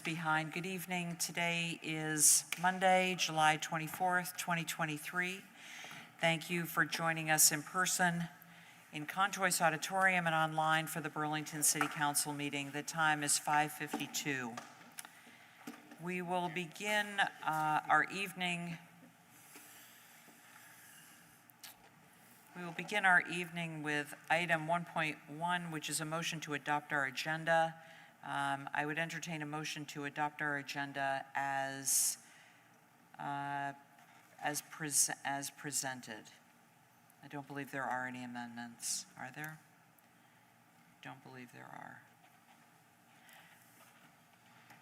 Behind. Good evening. Today is Monday, July 24th, 2023. Thank you for joining us in person in Contoy's Auditorium and online for the Burlington City Council meeting. The time is 5:52. We will begin our evening with item 1.1, which is a motion to adopt our agenda. I would entertain a motion to adopt our agenda as presented. I don't believe there are any amendments. Are there? Don't believe there are.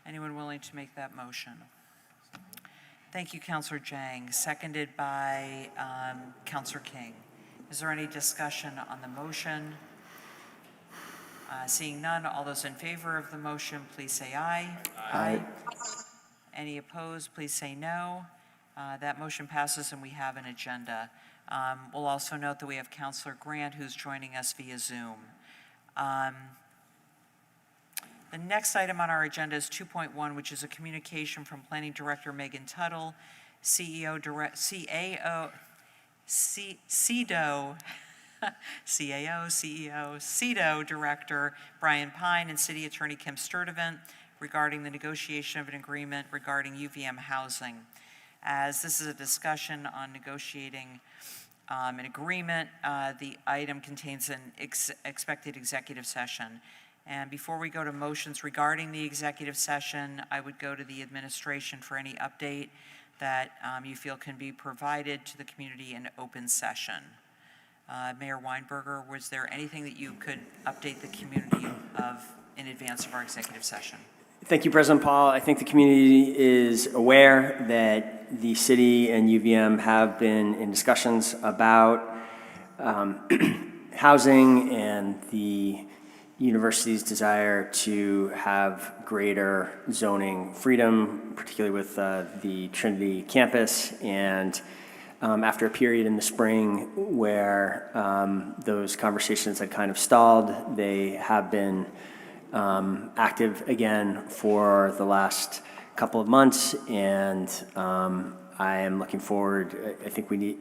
Anyone willing to make that motion? Thank you, Councilor Jang. Seconded by Councilor King. Is there any discussion on the motion? Seeing none, all those in favor of the motion, please say aye. Aye. Any opposed, please say no. That motion passes and we have an agenda. We'll also note that we have Councilor Grant who's joining us via Zoom. The next item on our agenda is 2.1, which is a communication from Planning Director Megan Tuttle, CEDO Director Brian Pine, and City Attorney Kim Sturdivant regarding the negotiation of an agreement regarding UVM housing. As this is a discussion on negotiating an agreement, the item contains an expected executive session. And before we go to motions regarding the executive session, I would go to the administration for any update that you feel can be provided to the community in open session. Mayor Weinberger, was there anything that you could update the community of in advance of our executive session? Thank you, President Paul. I think the community is aware that the city and UVM have been in discussions about housing and the university's desire to have greater zoning freedom, particularly with the Trinity campus. And after a period in the spring where those conversations had kind of stalled, they have been active again for the last couple of months, and I am looking forward. I think we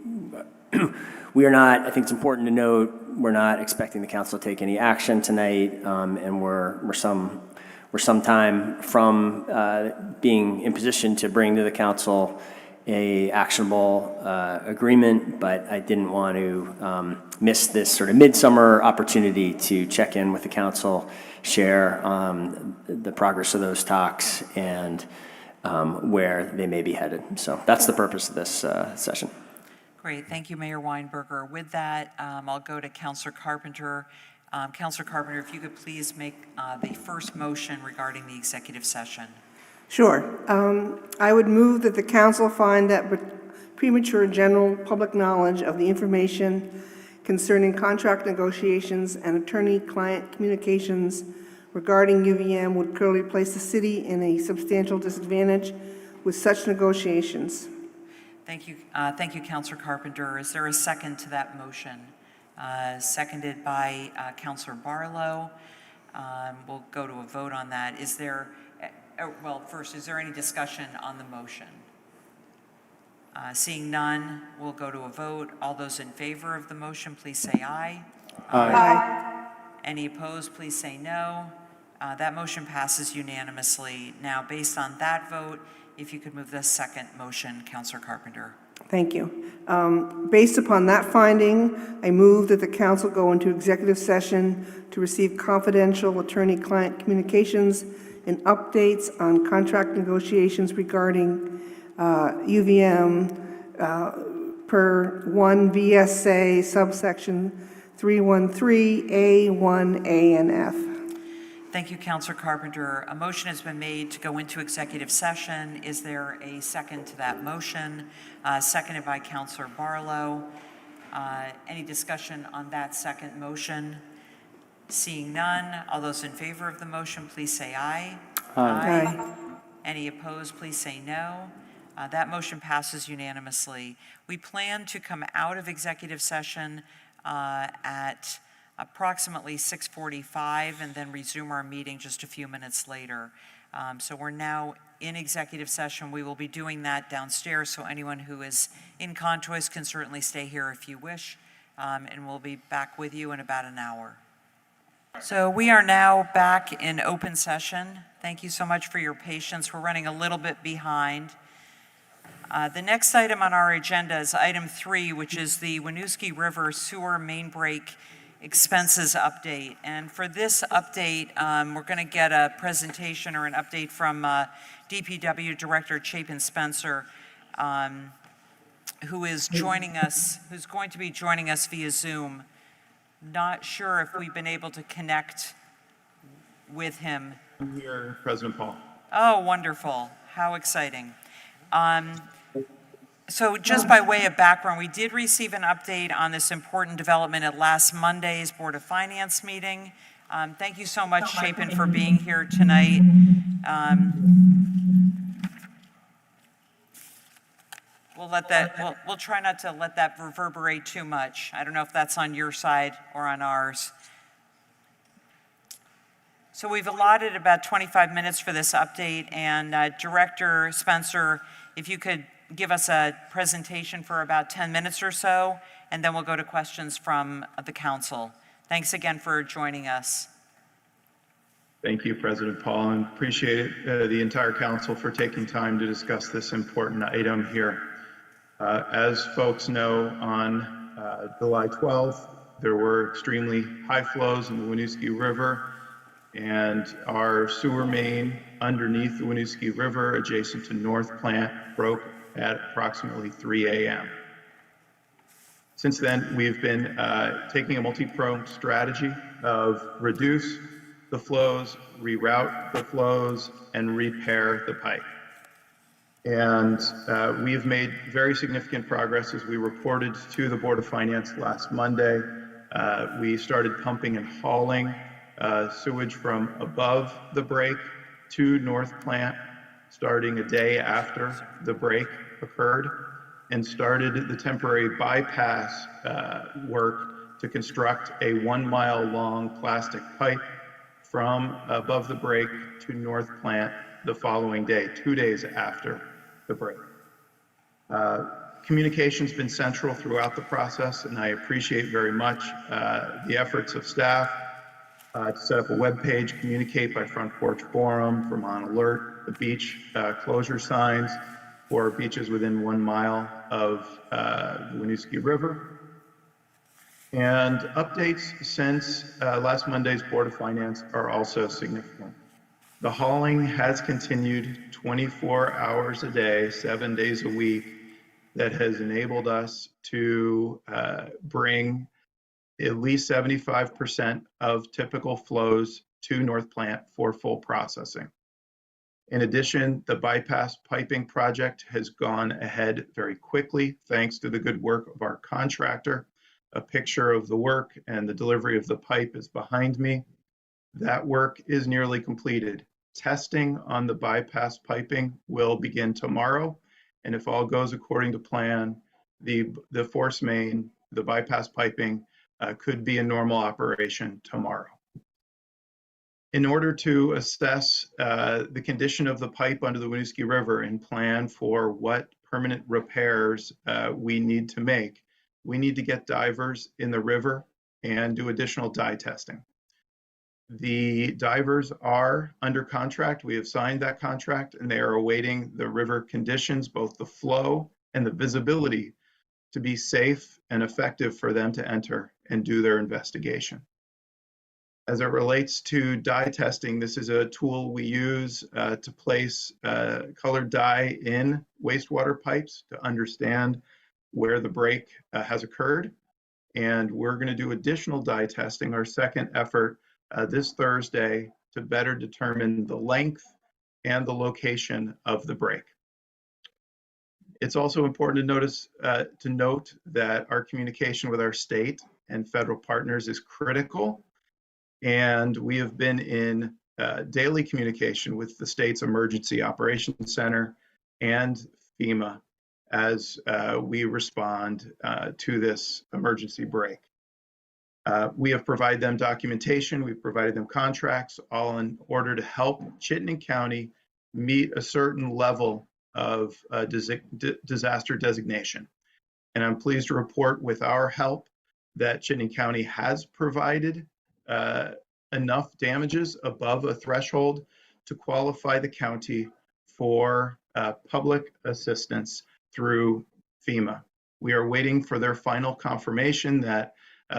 are not, I think it's important to note, we're not expecting the council to take any action tonight, and we're some time from being in position to bring to the council a actionable agreement, but I didn't want to miss this sort of midsummer opportunity to check in with the council, share the progress of those talks, and where they may be headed. So that's the purpose of this session. Great, thank you, Mayor Weinberger. With that, I'll go to Councilor Carpenter. Councilor Carpenter, if you could please make the first motion regarding the executive session. Sure. I would move that the council find that premature general public knowledge of the information concerning contract negotiations and attorney-client communications regarding UVM would clearly place the city in a substantial disadvantage with such negotiations. Thank you, Councilor Carpenter. Is there a second to that motion? Seconded by Councilor Barlow. We'll go to a vote on that. Is there, well, first, is there any discussion on the motion? Seeing none, we'll go to a vote. All those in favor of the motion, please say aye. Aye. Aye. Any opposed, please say no. That motion passes unanimously. Now, based on that vote, if you could move the second motion, Councilor Carpenter. Thank you. Based upon that finding, I move that the council go into executive session to receive confidential attorney-client communications and updates on contract negotiations regarding UVM per 1 VSA subsection 313A1A and F. Thank you, Councilor Carpenter. A motion has been made to go into executive session. Is there a second to that motion? Seconded by Councilor Barlow. Any discussion on that second motion? Seeing none, all those in favor of the motion, please say aye. Aye. Aye. Any opposed, please say no. That motion passes unanimously. We plan to come out of executive session at approximately 6:45 and then resume our meeting just a few minutes later. So we're now in executive session. We will be doing that downstairs, so anyone who is in Contois can certainly stay here if you wish, and we'll be back with you in about an hour. So we are now back in open session. Thank you so much for your patience. We're running a little bit behind. The next item on our agenda is item 3, which is the Winooski River Sewer Main Break Expenses Update. And for this update, we're going to get a presentation or an update from DPW Director Chapin Spencer, who's going to be joining us via Zoom. Not sure if we've been able to connect with him. I'm here, President Paul. Oh, wonderful. How exciting. So just by way of background, we did receive an update on this important development at last Monday's Board of Finance meeting. Thank you so much, Chapin, for being here tonight. We'll try not to let that reverberate too much. I don't know if that's on your side or on ours. So we've allotted about 25 minutes for this update, and Director Spencer, if you could give us a presentation for about 10 minutes or so, and then we'll go to questions from the council. Thanks again for joining us. Thank you, President Paul, and appreciate the entire council for taking time to discuss this important item here. As folks know, on July 12th, there were extremely high flows in the Winooski River, and our sewer main underneath the Winooski River, adjacent to North Plant, broke at approximately 3 a.m. Since then, we've been taking a multi-pronged strategy of reduce the flows, reroute the flows, and repair the pipe. And we've made very significant progress as we reported to the Board of Finance last Monday. We started pumping and hauling sewage from above the break to North Plant, starting a day after the break occurred, and started the temporary bypass work to construct a 1 mile long plastic pipe from above the break to North Plant the following day, 2 days after the break. Communication's been central throughout the process, and I appreciate very much the efforts of staff to set up a web page, communicate by Front Porch Forum, Vermont Alert, the beach closure signs for beaches within 1 mile of the Winooski River. And updates since last Monday's Board of Finance are also significant. The hauling has continued 24 hours a day, 7 days a week. That has enabled us to bring at least 75% of typical flows to North Plant for full processing. In addition, the bypass piping project has gone ahead very quickly, thanks to the good work of our contractor. A picture of the work and the delivery of the pipe is behind me. That work is nearly completed. Testing on the bypass piping will begin tomorrow, and if all goes according to plan, the force main, the bypass piping, could be in normal operation tomorrow. In order to assess the condition of the pipe under the Winooski River and plan for what permanent repairs we need to make, we need to get divers in the river and do additional dye testing. The divers are under contract. We have signed that contract, and they are awaiting the river conditions, both the flow and the visibility, to be safe and effective for them to enter and do their investigation. As it relates to dye testing, this is a tool we use to place colored dye in wastewater pipes to understand where the break has occurred. And we're going to do additional dye testing, our second effort, this Thursday, to better determine the length and the location of the break. It's also important to note that our communication with our state and federal partners is critical, and we have been in daily communication with the state's Emergency Operations Center and FEMA as we respond to this emergency break. We have provided them documentation, we've provided them contracts, all in order to help Chittenden County meet a certain level of disaster designation. And I'm pleased to report with our help that Chittenden County has provided enough damages above a threshold to qualify the county for public assistance through FEMA. We are waiting for their final confirmation that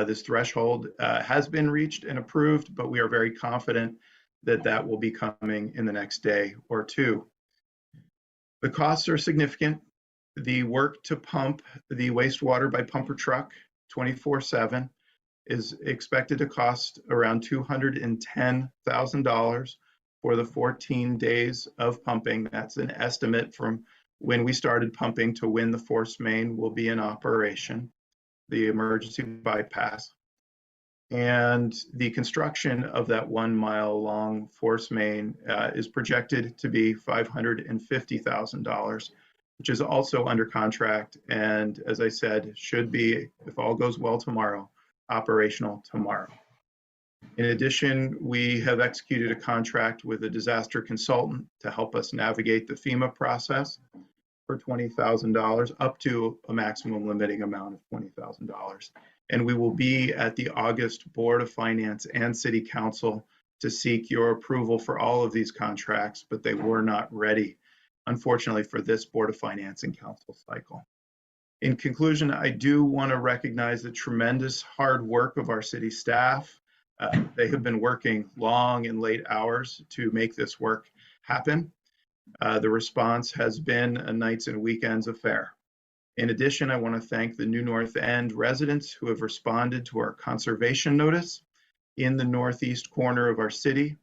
this threshold has been reached and approved, but we are very confident that that will be coming in the next day or two. The costs are significant. The work to pump the wastewater by pumper truck 24/7 is expected to cost around $210,000 for the 14 days of pumping. That's an estimate from when we started pumping to when the force main will be in operation, the emergency bypass. And the construction of that 1 mile long force main is projected to be $550,000, which is also under contract. And as I said, should be, if all goes well tomorrow, operational tomorrow. In addition, we have executed a contract with a disaster consultant to help us navigate the FEMA process for $20,000, up to a maximum limiting amount of $20,000. And we will be at the August Board of Finance and City Council to seek your approval for all of these contracts, but they were not ready, unfortunately, for this Board of Finance and Council cycle. In conclusion, I do want to recognize the tremendous hard work of our city staff. They have been working long and late hours to make this work happen. The response has been a nights and weekends affair. In addition, I want to thank the New North End residents who have responded to our conservation notice in the northeast corner of our city,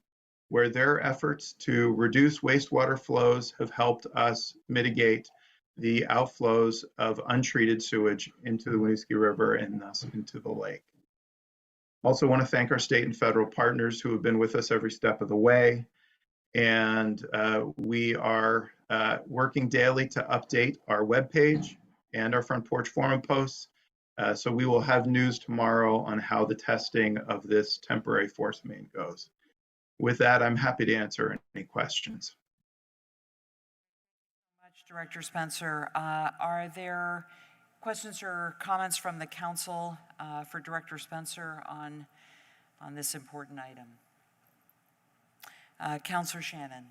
where their efforts to reduce wastewater flows have helped us mitigate the outflows of untreated sewage into the Winooski River and thus into the lake. Also want to thank our state and federal partners who have been with us every step of the way. And we are working daily to update our webpage and our Front Porch Forum posts. So we will have news tomorrow on how the testing of this temporary force main goes. With that, I'm happy to answer any questions. Director Spencer, are there questions or comments from the council for Director Spencer on this important item? Councilor Shannon.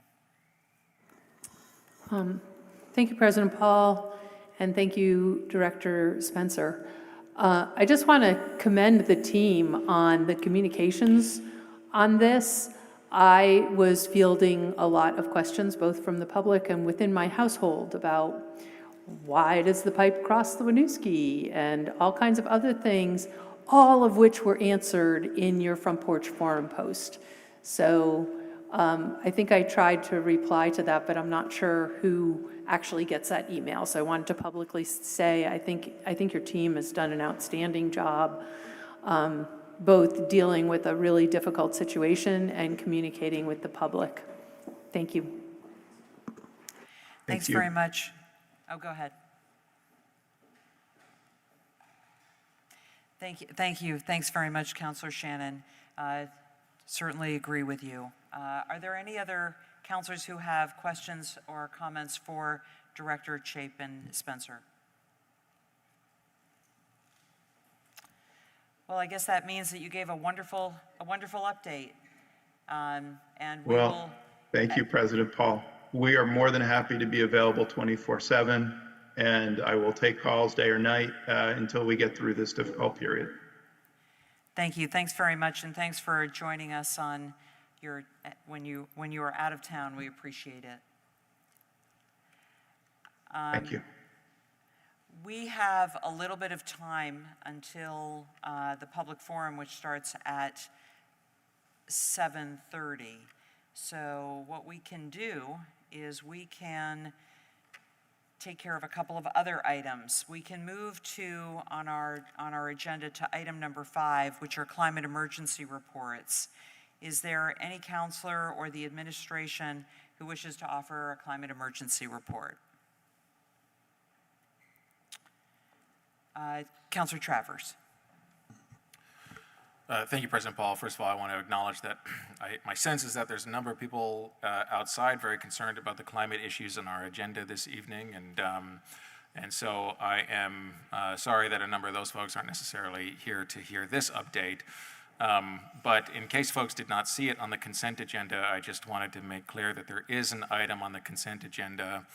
Thank you, President Paul, and thank you, Director Spencer. I just want to commend the team on the communications on this. I was fielding a lot of questions, both from the public and within my household, about why does the pipe cross the Winooski and all kinds of other things, all of which were answered in your Front Porch Forum post. So I think I tried to reply to that, but I'm not sure who actually gets that email. So I wanted to publicly say I think your team has done an outstanding job, both dealing with a really difficult situation and communicating with the public. Thank you. Thanks very much. Oh, go ahead. Thank you. Thanks very much, Councilor Shannon. Certainly agree with you. Are there any other councilors who have questions or comments for Director Chapin Spencer? Well, I guess that means that you gave a wonderful update. And thank you, President Paul. We are more than happy to be available 24/7, and I will take calls day or night until we get through this difficult period. Thank you. Thanks very much, and thanks for joining us on when you are out of town. We appreciate it. Thank you. We have a little bit of time until the public forum, which starts at 7:30. So what we can do is we can take care of a couple of other items. We can move to, on our agenda, to item number 5, which are climate emergency reports. Is there any counselor or the administration who wishes to offer a climate emergency report? Councilor Travers. Thank you, President Paul. First of all, I want to acknowledge that my sense is that there's a number of people outside very concerned about the climate issues on our agenda this evening, and so I am sorry that a number of those folks aren't necessarily here to hear this update. But in case folks did not see it on the consent agenda, I just wanted to make clear that there is an item on the consent agenda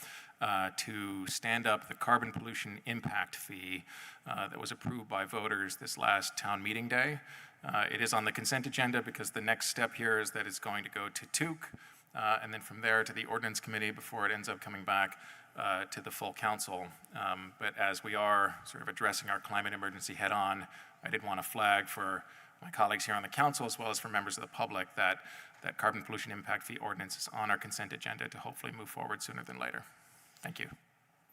to stand up the carbon pollution impact fee that was approved by voters this last town meeting day. It is on the consent agenda because the next step here is that it's going to go to TUC, and then from there to the Ordinance Committee before it ends up coming back to the full council. But as we are sort of addressing our climate emergency head on, I did want to flag for my colleagues here on the council as well as for members of the public that carbon pollution impact fee ordinance is on our consent agenda to hopefully move forward sooner than later. Thank you.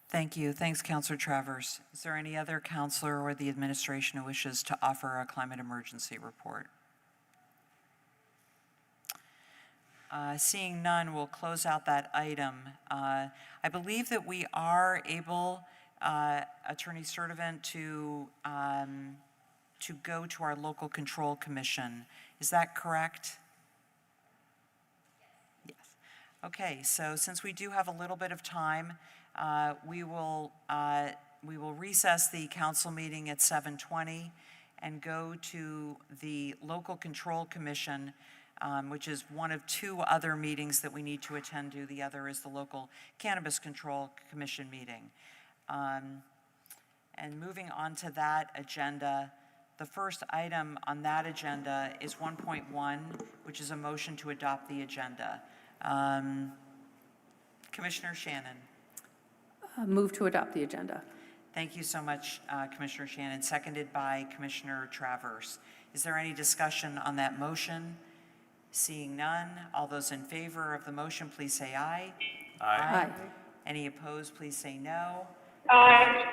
Thank you. Thanks, Councilor Travers. Is there any other councilor or the administration who wishes to offer a climate emergency report? Seeing none, we'll close out that item. I believe that we are able, Attorney Sturdivant, to go to our local control commission. Is that correct? Yes. Okay, so since we do have a little bit of time, we will recess the council meeting at 7:20 and go to the local control commission, which is one of two other meetings that we need to attend to. The other is the local cannabis control commission meeting. And moving on to that agenda, the first item on that agenda is 1.1, which is a motion to adopt the agenda. Commissioner Shannon. Move to adopt the agenda. Thank you so much, Commissioner Shannon, seconded by Commissioner Travers. Is there any discussion on that motion? Seeing none, all those in favor of the motion, please say aye. Aye. Any opposed, please say no. Aye.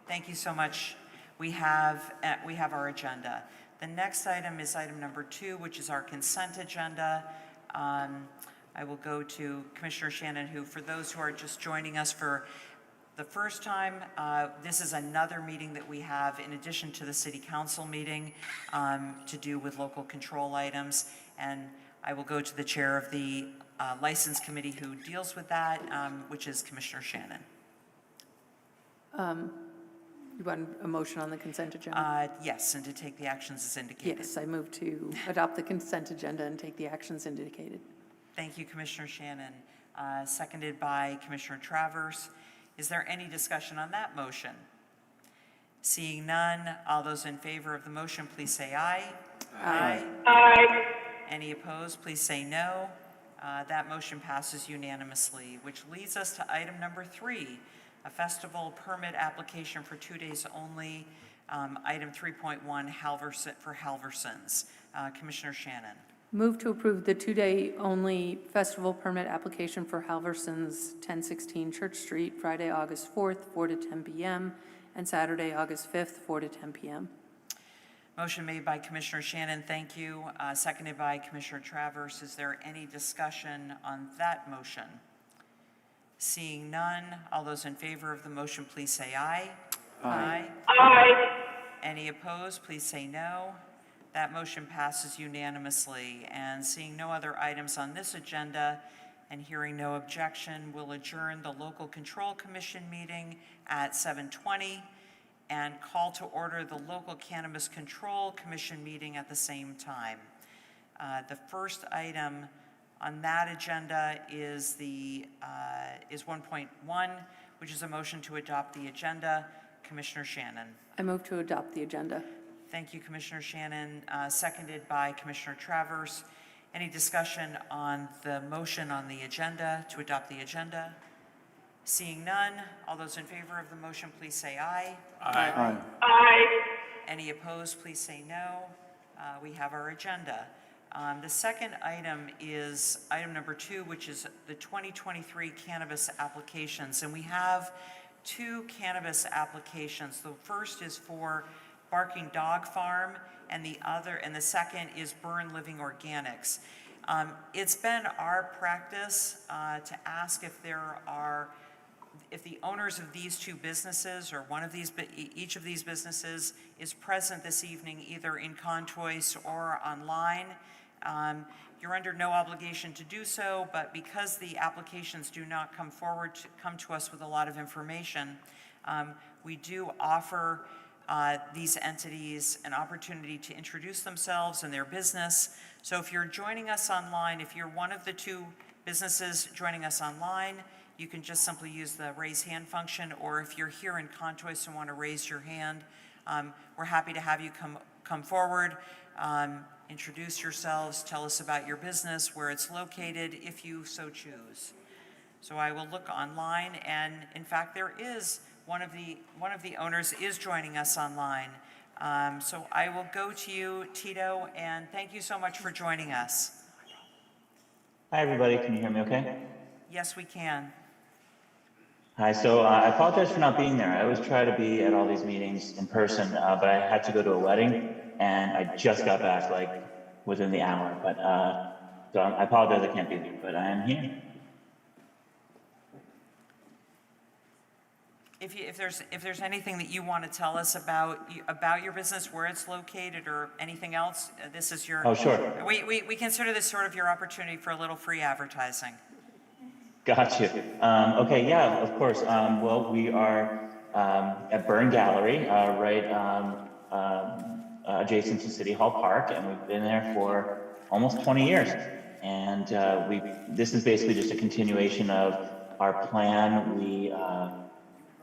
Thank you so much. We have our agenda. The next item is item number 2, which is our consent agenda. I will go to Commissioner Shannon, who, for those who are just joining us for the first time, this is another meeting that we have in addition to the City Council meeting to do with local control items. And I will go to the chair of the License Committee who deals with that, which is Commissioner Shannon. You want a motion on the consent agenda? Yes, and to take the actions as indicated. Yes, I move to adopt the consent agenda and take the actions indicated. Thank you, Commissioner Shannon. Seconded by Commissioner Travers. Is there any discussion on that motion? Seeing none, all those in favor of the motion, please say aye. Aye. Aye. Any opposed, please say no. That motion passes unanimously, which leads us to item number 3, a festival permit application for 2 days only, item 3.1 for Halversons. Commissioner Shannon. Move to approve the 2-day only festival permit application for Halverson's 1016 Church Street, Friday, August 4th, 4 to 10 p.m., and Saturday, August 5th, 4 to 10 p.m. Motion made by Commissioner Shannon, thank you. Seconded by Commissioner Travers. Is there any discussion on that motion? Seeing none, all those in favor of the motion, please say aye. Aye. Aye. Any opposed, please say no. That motion passes unanimously. And seeing no other items on this agenda and hearing no objection, we'll adjourn the Local Control Commission meeting at 7:20 and call to order the Local Cannabis Control Commission meeting at the same time. The first item on that agenda is 1.1, which is a motion to adopt the agenda. Commissioner Shannon. I move to adopt the agenda. Thank you, Commissioner Shannon. Seconded by Commissioner Travers. Any discussion on the motion on the agenda to adopt the agenda? Seeing none, all those in favor of the motion, please say aye. Aye. Aye. Any opposed, please say no. We have our agenda. The second item is item number 2, which is the 2023 cannabis applications. And we have 2 cannabis applications. The first is for Barking Dog Farm, and the second is Burn Living Organics. It's been our practice to ask if there are if the owners of these two businesses or one of these, each of these businesses is present this evening, either in Contois or online, you're under no obligation to do so, but because the applications do not come to us with a lot of information, we do offer these entities an opportunity to introduce themselves and their business. So if you're joining us online, if you're one of the two businesses joining us online, you can just simply use the raise hand function, or if you're here in Contois and want to raise your hand, we're happy to have you come forward, introduce yourselves, tell us about your business, where it's located, if you so choose. So I will look online, and in fact, there is one of the owners is joining us online. So I will go to you, Tito, and thank you so much for joining us. Hi, everybody. Can you hear me okay? Yes, we can. Hi. So I apologize for not being there. I always try to be at all these meetings in person, but I had to go to a wedding, and I just got back like within the hour. But so I apologize I can't be there, but I am here. If there's anything that you want to tell us about your business, where it's located, or anything else, this is your. Oh, sure. We consider this sort of your opportunity for a little free advertising. Gotcha. Okay, yeah, of course. Well, we are at Burn Gallery, right adjacent to City Hall Park, and we've been there for almost 20 years. And this is basically just a continuation of our plan.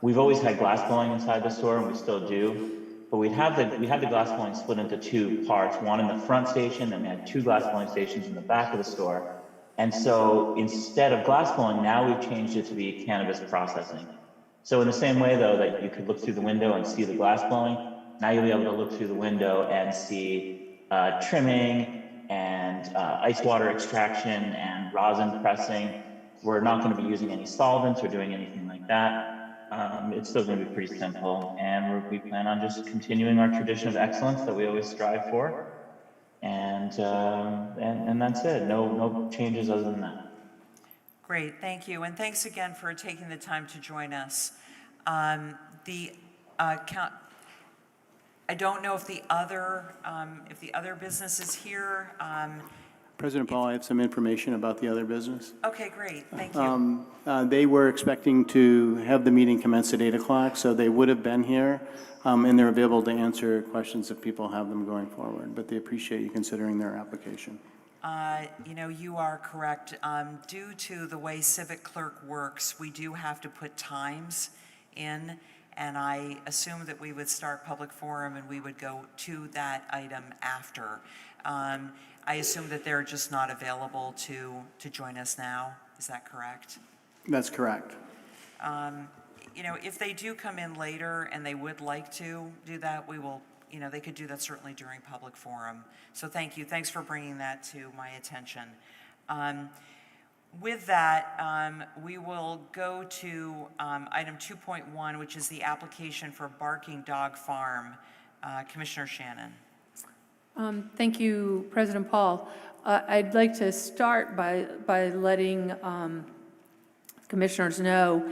We've always had glass blowing inside the store, and we still do. But we have the glass blowing split into two parts, one in the front station, and we had two glass blowing stations in the back of the store. And so instead of glass blowing, now we've changed it to be cannabis processing. So in the same way, though, that you could look through the window and see the glass blowing, now you'll be able to look through the window and see trimming and ice water extraction and rosin pressing. We're not going to be using any solvents or doing anything like that. It's still going to be pretty simple, and we plan on just continuing our tradition of excellence that we always strive for. And that's it. No changes other than that. Great, thank you, and thanks again for taking the time to join us. I don't know if the other business is here. President Paul, I have some information about the other business. Okay, great, thank you. They were expecting to have the meeting commence at 8 o'clock, so they would have been here, and they're available to answer questions if people have them going forward, but they appreciate you considering their application. You are correct. Due to the way Civic Clerk works, we do have to put times in, and I assume that we would start public forum and we would go to that item after. I assume that they're just not available to join us now. Is that correct? That's correct. If they do come in later and they would like to do that, we will, they could do that certainly during public forum. So thank you. Thanks for bringing that to my attention. With that, we will go to item 2.1, which is the application for Barking Dog Farm. Commissioner Shannon. Thank you, President Paul. I'd like to start by letting commissioners know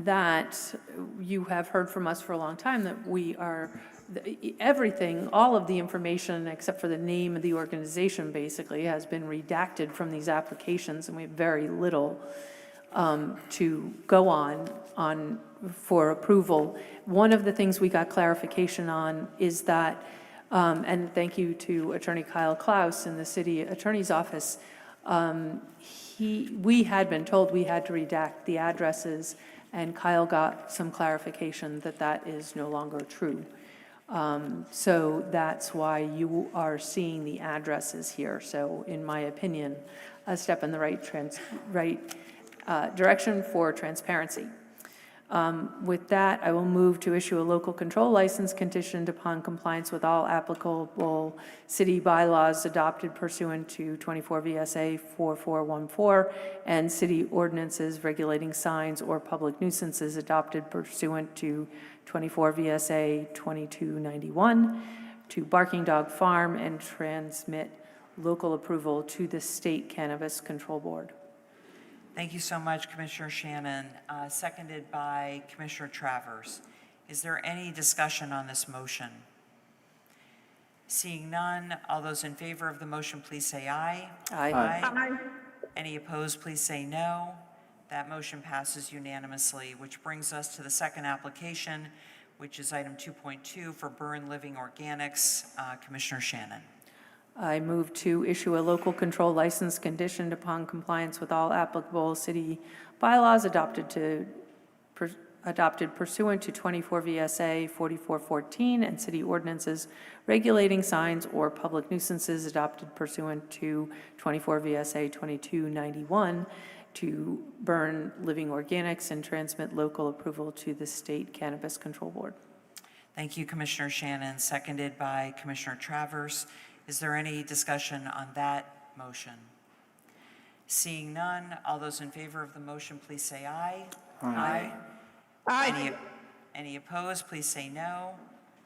that you have heard from us for a long time that we are, everything, all of the information except for the name of the organization basically has been redacted from these applications, and we have very little to go on for approval. One of the things we got clarification on is that and thank you to Attorney Kyle Klaus in the City Attorney's Office. We had been told we had to redact the addresses, and Kyle got some clarification that that is no longer true. So that's why you are seeing the addresses here. So in my opinion, a step in the right direction for transparency. With that, I will move to issue a local control license conditioned upon compliance with all applicable city bylaws adopted pursuant to 24 VSA 4414 and city ordinances regulating signs or public nuisances adopted pursuant to 24 VSA 2291 to Barking Dog Farm and transmit local approval to the State Cannabis Control Board. Thank you so much, Commissioner Shannon. Seconded by Commissioner Travers. Is there any discussion on this motion? Seeing none, all those in favor of the motion, please say aye. Aye. Aye. Any opposed, please say no. That motion passes unanimously, which brings us to the second application, which is item 2.2 for Burn Living Organics. Commissioner Shannon. I move to issue a local control license conditioned upon compliance with all applicable city bylaws adopted pursuant to 24 VSA 4414 and city ordinances regulating signs or public nuisances adopted pursuant to 24 VSA 2291 to burn living organics and transmit local approval to the State Cannabis Control Board. Thank you, Commissioner Shannon, seconded by Commissioner Travers. Is there any discussion on that motion? Seeing none, all those in favor of the motion, please say aye. Aye. Aye. Any opposed, please say no.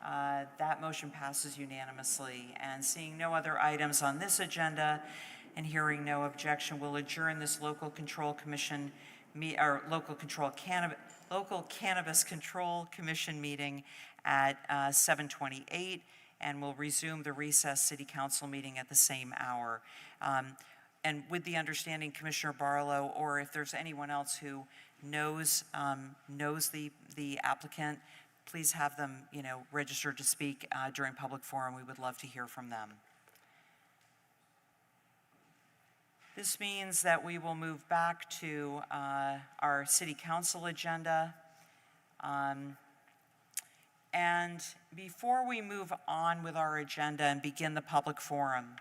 That motion passes unanimously. And seeing no other items on this agenda and hearing no objection, we'll adjourn this local control commission, local cannabis control commission meeting at 7:28, and we'll resume the recessed city council meeting at the same hour. And with the understanding, Commissioner Barlow, or if there's anyone else who knows the applicant, please have them, registered to speak during public forum. We would love to hear from them. This means that we will move back to our city council agenda. And before we move on with our agenda and begin the public forum,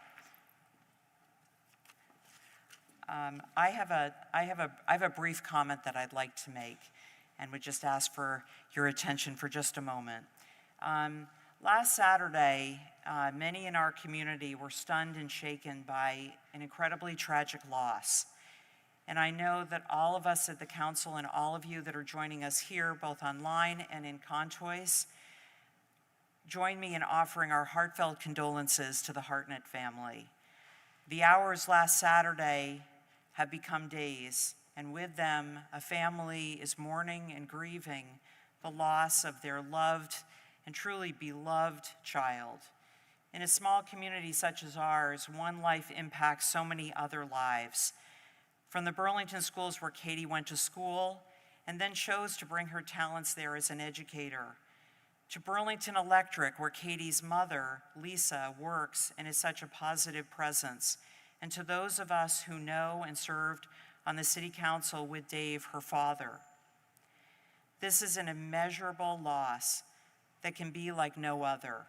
I have a brief comment that I'd like to make and would just ask for your attention for just a moment. Last Saturday, many in our community were stunned and shaken by an incredibly tragic loss. And I know that all of us at the council and all of you that are joining us here, both online and in Contois, join me in offering our heartfelt condolences to the Hartnett family. The hours last Saturday have become days, and with them, a family is mourning and grieving the loss of their loved and truly beloved child. In a small community such as ours, one life impacts so many other lives. From the Burlington schools where Katie went to school and then chose to bring her talents there as an educator, to Burlington Electric, where Katie's mother, Lisa, works and is such a positive presence, and to those of us who know and served on the city council with Dave, her father. This is an immeasurable loss that can be like no other.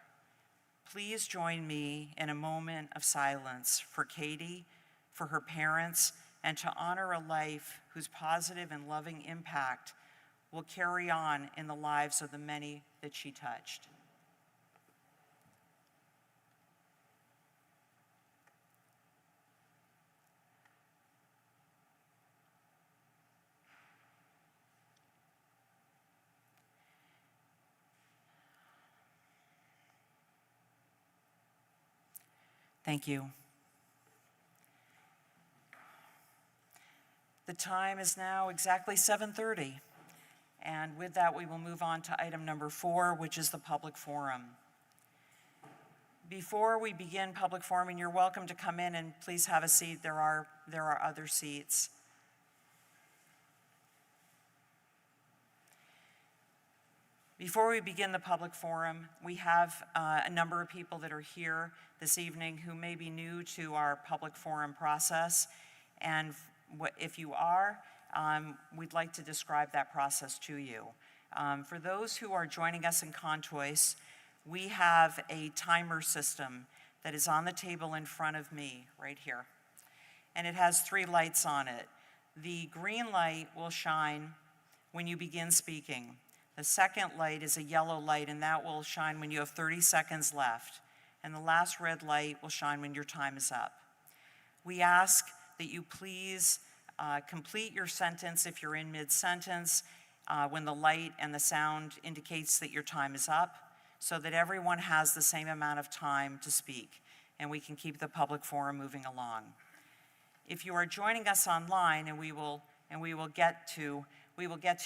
Please join me in a moment of silence for Katie, for her parents, and to honor a life whose positive and loving impact will carry on in the lives of the many that she touched. Thank you. The time is now exactly 7:30. And with that, we will move on to item number 4, which is the public forum. Before we begin public forum, and you're welcome to come in and please have a seat. There are other seats. Before we begin the public forum, we have a number of people that are here this evening who may be new to our public forum process. And if you are, we'd like to describe that process to you. For those who are joining us in Contois, we have a timer system that is on the table in front of me right here. And it has 3 lights on it. The green light will shine when you begin speaking. The second light is a yellow light, and that will shine when you have 30 seconds left. And the last red light will shine when your time is up. We ask that you please complete your sentence if you're in mid-sentence when the light and the sound indicates that your time is up, so that everyone has the same amount of time to speak, and we can keep the public forum moving along. If you are joining us online, and we will and we will get to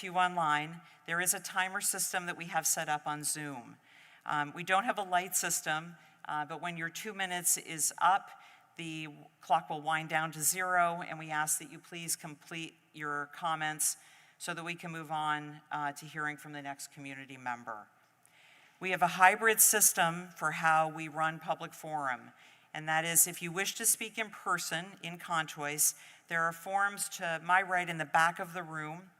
you online. There is a timer system that we have set up on Zoom. We don't have a light system, but when your 2 minutes is up, the clock will wind down to 0, and we ask that you please complete your comments so that we can move on to hearing from the next community member. We have a hybrid system for how we run public forum, and that is if you wish to speak in person in Contois, there are forms to my right in the back of the room.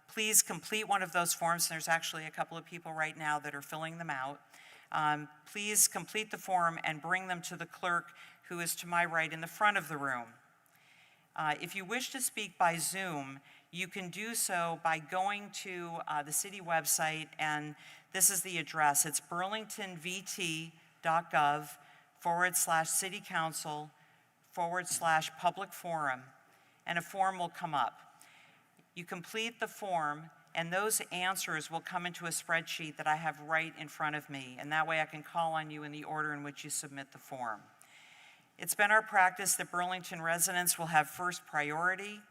Please complete one of those forms. There's actually a couple of people right now that are filling them out. Please complete the form and bring them to the clerk who is to my right in the front of the room. If you wish to speak by Zoom, you can do so by going to the city website, and this is the address. It's burlingtonvt.gov/citycouncil/public forum, and a form will come up. You complete the form, and those answers will come into a spreadsheet that I have right in front of me, and that way I can call on you in the order in which you submit the form. It's been our practice that Burlington residents will have first priority.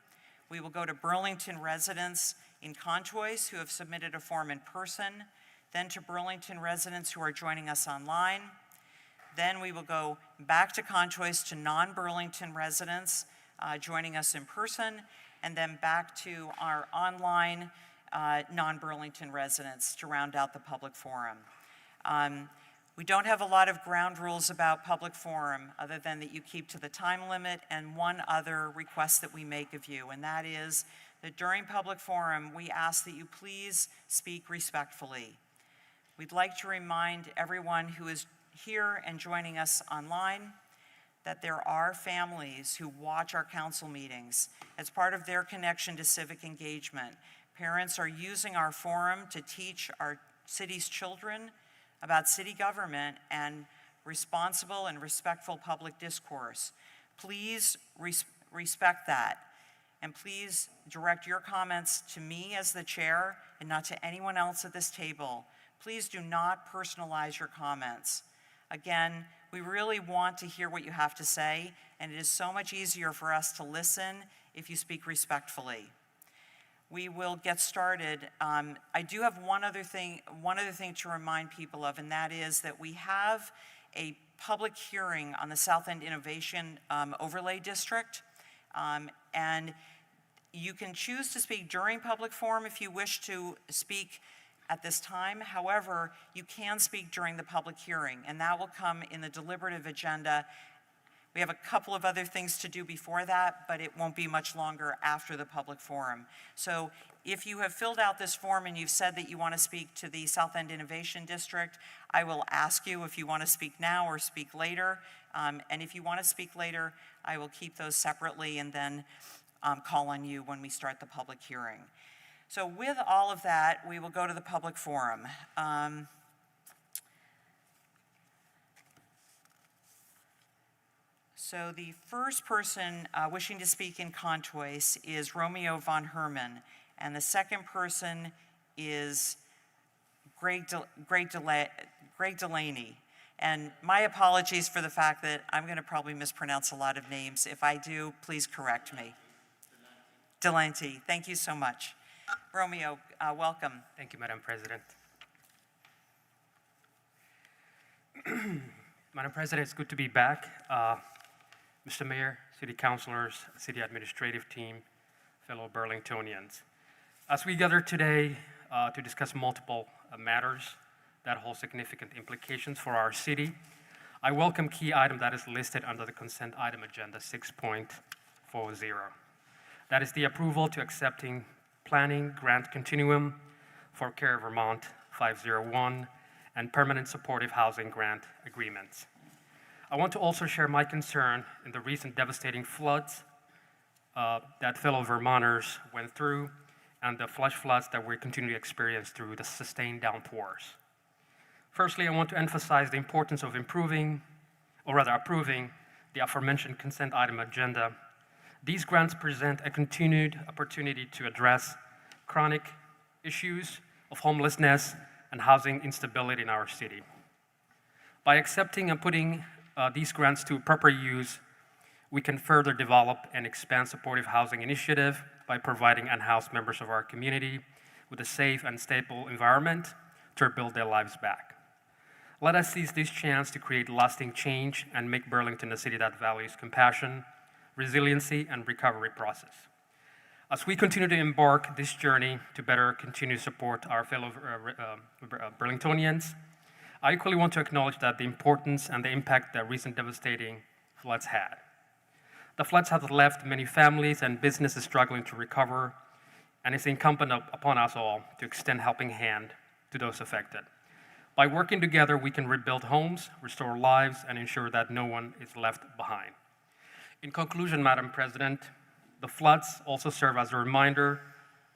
We will go to Burlington residents in Contois who have submitted a form in person, then to Burlington residents who are joining us online. Then we will go back to Contois to non-Burlington residents joining us in person, and then back to our online non-Burlington residents to round out the public forum. We don't have a lot of ground rules about public forum other than that you keep to the time limit, and one other request that we make of you, and that is that during public forum, we ask that you please speak respectfully. We'd like to remind everyone who is here and joining us online that there are families who watch our council meetings as part of their connection to civic engagement. Parents are using our forum to teach our city's children about city government and responsible and respectful public discourse. Please respect that, and please direct your comments to me as the chair and not to anyone else at this table. Please do not personalize your comments. Again, we really want to hear what you have to say, and it is so much easier for us to listen if you speak respectfully. We will get started. I do have one other thing to remind people of, and that is that we have a public hearing on the South End Innovation Overlay District, and you can choose to speak during public forum if you wish to speak at this time. However, you can speak during the public hearing, and that will come in the deliberative agenda. We have a couple of other things to do before that, but it won't be much longer after the public forum. So if you have filled out this form and you've said that you want to speak to the South End Innovation District, I will ask you if you want to speak now or speak later. And if you want to speak later, I will keep those separately and then call on you when we start the public hearing. So with all of that, we will go to the public forum. So the first person wishing to speak in Contois is Romeo von Herman, and the second person is Greg Delaney. And my apologies for the fact that I'm going to probably mispronounce a lot of names. If I do, please correct me. Delaney, thank you so much. Romeo, welcome. Thank you, Madam President. Madam President, it's good to be back. Mr. Mayor, City Councilors, City Administrative Team, fellow Burlingtonians. As we gather today to discuss multiple matters that hold significant implications for our city, I welcome key item that is listed under the consent item agenda 6.40. That is the approval to accepting planning grant continuum for Care Vermont 501 and permanent supportive housing grant agreements. I want to also share my concern in the recent devastating floods that fellow Vermonters went through and the flash floods that we continue to experience through the sustained downpours. Firstly, I want to emphasize the importance of approving the aforementioned consent item agenda. These grants present a continued opportunity to address chronic issues of homelessness and housing instability in our city. By accepting and putting these grants to proper use, We can further develop and expand supportive housing initiative by providing unhoused members of our community with a safe and stable environment to rebuild their lives back. Let us seize this chance to create lasting change and make Burlington a city that values compassion, resiliency, and recovery process. As we continue to embark this journey to better continue to support our fellow Burlingtonians, I equally want to acknowledge that the importance and the impact that recent devastating floods had. The floods have left many families and businesses struggling to recover, and it's incumbent upon us all to extend a helping hand to those affected. By working together, we can rebuild homes, restore lives, and ensure that no one is left behind. In conclusion, Madam President, the floods also serve as a reminder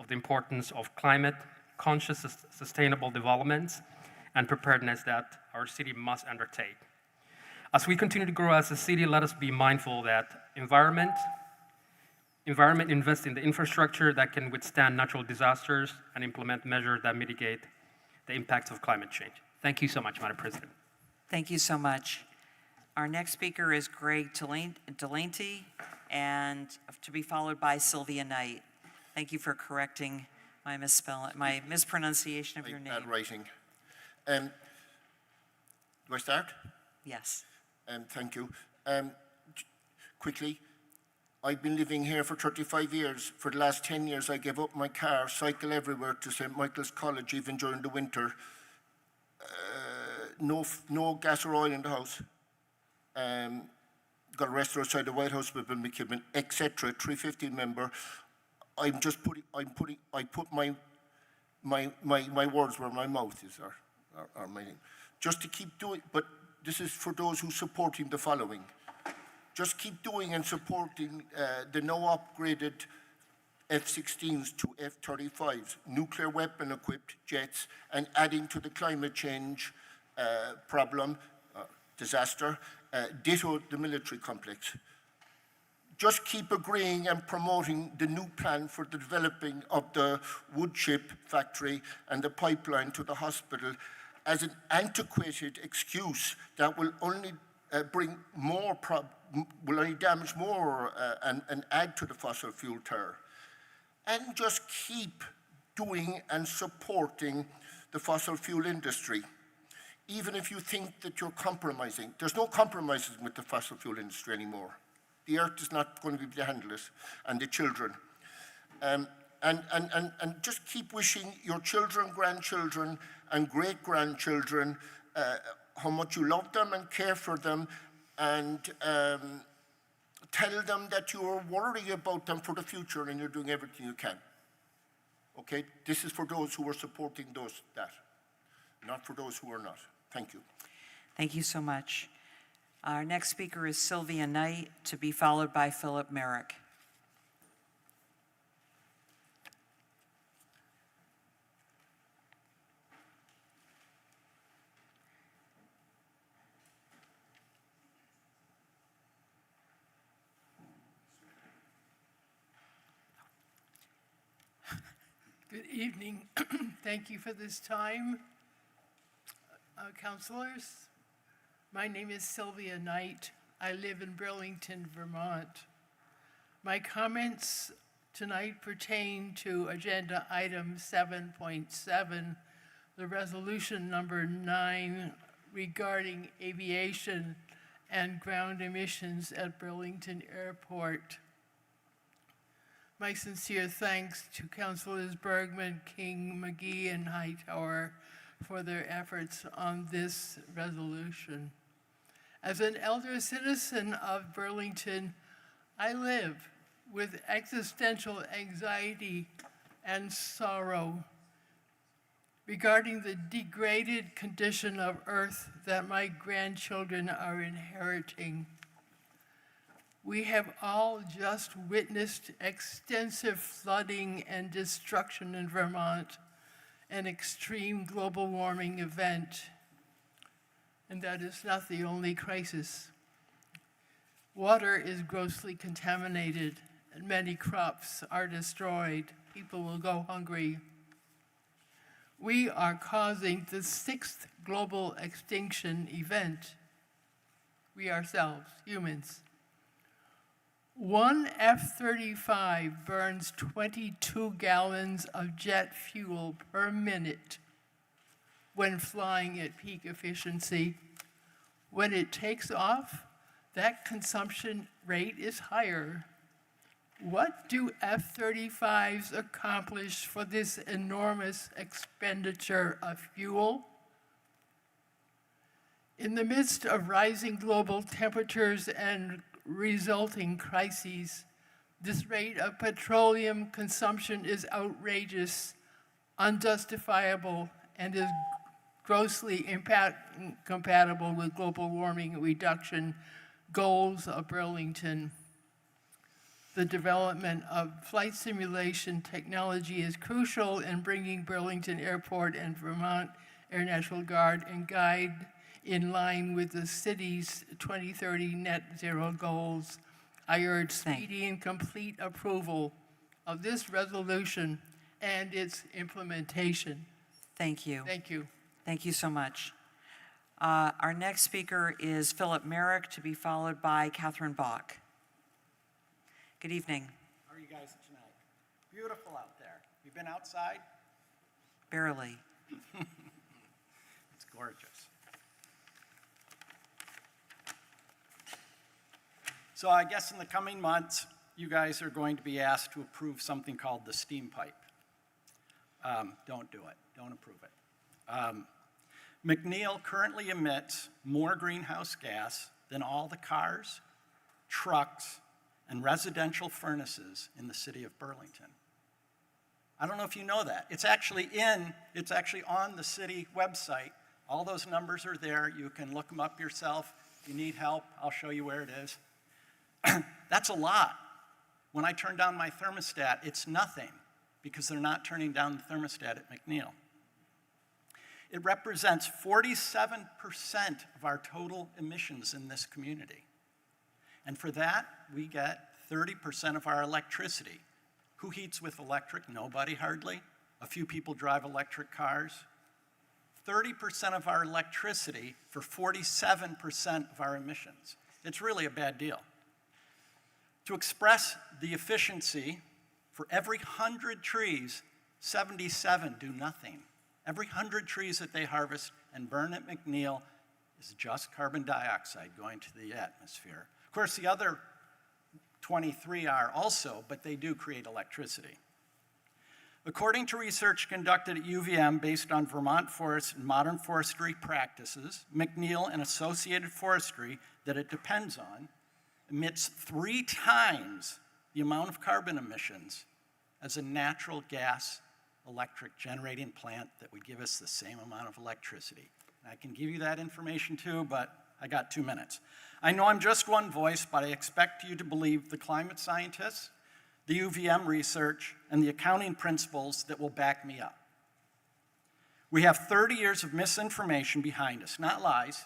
of the importance of climate-conscious, sustainable developments and preparedness that our city must undertake. As we continue to grow as a city, let us be mindful that environment invests in the infrastructure that can withstand natural disasters and implement measures that mitigate the impacts of climate change. Thank you so much, Madam President. Thank you so much. Our next speaker is Greg Delante, and to be followed by Sylvia Knight. Thank you for correcting my mispronunciation of your name. Bad writing. Do I start? Yes. Thank you. Quickly, I've been living here for 35 years. For the last 10 years, I gave up my car, cycle everywhere to St. Michael's College, even during the winter. No gas or oil in the house. Got arrested outside the White House with Bill McKibben, etc. 315 member. I put my words where my mouth is, or my name. Just to keep doing, but this is for those who supporting the following. Just keep doing and supporting the now upgraded F-16s to F-35s, nuclear weapon equipped jets, and adding to the climate change problem, disaster, ditto the military complex. Just keep agreeing and promoting the new plan for the developing of the wood chip factory and the pipeline to the hospital as an antiquated excuse that will only bring more will only damage more and add to the fossil fuel terror. And just keep doing and supporting the fossil fuel industry. Even if you think that you're compromising, there's no compromises with the fossil fuel industry anymore. The earth is not going to be able to handle it, and the children. And just keep wishing your children, grandchildren, and great-grandchildren how much you love them and care for them, and tell them that you're worried about them for the future and you're doing everything you can. Okay? This is for those who are supporting that, not for those who are not. Thank you. Thank you so much. Our next speaker is Sylvia Knight, to be followed by Philip Merrick. Good evening. Thank you for this time. Councilors, my name is Sylvia Knight. I live in Burlington, Vermont. My comments tonight pertain to agenda item 7.7, the resolution number 9 regarding aviation and ground emissions at Burlington Airport. My sincere thanks to Councilors Bergman, King, McGee, and Hightower for their efforts on this resolution. As an elder citizen of Burlington, I live with existential anxiety and sorrow regarding the degraded condition of Earth that my grandchildren are inheriting. We have all just witnessed extensive flooding and destruction in Vermont, an extreme global warming event. And that is not the only crisis. Water is grossly contaminated, and many crops are destroyed. People will go hungry. We are causing the 6th global extinction event. We ourselves, humans. One F-35 burns 22 gallons of jet fuel per minute when flying at peak efficiency. When it takes off, that consumption rate is higher. What do F-35s accomplish for this enormous expenditure of fuel? In the midst of rising global temperatures and resulting crises, this rate of petroleum consumption is outrageous, unjustifiable, and is grossly incompatible with global warming reduction goals of Burlington. The development of flight simulation technology is crucial in bringing Burlington Airport and Vermont Air National Guard and Guide in line with the city's 2030 net zero goals. I urge speedy and complete approval of this resolution and its implementation. Thank you. Thank you. Thank you so much. Our next speaker is Philip Merrick, to be followed by Catherine Bach. Good evening. How are you guys tonight? Beautiful out there. You've been outside? Barely. It's gorgeous. So I guess in the coming months, you guys are going to be asked to approve something called the steam pipe. Don't do it. Don't approve it. McNeil currently emits more greenhouse gas than all the cars, trucks, and residential furnaces in the city of Burlington. I don't know if you know that. It's actually on the city website. All those numbers are there. You can look them up yourself. If you need help, I'll show you where it is. That's a lot. When I turn down my thermostat, it's nothing because they're not turning down the thermostat at McNeil. It represents 47% of our total emissions in this community. And for that, we get 30% of our electricity. Who heats with electric? Nobody, hardly. A few people drive electric cars. 30% of our electricity for 47% of our emissions. It's really a bad deal. To express the efficiency, for every 100 trees, 77 do nothing. Every 100 trees that they harvest and burn at McNeil is just carbon dioxide going to the atmosphere. Of course, the other 23 are also, but they do create electricity. According to research conducted at UVM based on Vermont forest and modern forestry practices, McNeil and associated forestry that it depends on emits 3 times the amount of carbon emissions as a natural gas electric generating plant that would give us the same amount of electricity. And I can give you that information too, but I got 2 minutes. I know I'm just one voice, but I expect you to believe the climate scientists, the UVM research, and the accounting principles that will back me up. We have 30 years of misinformation behind us, not lies,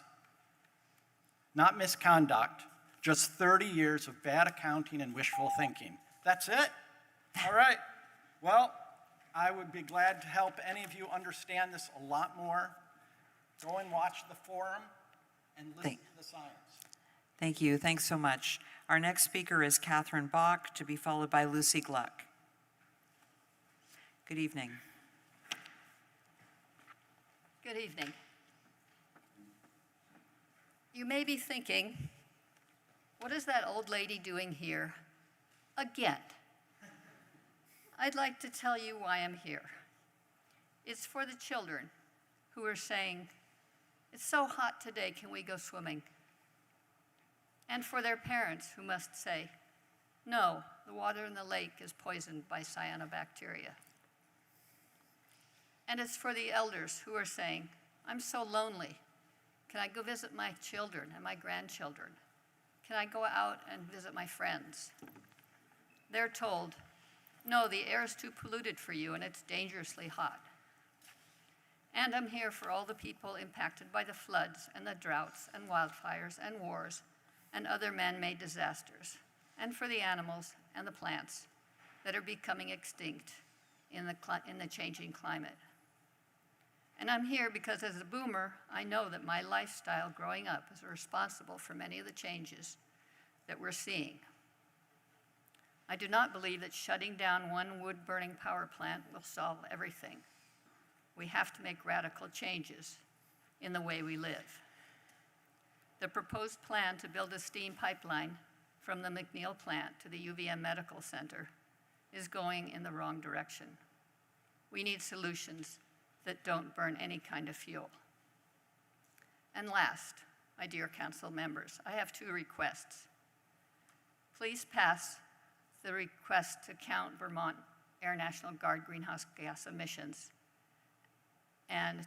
not misconduct, just 30 years of bad accounting and wishful thinking. That's it? All right. Well, I would be glad to help any of you understand this a lot more. Go and watch the forum and listen to the science. Thank you. Thanks so much. Our next speaker is Catherine Bach, to be followed by Lucy Gluck. Good evening. Good evening. You may be thinking, what is that old lady doing here again? I'd like to tell you why I'm here. It's for the children who are saying, it's so hot today, can we go swimming? And for their parents who must say, no, the water in the lake is poisoned by cyanobacteria. And it's for the elders who are saying, I'm so lonely. Can I go visit my children and my grandchildren? Can I go out and visit my friends? They're told, no, the air is too polluted for you and it's dangerously hot. And I'm here for all the people impacted by the floods and the droughts and wildfires and wars and other man-made disasters, and for the animals and the plants that are becoming extinct in the changing climate. And I'm here because as a boomer, I know that my lifestyle growing up is responsible for many of the changes that we're seeing. I do not believe that shutting down one wood-burning power plant will solve everything. We have to make radical changes in the way we live. The proposed plan to build a steam pipeline from the McNeil plant to the UVM Medical Center is going in the wrong direction. We need solutions that don't burn any kind of fuel. And last, my dear council members, I have 2 requests. Please pass the request to count Vermont Air National Guard greenhouse gas emissions and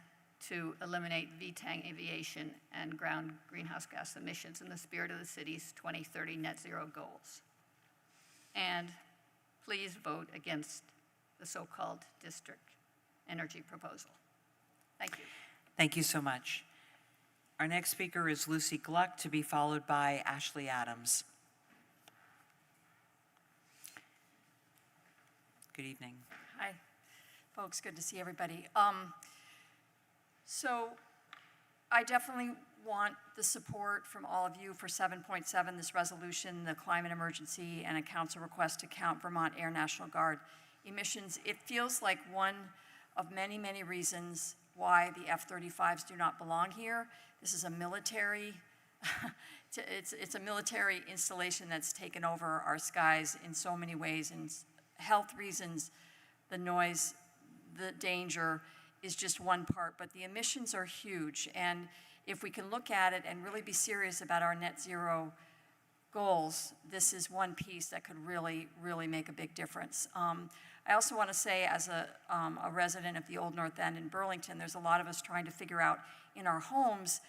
to eliminate VTANG aviation and ground greenhouse gas emissions in the spirit of the city's 2030 net zero goals. And please vote against the so-called district energy proposal. Thank you. Thank you so much. Our next speaker is Lucy Gluck, to be followed by Ashley Adams. Good evening. Hi, folks. Good to see everybody. So I definitely want the support from all of you for 7.7, this resolution, the climate emergency, and a council request to count Vermont Air National Guard emissions. It feels like one of many, many reasons why the F-35s do not belong here. This is a military, it's a military installation that's taken over our skies in so many ways, and health reasons, the noise, the danger is just one part, but the emissions are huge. And if we can look at it and really be serious about our net zero goals, this is one piece that could really, really make a big difference. I also want to say, as a resident of the Old North End in Burlington, there's a lot of us trying to figure out in our homes,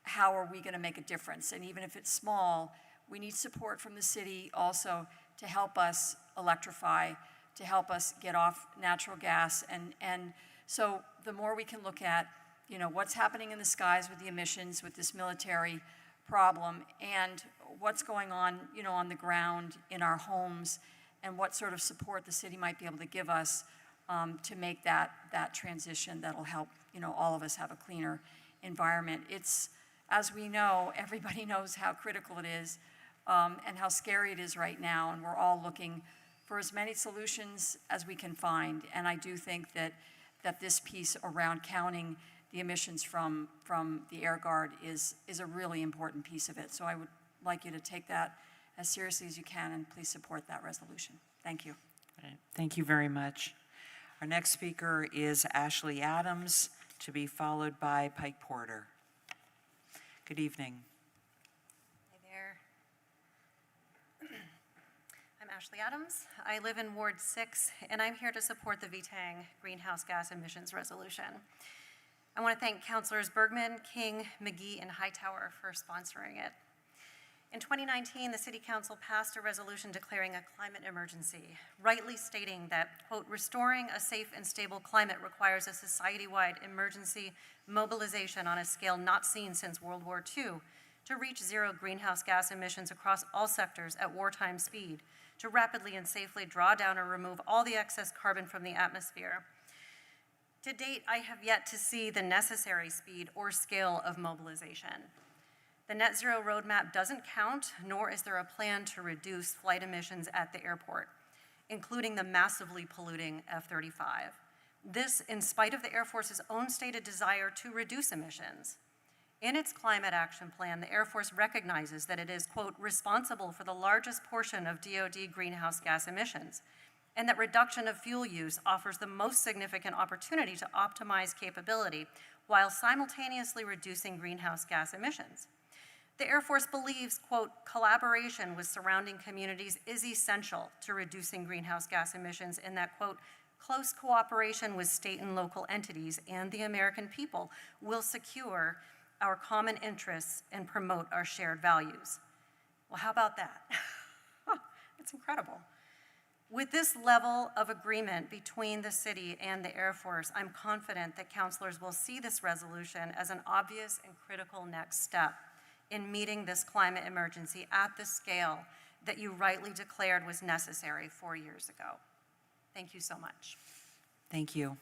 how are we going to make a difference? And even if it's small, we need support from the city also to help us electrify, to help us get off natural gas. And so the more we can look at, you know, what's happening in the skies with the emissions, with this military problem, and what's going on, you know, on the ground in our homes, and what sort of support the city might be able to give us to make that transition that'll help, you know, all of us have a cleaner environment. It's, as we know, everybody knows how critical it is and how scary it is right now, and we're all looking for as many solutions as we can find. And I do think that this piece around counting the emissions from the Air Guard is a really important piece of it. So I would like you to take that as seriously as you can, and please support that resolution. Thank you. Thank you very much. Our next speaker is Ashley Adams, to be followed by Pike Porter. Good evening. Hi there. I'm Ashley Adams. I live in Ward 6, and I'm here to support the VTANG greenhouse gas emissions resolution. I want to thank Councilors Bergman, King, McGee, and Hightower for sponsoring it. In 2019, the City Council passed a resolution declaring a climate emergency, rightly stating that, quote, restoring a safe and stable climate requires a society-wide emergency mobilization on a scale not seen since World War II to reach zero greenhouse gas emissions across all sectors at wartime speed, to rapidly and safely draw down or remove all the excess carbon from the atmosphere. To date, I have yet to see the necessary speed or scale of mobilization. The net zero roadmap doesn't count, nor is there a plan to reduce flight emissions at the airport, including the massively polluting F-35. This, in spite of the Air Force's own stated desire to reduce emissions. In its climate action plan, the Air Force recognizes that it is, quote, responsible for the largest portion of DoD greenhouse gas emissions, and that reduction of fuel use offers the most significant opportunity to optimize capability while simultaneously reducing greenhouse gas emissions. The Air Force believes, quote, collaboration with surrounding communities is essential to reducing greenhouse gas emissions, and that, quote, close cooperation with state and local entities and the American people will secure our common interests and promote our shared values. Well, how about that? It's incredible. With this level of agreement between the city and the Air Force, I'm confident that councilors will see this resolution as an obvious and critical next step in meeting this climate emergency at the scale that you rightly declared was necessary 4 years ago. Thank you so much. Thank you.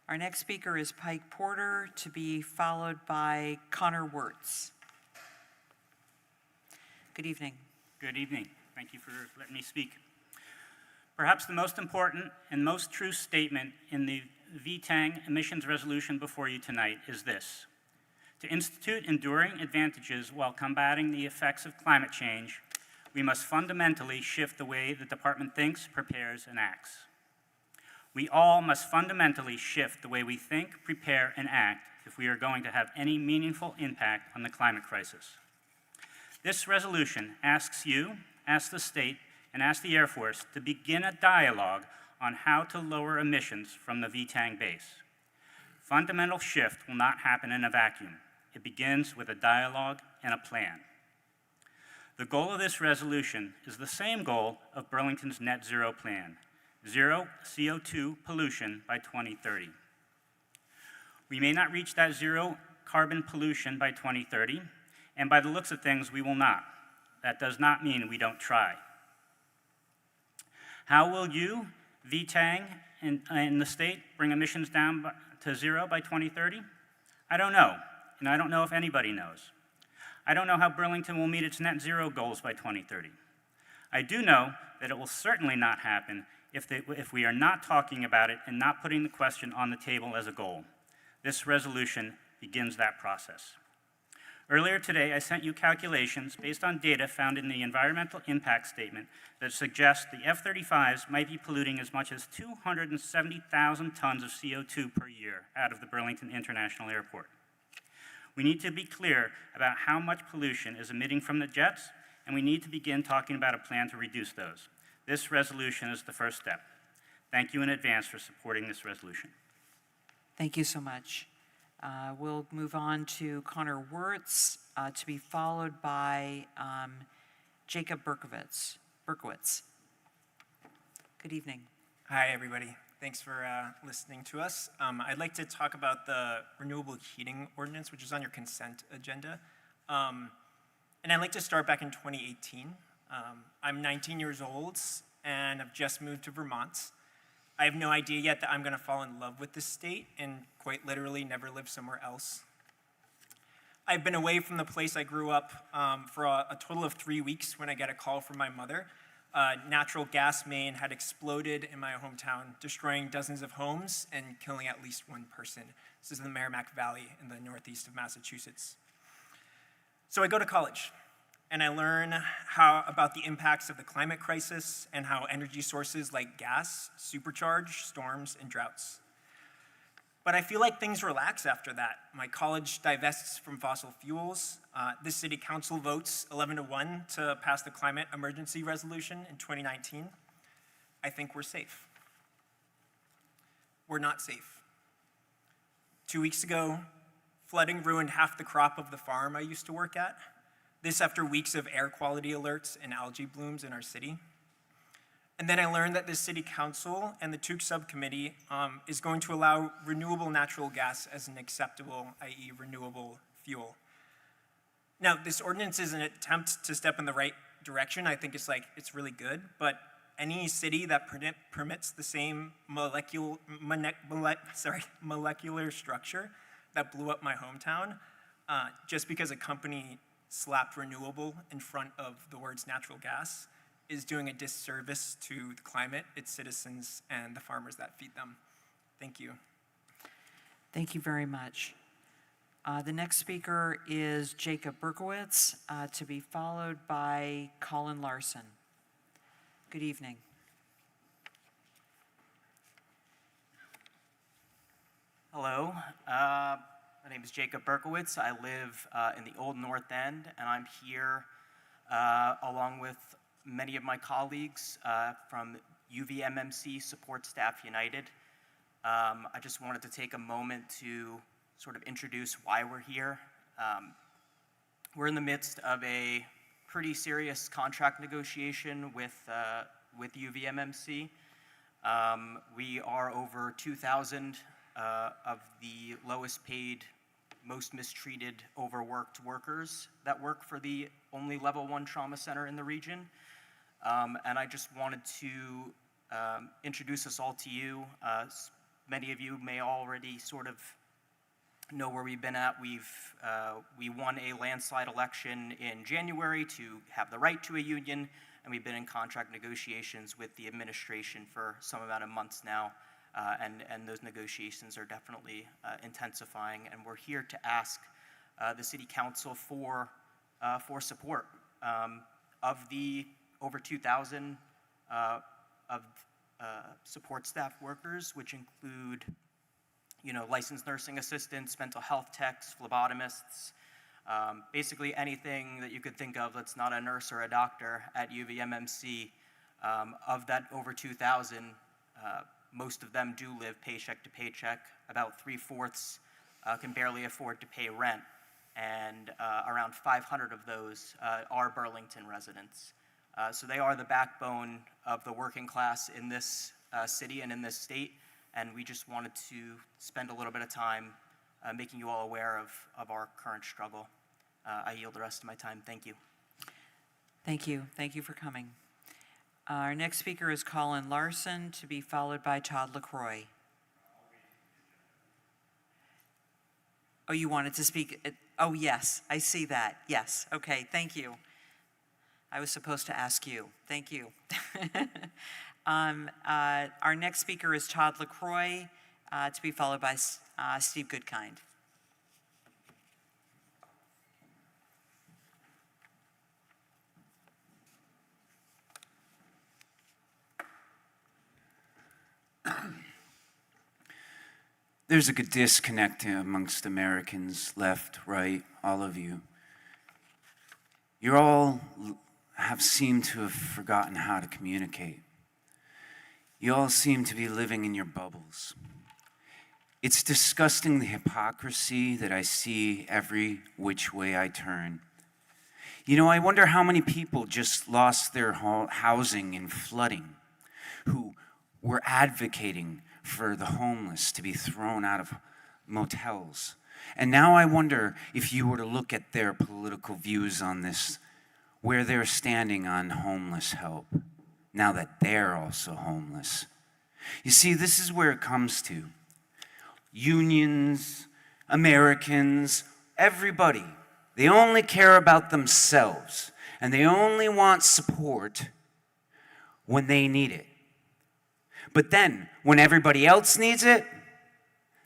Our next speaker is Pike Porter, to be followed by Connor Wirtz. Good evening. Good evening. Thank you for letting me speak. Perhaps the most important and most true statement in the VTANG emissions resolution before you tonight is this: to institute enduring advantages while combating the effects of climate change, we must fundamentally shift the way the department thinks, prepares, and acts. We all must fundamentally shift the way we think, prepare, and act if we are going to have any meaningful impact on the climate crisis. This resolution asks you, asks the state, and asks the Air Force to begin a dialogue on how to lower emissions from the VTANG base. Fundamental shift will not happen in a vacuum. It begins with a dialogue and a plan. The goal of this resolution is the same goal of Burlington's net zero plan: zero CO2 pollution by 2030. We may not reach that zero carbon pollution by 2030, and by the looks of things, we will not. That does not mean we don't try. How will you, VTANG, and the state bring emissions down to zero by 2030? I don't know, and I don't know if anybody knows. I don't know how Burlington will meet its net zero goals by 2030. I do know that it will certainly not happen if we are not talking about it and not putting the question on the table as a goal. This resolution begins that process. Earlier today, I sent you calculations based on data found in the environmental impact statement that suggest the F-35s might be polluting as much as 270,000 tons of CO2 per year out of the Burlington International Airport. We need to be clear about how much pollution is emitting from the jets, and we need to begin talking about a plan to reduce those. This resolution is the first step. Thank you in advance for supporting this resolution. Thank you so much. We'll move on to Connor Wirtz, to be followed by Jacob Berkowitz. Good evening. Hi, everybody. Thanks for listening to us. I'd like to talk about the renewable heating ordinance, which is on your consent agenda. And I'd like to start back in 2018. I'm 19 years old, and I've just moved to Vermont. I have no idea yet that I'm going to fall in love with this state and quite literally never live somewhere else. I've been away from the place I grew up for a total of 3 weeks when I get a call from my mother. Natural gas main had exploded in my hometown, destroying dozens of homes and killing at least one person. This is in the Merrimack Valley in the northeast of Massachusetts. So I go to college, and I learn about the impacts of the climate crisis and how energy sources like gas supercharge storms and droughts. But I feel like things relax after that. My college divests from fossil fuels. This city council votes 11-1 to pass the climate emergency resolution in 2019. I think we're safe. We're not safe. 2 weeks ago, flooding ruined half the crop of the farm I used to work at. This after weeks of air quality alerts and algae blooms in our city. And then I learned that the city council and the TUC subcommittee is going to allow renewable natural gas as an acceptable, i.e. renewable fuel. Now, this ordinance is an attempt to step in the right direction. I think it's really good, but any city that permits the same molecular structure that blew up my hometown, just because a company slapped renewable in front of the words natural gas, is doing a disservice to the climate, its citizens, and the farmers that feed them. Thank you. Thank you very much. The next speaker is Jacob Berkowitz, to be followed by Colin Larson. Good evening. Hello, my name is Jacob Berkowitz. I live in the Old North End, and I'm here along with many of my colleagues from UVMMC Support Staff United. I just wanted to take a moment to sort of introduce why we're here. We're in the midst of a pretty serious contract negotiation with UVMMC. We are over 2,000 of the lowest paid, most mistreated, overworked workers that work for the only level 1 trauma center in the region. And I just wanted to introduce us all to you. Many of you may already sort of know where we've been at. We won a landslide election in January to have the right to a union. and we've been in contract negotiations with the administration for some amount of months now, and those negotiations are definitely intensifying, and we're here to ask the City Council for support. Of the over 2,000 support staff workers, which include, licensed nursing assistants, mental health techs, phlebotomists, basically anything that you could think of that's not a nurse or a doctor at UVMMC. Of that over 2,000, most of them do live paycheck to paycheck. About 3/4 can barely afford to pay rent, and around 500 of those are Burlington residents. So they are the backbone of the working class in this city and in this state, and we just wanted to spend a little bit of time making you all aware of our current struggle. I yield the rest of my time. Thank you. Thank you. Thank you for coming. Our next speaker is Colin Larson, to be followed by Todd LaCroix. Oh, you wanted to speak? Oh, yes, I see that. Yes. Okay, thank you. I was supposed to ask you. Thank you. Our next speaker is Todd LaCroix, to be followed by Steve Goodkind. There's a good disconnect amongst Americans, left, right, all of you. You all have seemed to have forgotten how to communicate. You all seem to be living in your bubbles. It's disgusting, the hypocrisy that I see every which way I turn. I wonder how many people just lost their housing in flooding, who were advocating for the homeless to be thrown out of motels. And now I wonder if you were to look at their political views on this, where they're standing on homeless help, now that they're also homeless. You see, this is where it comes to. Unions, Americans, everybody, they only care about themselves, and they only want support when they need it. But then, when everybody else needs it,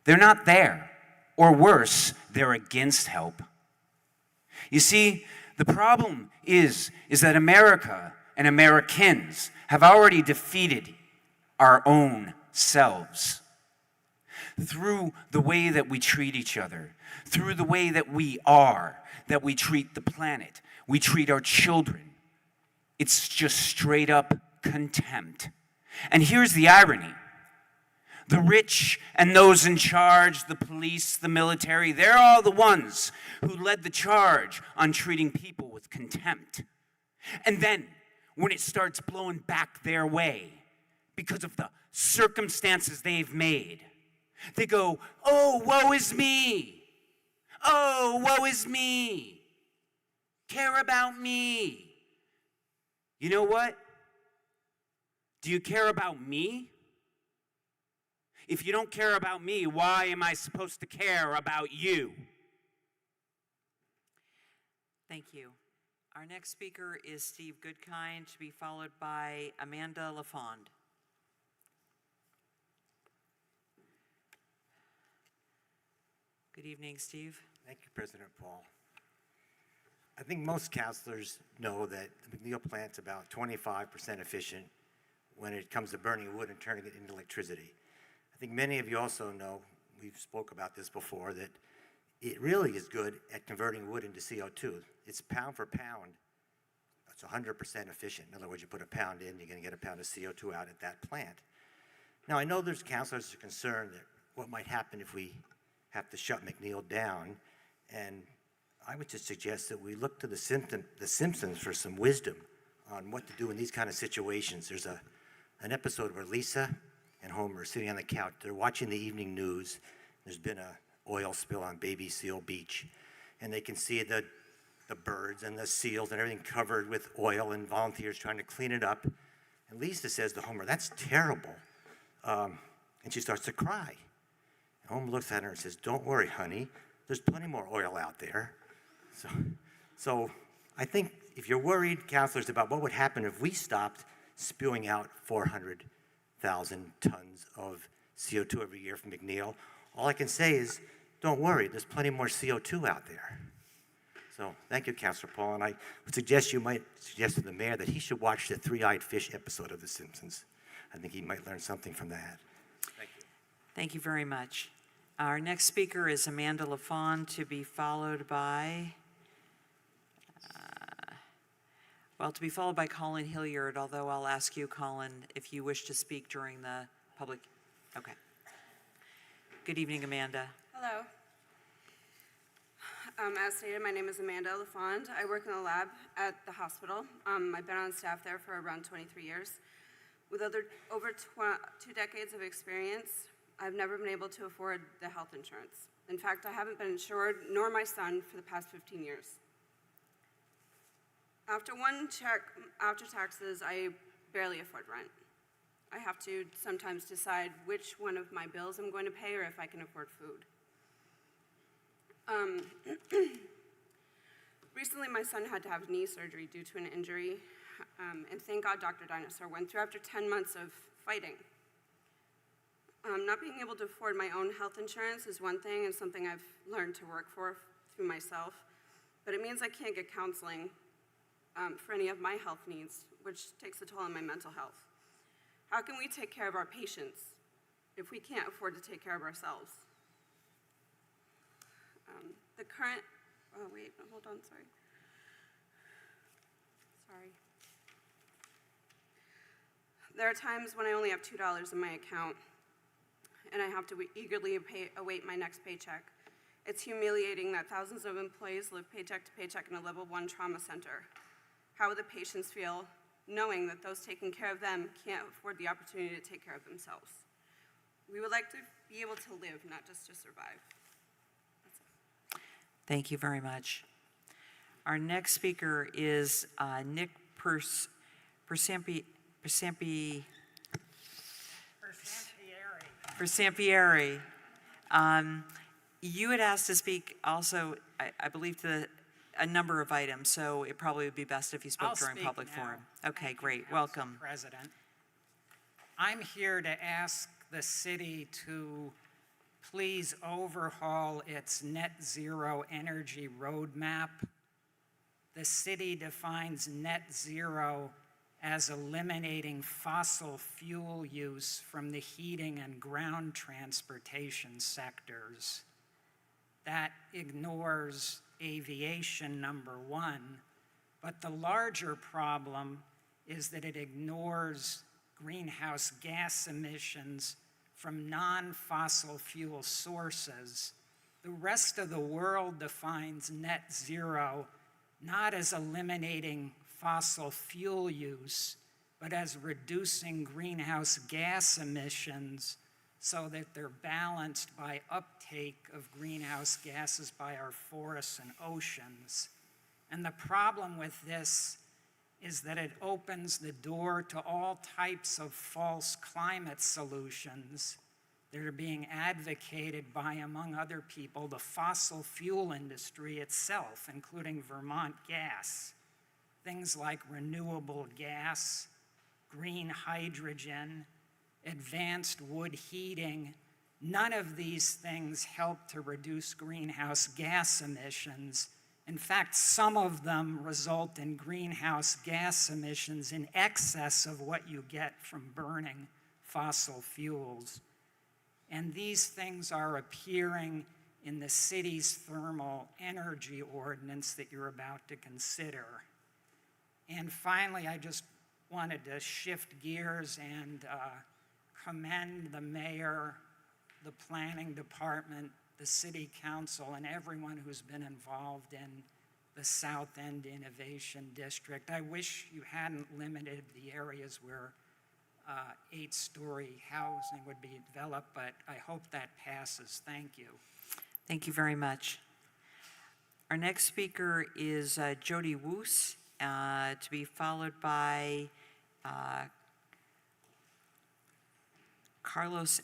they're not there. Or worse, they're against help. You see, the problem is that America and Americans have already defeated our own selves. Through the way that we treat each other, through the way that we are, that we treat the planet, we treat our children. It's just straight up contempt. And here's the irony. The rich and those in charge, the police, the military, they're all the ones who led the charge on treating people with contempt. And then, when it starts blowing back their way because of the circumstances they've made, they go, "Oh, woe is me. Oh, woe is me. Care about me." You know what? Do you care about me? If you don't care about me, why am I supposed to care about you? Thank you. Our next speaker is Steve Goodkind, to be followed by Amanda LaFond. Good evening, Steve. Thank you, President Paul. I think most counselors know that the McNeil plant's about 25% efficient when it comes to burning wood and turning it into electricity. I think many of you also know, we've spoke about this before, that it really is good at converting wood into CO2. It's pound for pound. It's 100% efficient. In other words, you put a pound in, you're going to get a pound of CO2 out at that plant. Now, I know there's counselors who are concerned that what might happen if we have to shut McNeil down, and I would just suggest that we look to the Simpsons for some wisdom on what to do in these kind of situations. There's an episode where Lisa and Homer are sitting on the couch. They're watching the evening news. There's been an oil spill on Baby Seal Beach, and they can see the birds and the seals and everything covered with oil, and volunteers trying to clean it up. And Lisa says to Homer, "That's terrible." And she starts to cry. And Homer looks at her and says, "Don't worry, honey. There's plenty more oil out there." So I think if you're worried, counselors, about what would happen if we stopped spewing out 400,000 tons of CO2 every year from McNeil, all I can say is, don't worry, there's plenty more CO2 out there. So thank you, Councilor Paul, and I would suggest you might suggest to the mayor that he should watch the Three-Eyed Fish episode of The Simpsons. I think he might learn something from that. Thank you. Thank you very much. Our next speaker is Amanda LaFawn, to be followed by, Colin Hilliard, although I'll ask you, Colin, if you wish to speak during the public. Okay. Good evening, Amanda. Hello. As stated, my name is Amanda LaFond. I work in the lab at the hospital. I've been on staff there for around 23 years. With over 2 decades of experience, I've never been able to afford the health insurance. In fact, I haven't been insured, nor my son, for the past 15 years. After one check, after taxes, I barely afford rent. I have to sometimes decide which one of my bills I'm going to pay or if I can afford food. Recently, my son had to have knee surgery due to an injury, and thank God Dr. Dinosaur went through after 10 months of fighting. Not being able to afford my own health insurance is one thing and something I've learned to work for through myself, but it means I can't get counseling for any of my health needs, which takes a toll on my mental health. How can we take care of our patients if we can't afford to take care of ourselves? The current, oh wait, hold on, sorry. There are times when I only have $2 in my account and I have to eagerly await my next paycheck. It's humiliating that thousands of employees live paycheck to paycheck in a level 1 trauma center. How would the patients feel knowing that those taking care of them can't afford the opportunity to take care of themselves? We would like to be able to live, not just to survive. Thank you very much. Our next speaker is Nick Persampieri. You had asked to speak also, I believe, to a number of items, so it probably would be best if you spoke during public forum. Okay, great. Welcome. President. I'm here to ask the city to please overhaul its net zero energy roadmap. The city defines net zero as eliminating fossil fuel use from the heating and ground transportation sectors. That ignores aviation, number one, but the larger problem is that it ignores greenhouse gas emissions from non-fossil fuel sources. The rest of the world defines net zero not as eliminating fossil fuel use, but as reducing greenhouse gas emissions so that they're balanced by uptake of greenhouse gases by our forests and oceans. And the problem with this is that it opens the door to all types of false climate solutions that are being advocated by, among other people, the fossil fuel industry itself, including Vermont Gas. Things like renewable gas, green hydrogen, advanced wood heating. None of these things help to reduce greenhouse gas emissions. In fact, some of them result in greenhouse gas emissions in excess of what you get from burning fossil fuels. And these things are appearing in the city's thermal energy ordinance that you're about to consider. And finally, I just wanted to shift gears and commend the mayor, the planning department, the city council, and everyone who's been involved in the South End Innovation District. I wish you hadn't limited the areas where 8-story housing would be developed, but I hope that passes. Thank you. Thank you very much. Our next speaker is Jody Woos, to be followed by Carlos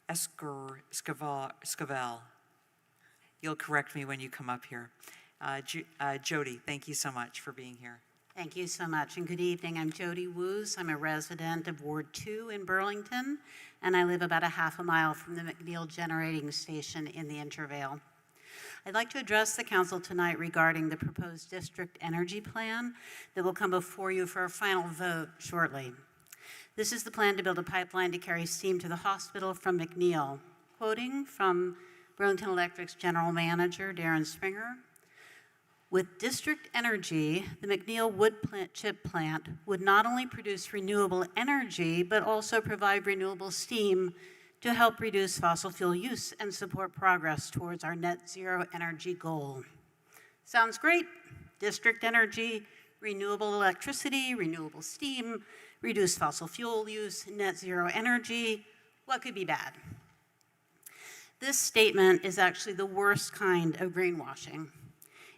Escovel. You'll correct me when you come up here. Jody, thank you so much for being here. Thank you so much, and good evening. I'm Jody Woos. I'm a resident of Ward 2 in Burlington, and I live about a half a mile from the McNeil Generating Station in the Intervale. I'd like to address the council tonight regarding the proposed district energy plan that will come before you for a final vote shortly. This is the plan to build a pipeline to carry steam to the hospital from McNeil. Quoting from Burlington Electric's general manager, Darren Springer, with district energy, the McNeil wood chip plant would not only produce renewable energy, but also provide renewable steam to help reduce fossil fuel use and support progress towards our net zero energy goal. Sounds great. District energy, renewable electricity, renewable steam, reduce fossil fuel use, net zero energy. What could be bad? This statement is actually the worst kind of greenwashing.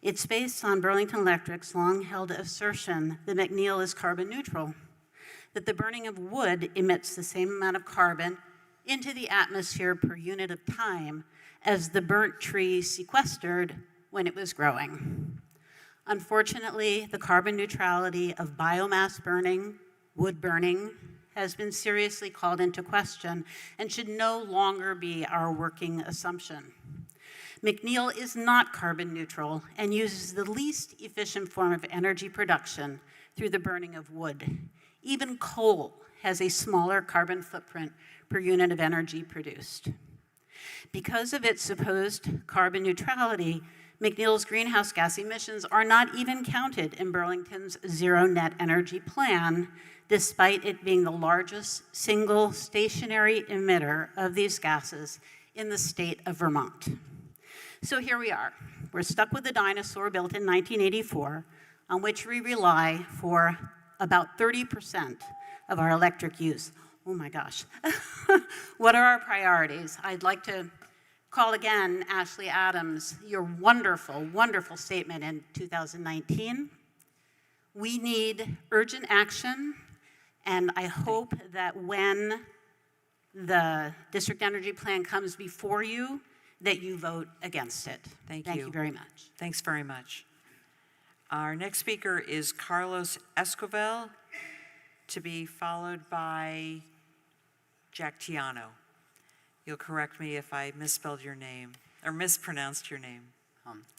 It's based on Burlington Electric's long-held assertion that McNeil is carbon neutral, that the burning of wood emits the same amount of carbon into the atmosphere per unit of time as the burnt tree sequestered when it was growing. Unfortunately, the carbon neutrality of biomass burning, wood burning, has been seriously called into question and should no longer be our working assumption. McNeil is not carbon neutral and uses the least efficient form of energy production through the burning of wood. Even coal has a smaller carbon footprint per unit of energy produced. Because of its supposed carbon neutrality, McNeil's greenhouse gas emissions are not even counted in Burlington's zero net energy plan, despite it being the largest single stationary emitter of these gases in the state of Vermont. So here we are. We're stuck with a dinosaur built in 1984, on which we rely for about 30% of our electric use. Oh my gosh. What are our priorities? I'd like to call again Ashley Adams, your wonderful, wonderful statement in 2019. We need urgent action, and I hope that when the district energy plan comes before you, that you vote against it. Thank you. Thank you very much. Thanks very much. Our next speaker is Carlos Escovel, to be followed by Jack Tiano. You'll correct me if I misspelled your name or mispronounced your name.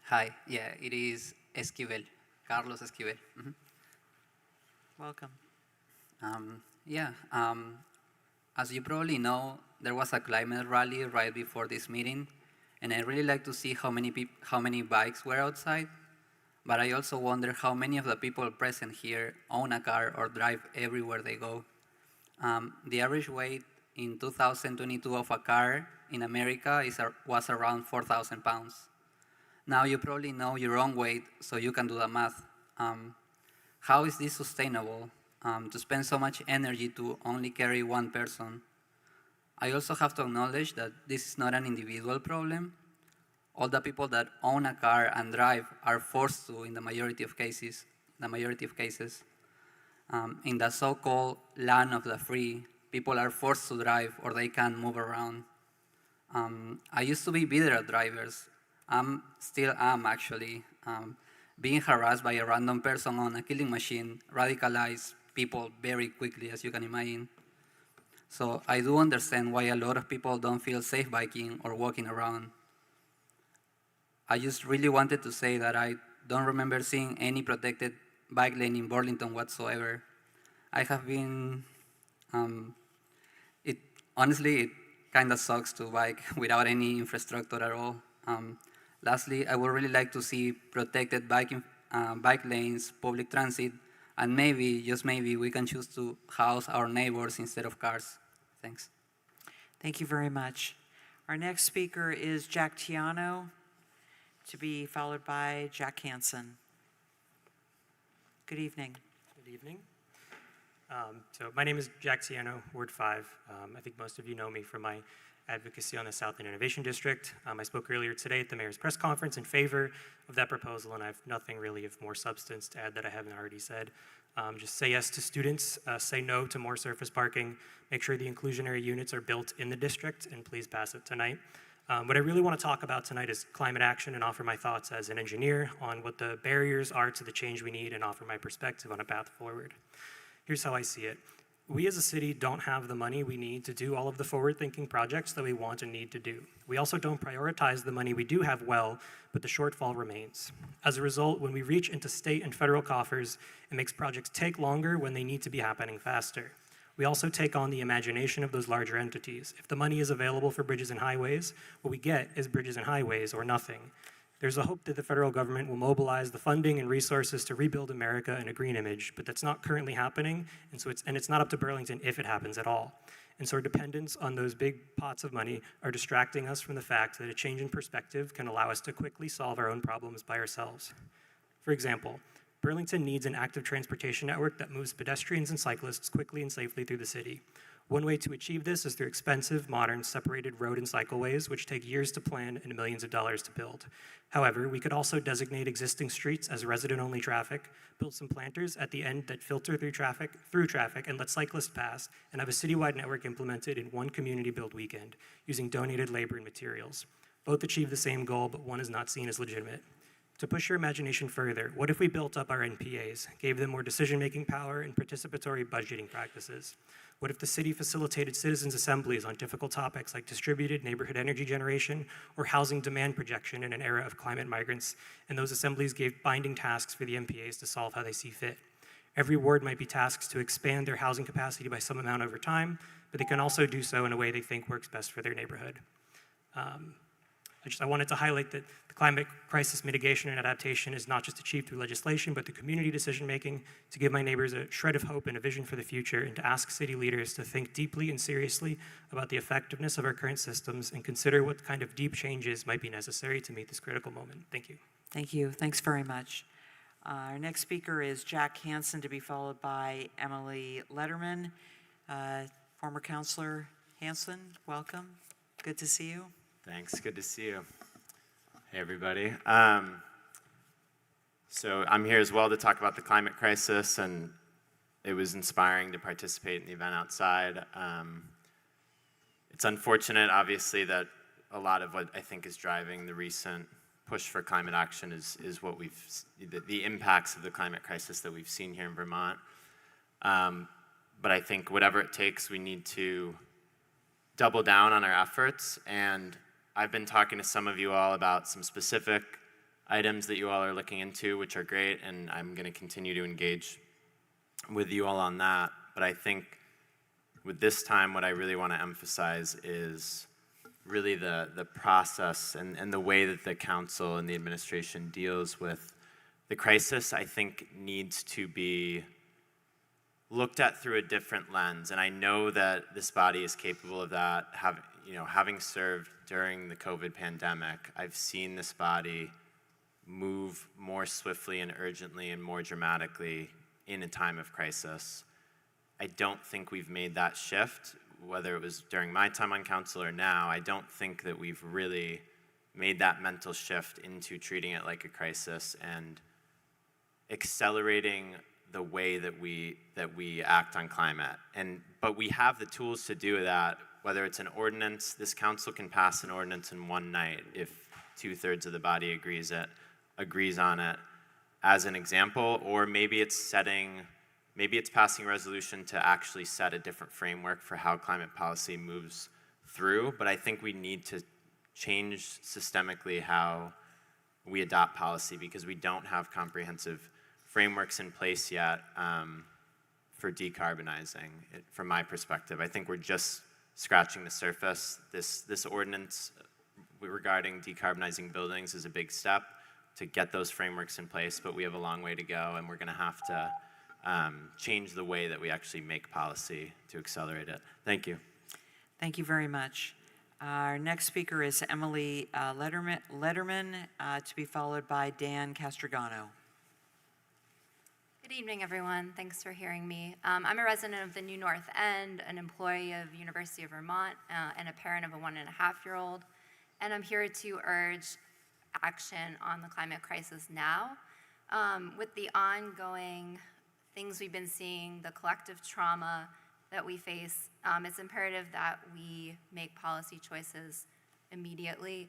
Hi, yeah, it is Esquivel, Carlos Esquivel. Welcome. As you probably know, there was a climate rally right before this meeting, and I really like to see how many bikes were outside, but I also wonder how many of the people present here own a car or drive everywhere they go. The average weight in 2022 of a car in America was around 4,000 pounds. Now you probably know your own weight, so you can do the math. How is this sustainable, to spend so much energy to only carry one person? I also have to acknowledge that this is not an individual problem. All the people that own a car and drive are forced to in the majority of cases. In the so-called land of the free, people are forced to drive or they can't move around. I used to be better at drivers. Still am, actually. Being harassed by a random person on a killing machine radicalized people very quickly, as you can imagine. So I do understand why a lot of people don't feel safe biking or walking around. I just really wanted to say that I don't remember seeing any protected bike lane in Burlington whatsoever. I have been, honestly, it kind of sucks to bike without any infrastructure at all. Lastly, I would really like to see protected bike lanes, public transit, and maybe, just maybe, we can choose to house our neighbors instead of cars. Thanks. Thank you very much. Our next speaker is Jack Tiano, to be followed by Jack Hansen. Good evening. Good evening. So my name is Jack Tiano, Ward 5. I think most of you know me from my advocacy on the South End Innovation District. I spoke earlier today at the mayor's press conference in favor of that proposal, and I have nothing really of more substance to add that I haven't already said. Just say yes to students, say no to more surface parking, make sure the inclusionary units are built in the district, and please pass it tonight. What I really want to talk about tonight is climate action and offer my thoughts as an engineer on what the barriers are to the change we need and offer my perspective on a path forward. Here's how I see it. We as a city don't have the money we need to do all of the forward-thinking projects that we want and need to do. We also don't prioritize the money we do have well, but the shortfall remains. As a result, when we reach into state and federal coffers, it makes projects take longer when they need to be happening faster. We also take on the imagination of those larger entities. If the money is available for bridges and highways, what we get is bridges and highways or nothing. There's a hope that the federal government will mobilize the funding and resources to rebuild America in a green image, but that's not currently happening, and it's not up to Burlington if it happens at all. And so our dependence on those big pots of money are distracting us from the fact that a change in perspective can allow us to quickly solve our own problems by ourselves. For example, Burlington needs an active transportation network that moves pedestrians and cyclists quickly and safely through the city. One way to achieve this is through expensive, modern, separated road and cycleways, which take years to plan and millions of dollars to build. However, we could also designate existing streets as resident-only traffic, build some planters at the end that filter through traffic, and let cyclists pass, and have a citywide network implemented in one community build weekend, using donated labor and materials. Both achieve the same goal, but one is not seen as legitimate. To push your imagination further, what if we built up our NPAs, gave them more decision-making power and participatory budgeting practices? What if the city facilitated citizens' assemblies on difficult topics like distributed neighborhood energy generation or housing demand projection in an era of climate migrants, and those assemblies gave binding tasks for the NPAs to solve how they see fit? Every ward might be tasked to expand their housing capacity by some amount over time, but they can also do so in a way they think works best for their neighborhood. I wanted to highlight that the climate crisis mitigation and adaptation is not just achieved through legislation, but through community decision-making, to give my neighbors a shred of hope and a vision for the future, and to ask city leaders to think deeply and seriously about the effectiveness of our current systems and consider what kind of deep changes might be necessary to meet this critical moment. Thank you. Thank you. Thanks very much. Our next speaker is Jack Hansen, to be followed by Emily Letterman. Former Councilor Hansen, welcome. Good to see you. Thanks, good to see you. Hey, everybody. So I'm here as well to talk about the climate crisis, and it was inspiring to participate in the event outside. It's unfortunate, obviously, that a lot of what I think is driving the recent push for climate action is what the impacts of the climate crisis that we've seen here in Vermont. But I think whatever it takes, we need to double down on our efforts, and I've been talking to some of you all about some specific items that you all are looking into, which are great, and I'm going to continue to engage with you all on that. But I think with this time, what I really want to emphasize is really the process and the way that the council and the administration deals with the crisis, I think needs to be looked at through a different lens. And I know that this body is capable of that. Having served during the COVID pandemic, I've seen this body move more swiftly and urgently and more dramatically in a time of crisis. I don't think we've made that shift, whether it was during my time on council or now. I don't think that we've really made that mental shift into treating it like a crisis and accelerating the way that we act on climate. But we have the tools to do that. Whether it's an ordinance, this council can pass an ordinance in one night if 2/3 of the body agrees on it as an example, or maybe it's passing a resolution to actually set a different framework for how climate policy moves through. But I think we need to change systemically how we adopt policy, because we don't have comprehensive frameworks in place yet for decarbonizing, from my perspective. I think we're just scratching the surface. This ordinance regarding decarbonizing buildings is a big step to get those frameworks in place, but we have a long way to go, and we're going to have to change the way that we actually make policy to accelerate it. Thank you. Thank you very much. Our next speaker is Emily Letterman, to be followed by Dan Castrogano. Good evening, everyone. Thanks for hearing me. I'm a resident of the New North End, an employee of University of Vermont, and a parent of a 1.5-year-old. And I'm here to urge action on the climate crisis now. With the ongoing things we've been seeing, the collective trauma that we face, it's imperative that we make policy choices immediately.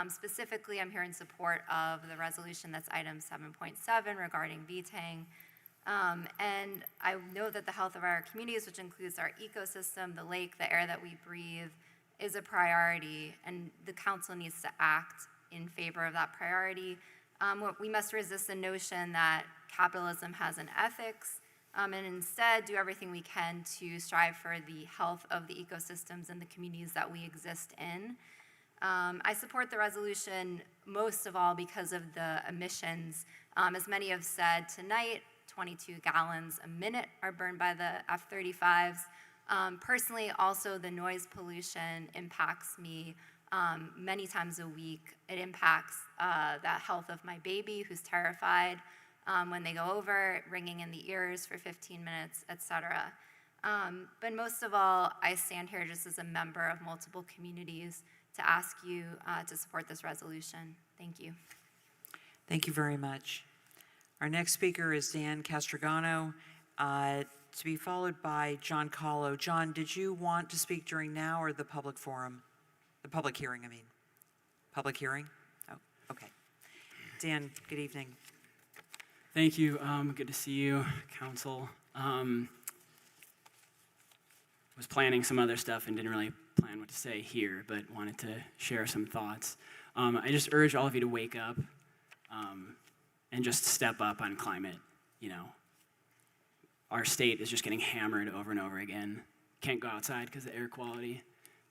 Specifically, I'm here in support of the resolution that's item 7.7 regarding VTANG. And I know that the health of our communities, which includes our ecosystem, the lake, the air that we breathe, is a priority, and the council needs to act in favor of that priority. We must resist the notion that capitalism has an ethics, and instead do everything we can to strive for the health of the ecosystems and the communities that we exist in. I support the resolution most of all because of the emissions. As many have said tonight, 22 gallons a minute are burned by the F-35s. Personally, also the noise pollution impacts me many times a week. It impacts the health of my baby, who's terrified when they go over, ringing in the ears for 15 minutes, etc. But most of all, I stand here just as a member of multiple communities to ask you to support this resolution. Thank you. Thank you very much. Our next speaker is Dan Castrogano, to be followed by John Kahlo. John, did you want to speak during now or the public forum? The public hearing, I mean. Public hearing? Oh, okay. Dan, good evening. Thank you. Good to see you, Council. Was planning some other stuff and didn't really plan what to say here, but wanted to share some thoughts. I just urge all of you to wake up and just step up on climate. You know, our state is just getting hammered over and over again. Can't go outside because of air quality.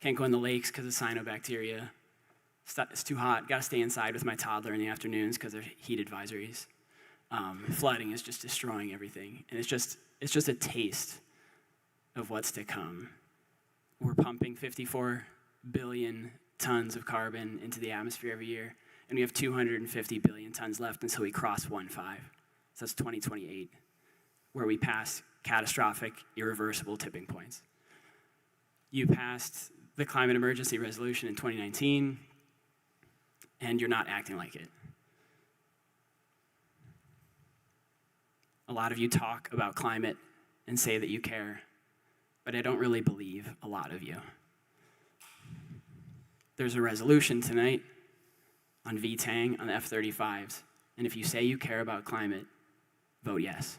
Can't go in the lakes because of cyanobacteria. It's too hot. Got to stay inside with my toddler in the afternoons because there's heat advisories. Flooding is just destroying everything, and it's just a taste of what's to come. We're pumping 54 billion tons of carbon into the atmosphere every year, and we have 250 billion tons left until we cross 1.5. So that's 2028, where we pass catastrophic, irreversible tipping points. You passed the climate emergency resolution in 2019, and you're not acting like it. A lot of you talk about climate and say that you care, but I don't really believe a lot of you. There's a resolution tonight on VTANG, on the F-35s, and if you say you care about climate, vote yes.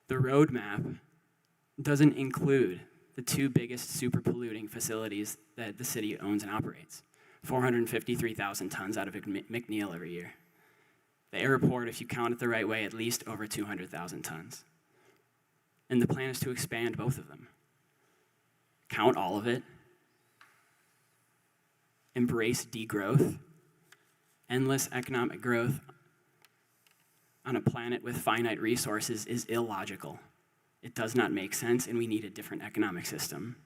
The roadmap doesn't include the two biggest super polluting facilities that the city owns and operates. 453,000 tons out of McNeil every year. The airport, if you count it the right way, at least over 200,000 tons. And the plan is to expand both of them. Count all of it. Embrace degrowth. Endless economic growth on a planet with finite resources is illogical. It does not make sense, and we need a different economic system.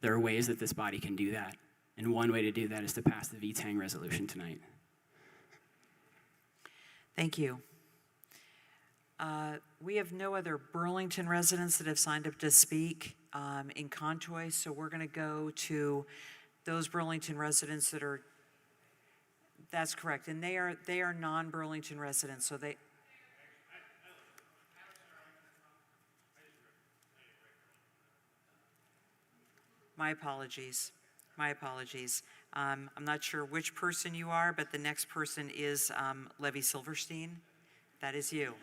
There are ways that this body can do that, and one way to do that is to pass the VTANG resolution tonight. Thank you. We have no other Burlington residents that have signed up to speak in Contoy, so we're going to go to those Burlington residents that are, that's correct, and they are non-Burlington residents, so they, my apologies. My apologies. I'm not sure which person you are, but the next person is Levy Silverstein. That is you.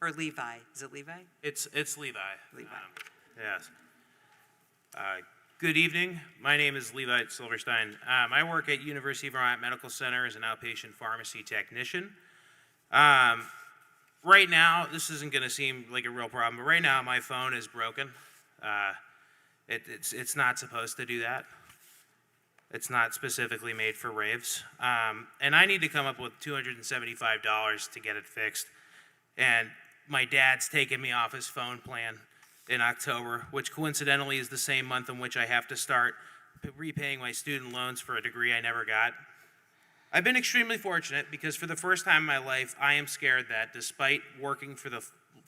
Or Levi. Is it Levi? It's Levi. Levi. Yes. Good evening. My name is Levi Silverstein. I work at University of Vermont Medical Center as an outpatient pharmacy technician. Right now, this isn't going to seem like a real problem, but right now my phone is broken. It's not supposed to do that. It's not specifically made for raves. And I need to come up with $275 to get it fixed. And my dad's taken me off his phone plan in October, which coincidentally is the same month in which I have to start repaying my student loans for a degree I never got. I've been extremely fortunate because for the first time in my life, I am scared that despite working for the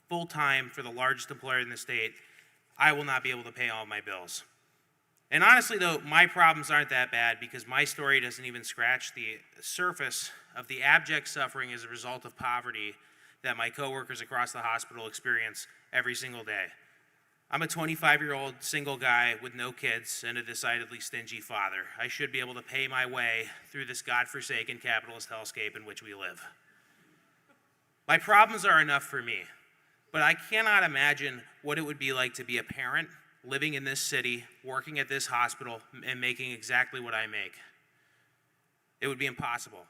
full-time for the largest employer in the state, I will not be able to pay all my bills. And honestly, though, my problems aren't that bad because my story doesn't even scratch the surface of the abject suffering as a result of poverty that my coworkers across the hospital experience every single day. I'm a 25-year-old single guy with no kids and a decidedly stingy father. I should be able to pay my way through this godforsaken capitalist hellscape in which we live. My problems are enough for me, but I cannot imagine what it would be like to be a parent living in this city, working at this hospital, and making exactly what I make. It would be impossible.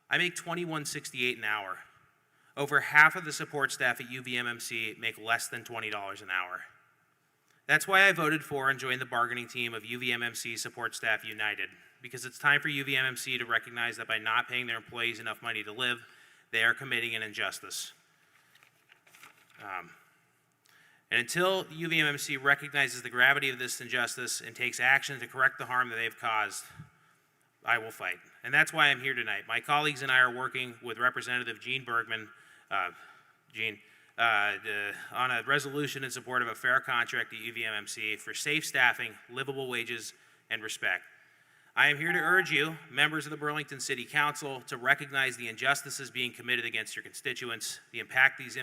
I make $21.68 an hour. Over half of the support staff at UVMMC make less than $20 an hour. That's why I voted for and joined the bargaining team of UVMMC Support Staff United, because it's time for UVMMC to recognize that by not paying their employees enough money to live, they are committing an injustice. And until UVMMC recognizes the gravity of this injustice and takes action to correct the harm that they've caused, I will fight. And that's why I'm here tonight. My colleagues and I are working with Representative Gene Bergman, on a resolution in support of a fair contract at UVMMC for safe staffing, livable wages, and respect. I am here to urge you, members of the Burlington City Council, to recognize the injustices being committed against your constituents, the impact these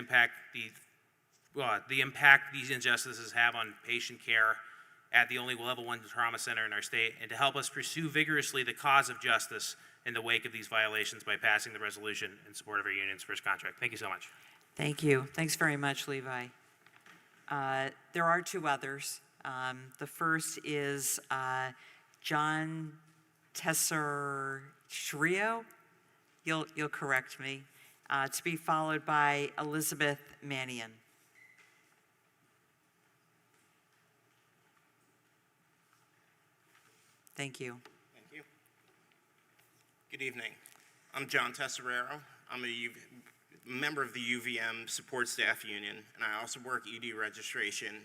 injustices have on patient care at the only level 1 trauma center in our state, and to help us pursue vigorously the cause of justice in the wake of these violations by passing the resolution in support of our union's first contract. Thank you so much. Thank you. Thanks very much, Levi. There are two others. The first is John Tesser-Shrio. You'll correct me. To be followed by Elizabeth Mannion. Thank you. Thank you. Good evening. I'm John Tesserero. I'm a member of the UVM Support Staff Union, and I also work ED registration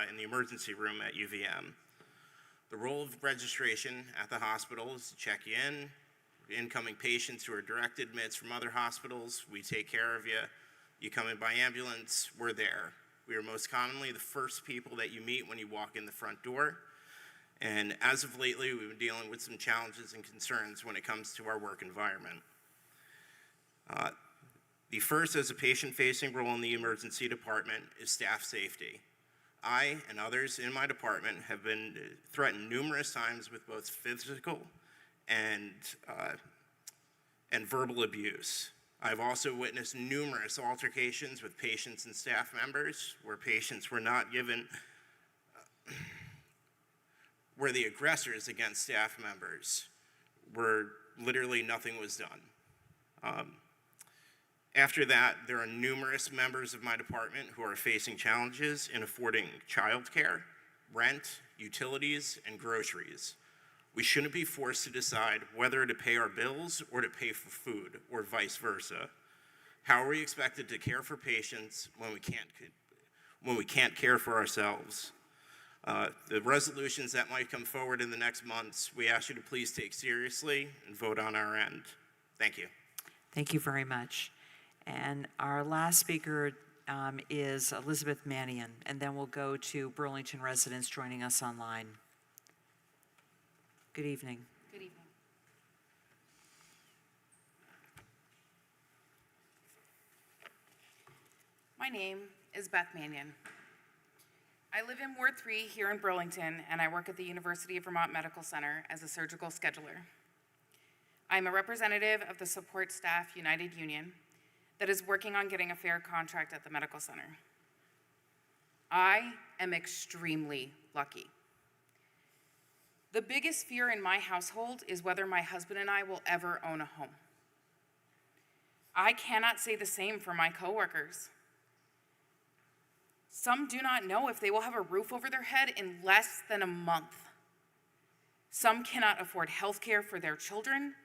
in the emergency room at UVM. The role of registration at the hospital is to check you in, incoming patients who are direct admits from other hospitals. We take care of you. You come in by ambulance, we're there. We are most commonly the first people that you meet when you walk in the front door. And as of lately, we've been dealing with some challenges and concerns when it comes to our work environment. The first, as a patient-facing role in the emergency department, is staff safety. I and others in my department have been threatened numerous times with both physical and verbal abuse. I've also witnessed numerous altercations with patients and staff members where patients were not given where the aggressors against staff members were literally nothing was done. After that, there are numerous members of my department who are facing challenges in affording childcare, rent, utilities, and groceries. We shouldn't be forced to decide whether to pay our bills or to pay for food, or vice versa. How are we expected to care for patients when we can't care for ourselves? The resolutions that might come forward in the next months, we ask you to please take seriously and vote on our end. Thank you. Thank you very much. And our last speaker is Elizabeth Mannion, and then we'll go to Burlington residents joining us online. Good evening. Good evening. My name is Beth Mannion. I live in Ward 3 here in Burlington, and I work at the University of Vermont Medical Center as a surgical scheduler. I'm a representative of the Support Staff United Union that is working on getting a fair contract at the medical center. I am extremely lucky. The biggest fear in my household is whether my husband and I will ever own a home. I cannot say the same for my coworkers. Some do not know if they will have a roof over their head in less than a month. Some cannot afford health care for their children.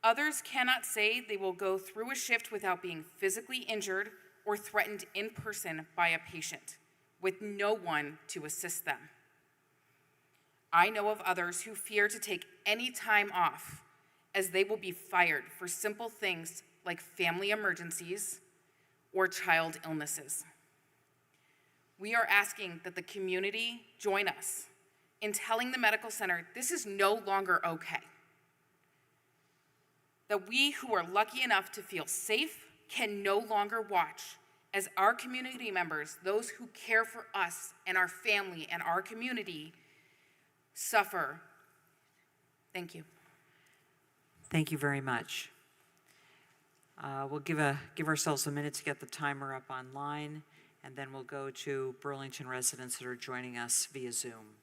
Others cannot say they will go through a shift without being physically injured or threatened in person by a patient, with no one to assist them. I know of others who fear to take any time off, as they will be fired for simple things like family emergencies or child illnesses. We are asking that the community join us in telling the medical center this is no longer okay. That we who are lucky enough to feel safe, can no longer watch as our community members, those who care for us and our family and our community, suffer. Thank you. Thank you very much. We'll give ourselves a minute to get the timer up online, and then we'll go to Burlington residents that are joining us via Zoom.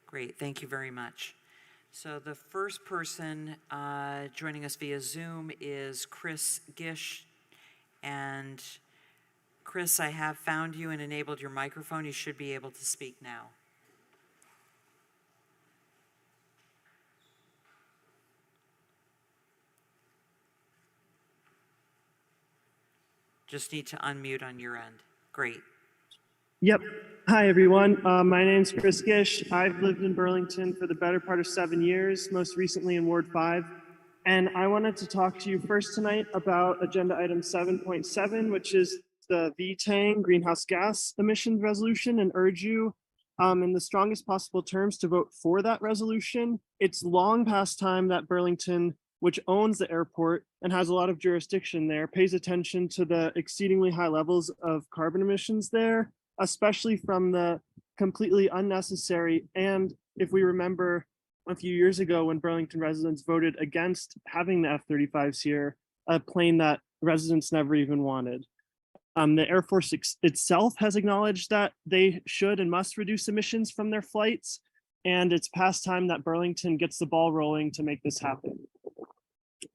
Great, thank you very much. So the first person joining us via Zoom is Chris Gish. And Chris, I have found you and enabled your microphone. You should be able to speak now. Just need to unmute on your end. Great. Yep. Hi, everyone. My name's Chris Gish. I've lived in Burlington for the better part of 7 years, most recently in Ward 5. And I wanted to talk to you first tonight about agenda item 7.7, which is the VTANG greenhouse gas emissions resolution, and urge you in the strongest possible terms to vote for that resolution. It's long past time that Burlington, which owns the airport and has a lot of jurisdiction there, pays attention to the exceedingly high levels of carbon emissions there, especially from the completely unnecessary, and if we remember a few years ago when Burlington residents voted against having the F-35s here, a plane that residents never even wanted. The Air Force itself has acknowledged that they should and must reduce emissions from their flights, and it's past time that Burlington gets the ball rolling to make this happen.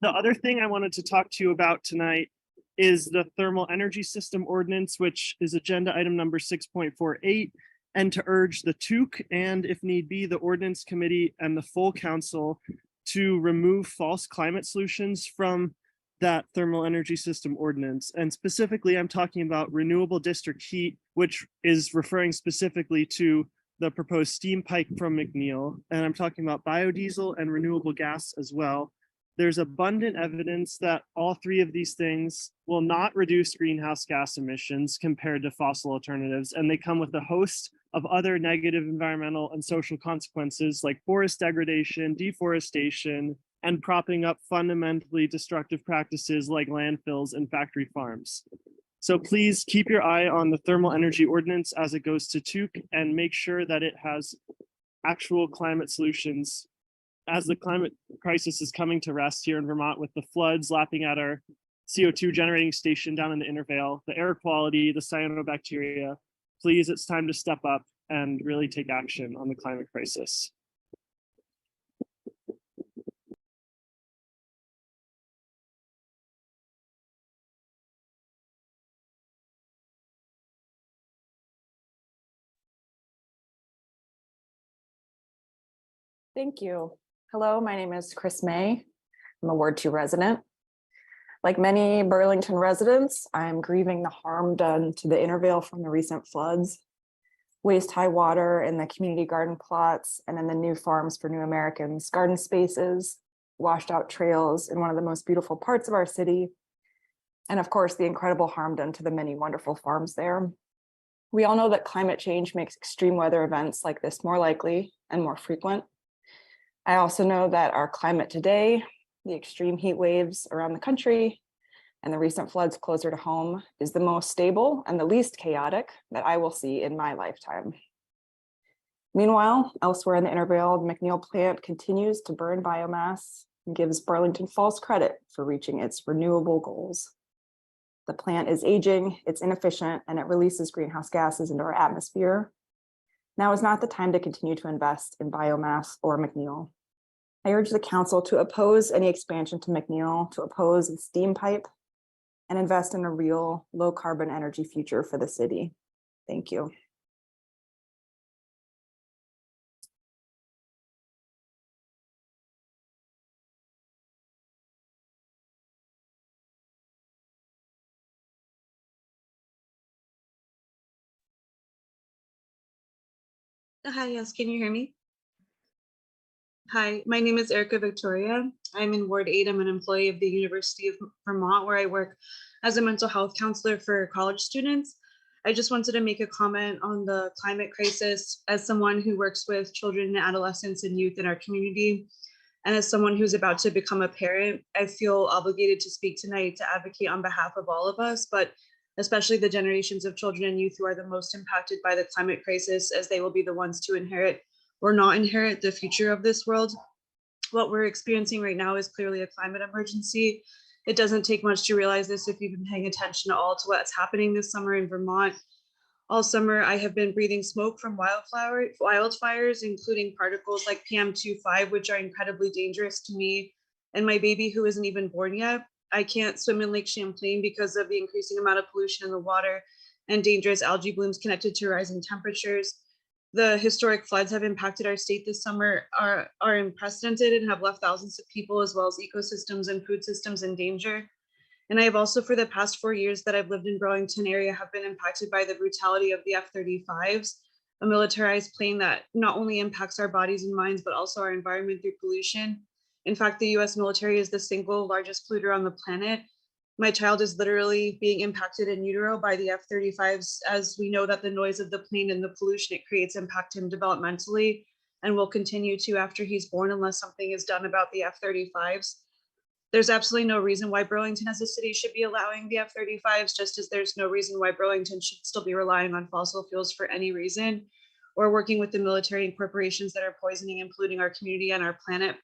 The other thing I wanted to talk to you about tonight is the thermal energy system ordinance, which is agenda item number 6.48, and to urge the TUC and, if need be, the ordinance committee and the full council to remove false climate solutions from that thermal energy system ordinance. And specifically, I'm talking about renewable district heat, which is referring specifically to the proposed steam pipe from McNeil. And I'm talking about biodiesel and renewable gas as well. There's abundant evidence that all three of these things will not reduce greenhouse gas emissions compared to fossil alternatives, and they come with a host of other negative environmental and social consequences like forest degradation, deforestation, and propping up fundamentally destructive practices like landfills and factory farms. So please keep your eye on the thermal energy ordinance as it goes to TUC, and make sure that it has actual climate solutions as the climate crisis is coming to rest here in Vermont, with the floods lapping at our CO2 generating station down in the Intervale, the air quality, the cyanobacteria. Please, it's time to step up and really take action on the climate crisis. Thank you. Hello, my name is Chris May. I'm a Ward 2 resident. Like many Burlington residents, I'm grieving the harm done to the Intervale from the recent floods, waist-high water in the community garden plots and in the new farms for New Americans, garden spaces, washed out trails in one of the most beautiful parts of our city, and of course, the incredible harm done to the many wonderful farms there. We all know that climate change makes extreme weather events like this more likely and more frequent. I also know that our climate today, the extreme heat waves around the country, and the recent floods closer to home is the most stable and the least chaotic that I will see in my lifetime. Meanwhile, elsewhere in the Intervale, the McNeil plant continues to burn biomass and gives Burlington false credit for reaching its renewable goals. The plant is aging, it's inefficient, and it releases greenhouse gases into our atmosphere. Now is not the time to continue to invest in biomass or McNeil. I urge the council to oppose any expansion to McNeil, to oppose the steam pipe, and invest in a real low carbon energy future for the city. Thank you. Hi, yes, can you hear me? Hi, my name is Erica Victoria. I'm in Ward 8. I'm an employee of the University of Vermont, where I work as a mental health counselor for college students. I just wanted to make a comment on the climate crisis as someone who works with children and adolescents and youth in our community. And as someone who's about to become a parent, I feel obligated to speak tonight to advocate on behalf of all of us, but especially the generations of children and youth who are the most impacted by the climate crisis, as they will be the ones to inherit or not inherit the future of this world. What we're experiencing right now is clearly a climate emergency. It doesn't take much to realize this if you've been paying attention at all to what's happening this summer in Vermont. All summer, I have been breathing smoke from wildfires, including particles like PM2.5, which are incredibly dangerous to me and my baby who isn't even born yet. I can't swim in Lake Champlain because of the increasing amount of pollution in the water and dangerous algae blooms connected to rising temperatures. The historic floods have impacted our state this summer are unprecedented and have left thousands of people as well as ecosystems and food systems in danger. And I have also, for the past 4 years that I've lived in Burlington area, have been impacted by the brutality of the F-35s, a militarized plane that not only impacts our bodies and minds, but also our environment through pollution. In fact, the US military is the single largest polluter on the planet. My child is literally being impacted in utero by the F-35s, as we know that the noise of the plane and the pollution it creates impact him developmentally and will continue to after he's born unless something is done about the F-35s. There's absolutely no reason why Burlington as a city should be allowing the F-35s, just as there's no reason why Burlington should still be relying on fossil fuels for any reason, or working with the military and corporations that are poisoning and polluting our community and our planet.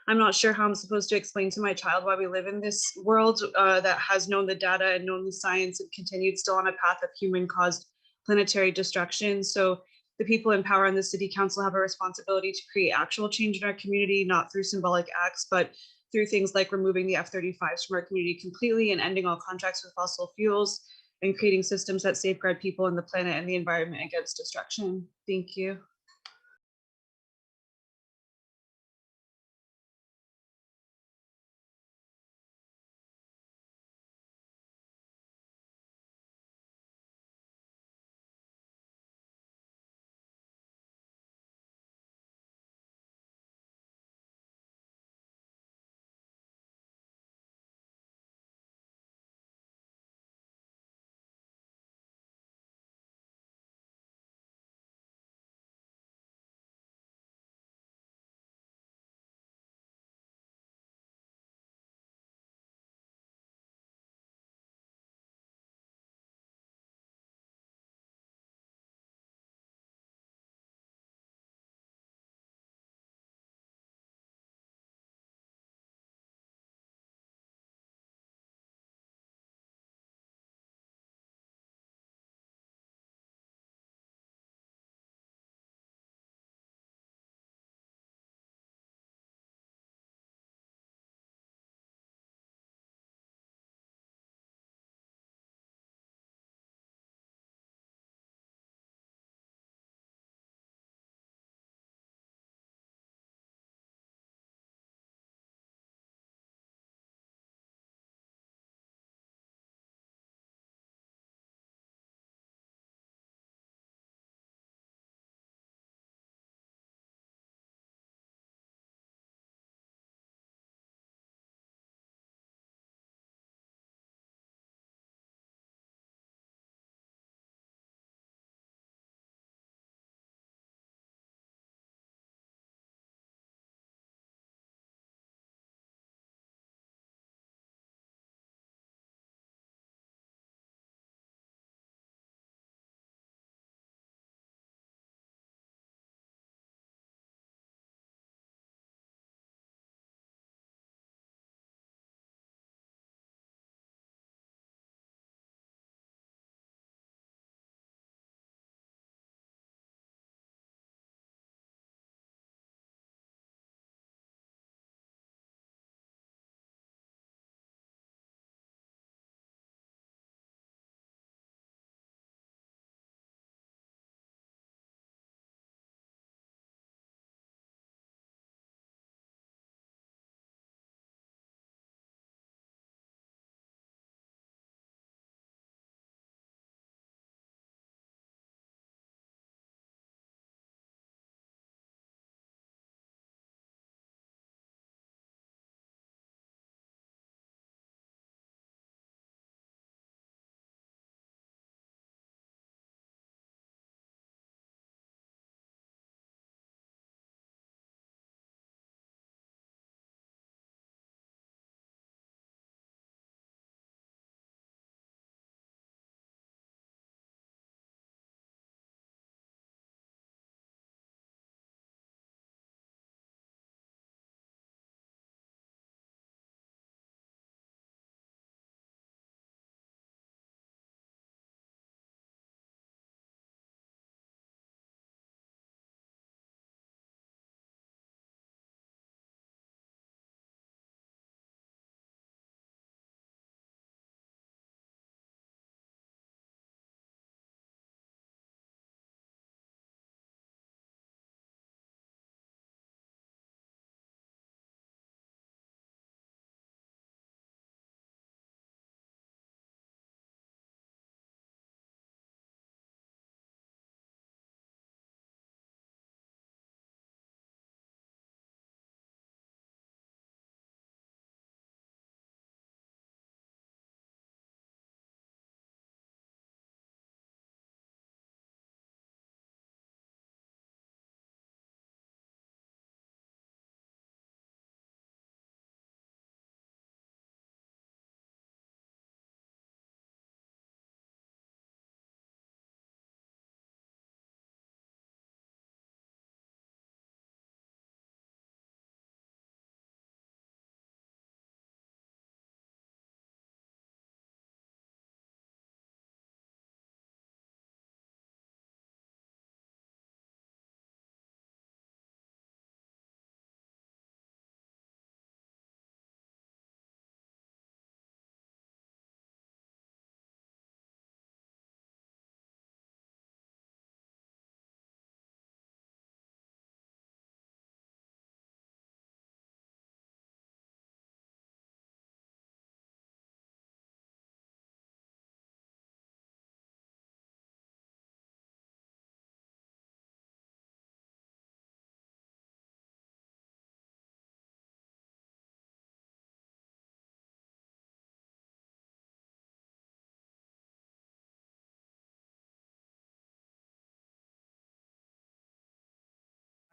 I'm not sure how I'm supposed to explain to my child why we live in this world that has known the data and known the science and continued still on a path of human-caused planetary destruction. So the people in power on the city council have a responsibility to create actual change in our community, not through symbolic acts, but through things like removing the F-35s from our community completely and ending all contracts with fossil fuels and creating systems that safeguard people and the planet and the environment against destruction. Thank you.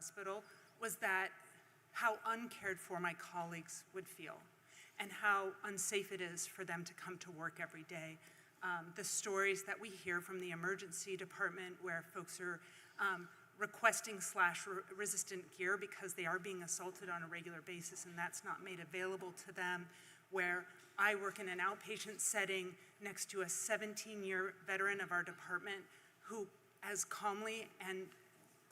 hospital was that how uncared for my colleagues would feel and how unsafe it is for them to come to work every day. The stories that we hear from the emergency department where folks are requesting resistant gear because they are being assaulted on a regular basis and that's not made available to them, where I work in an outpatient setting next to a 17-year veteran of our department who, as calmly and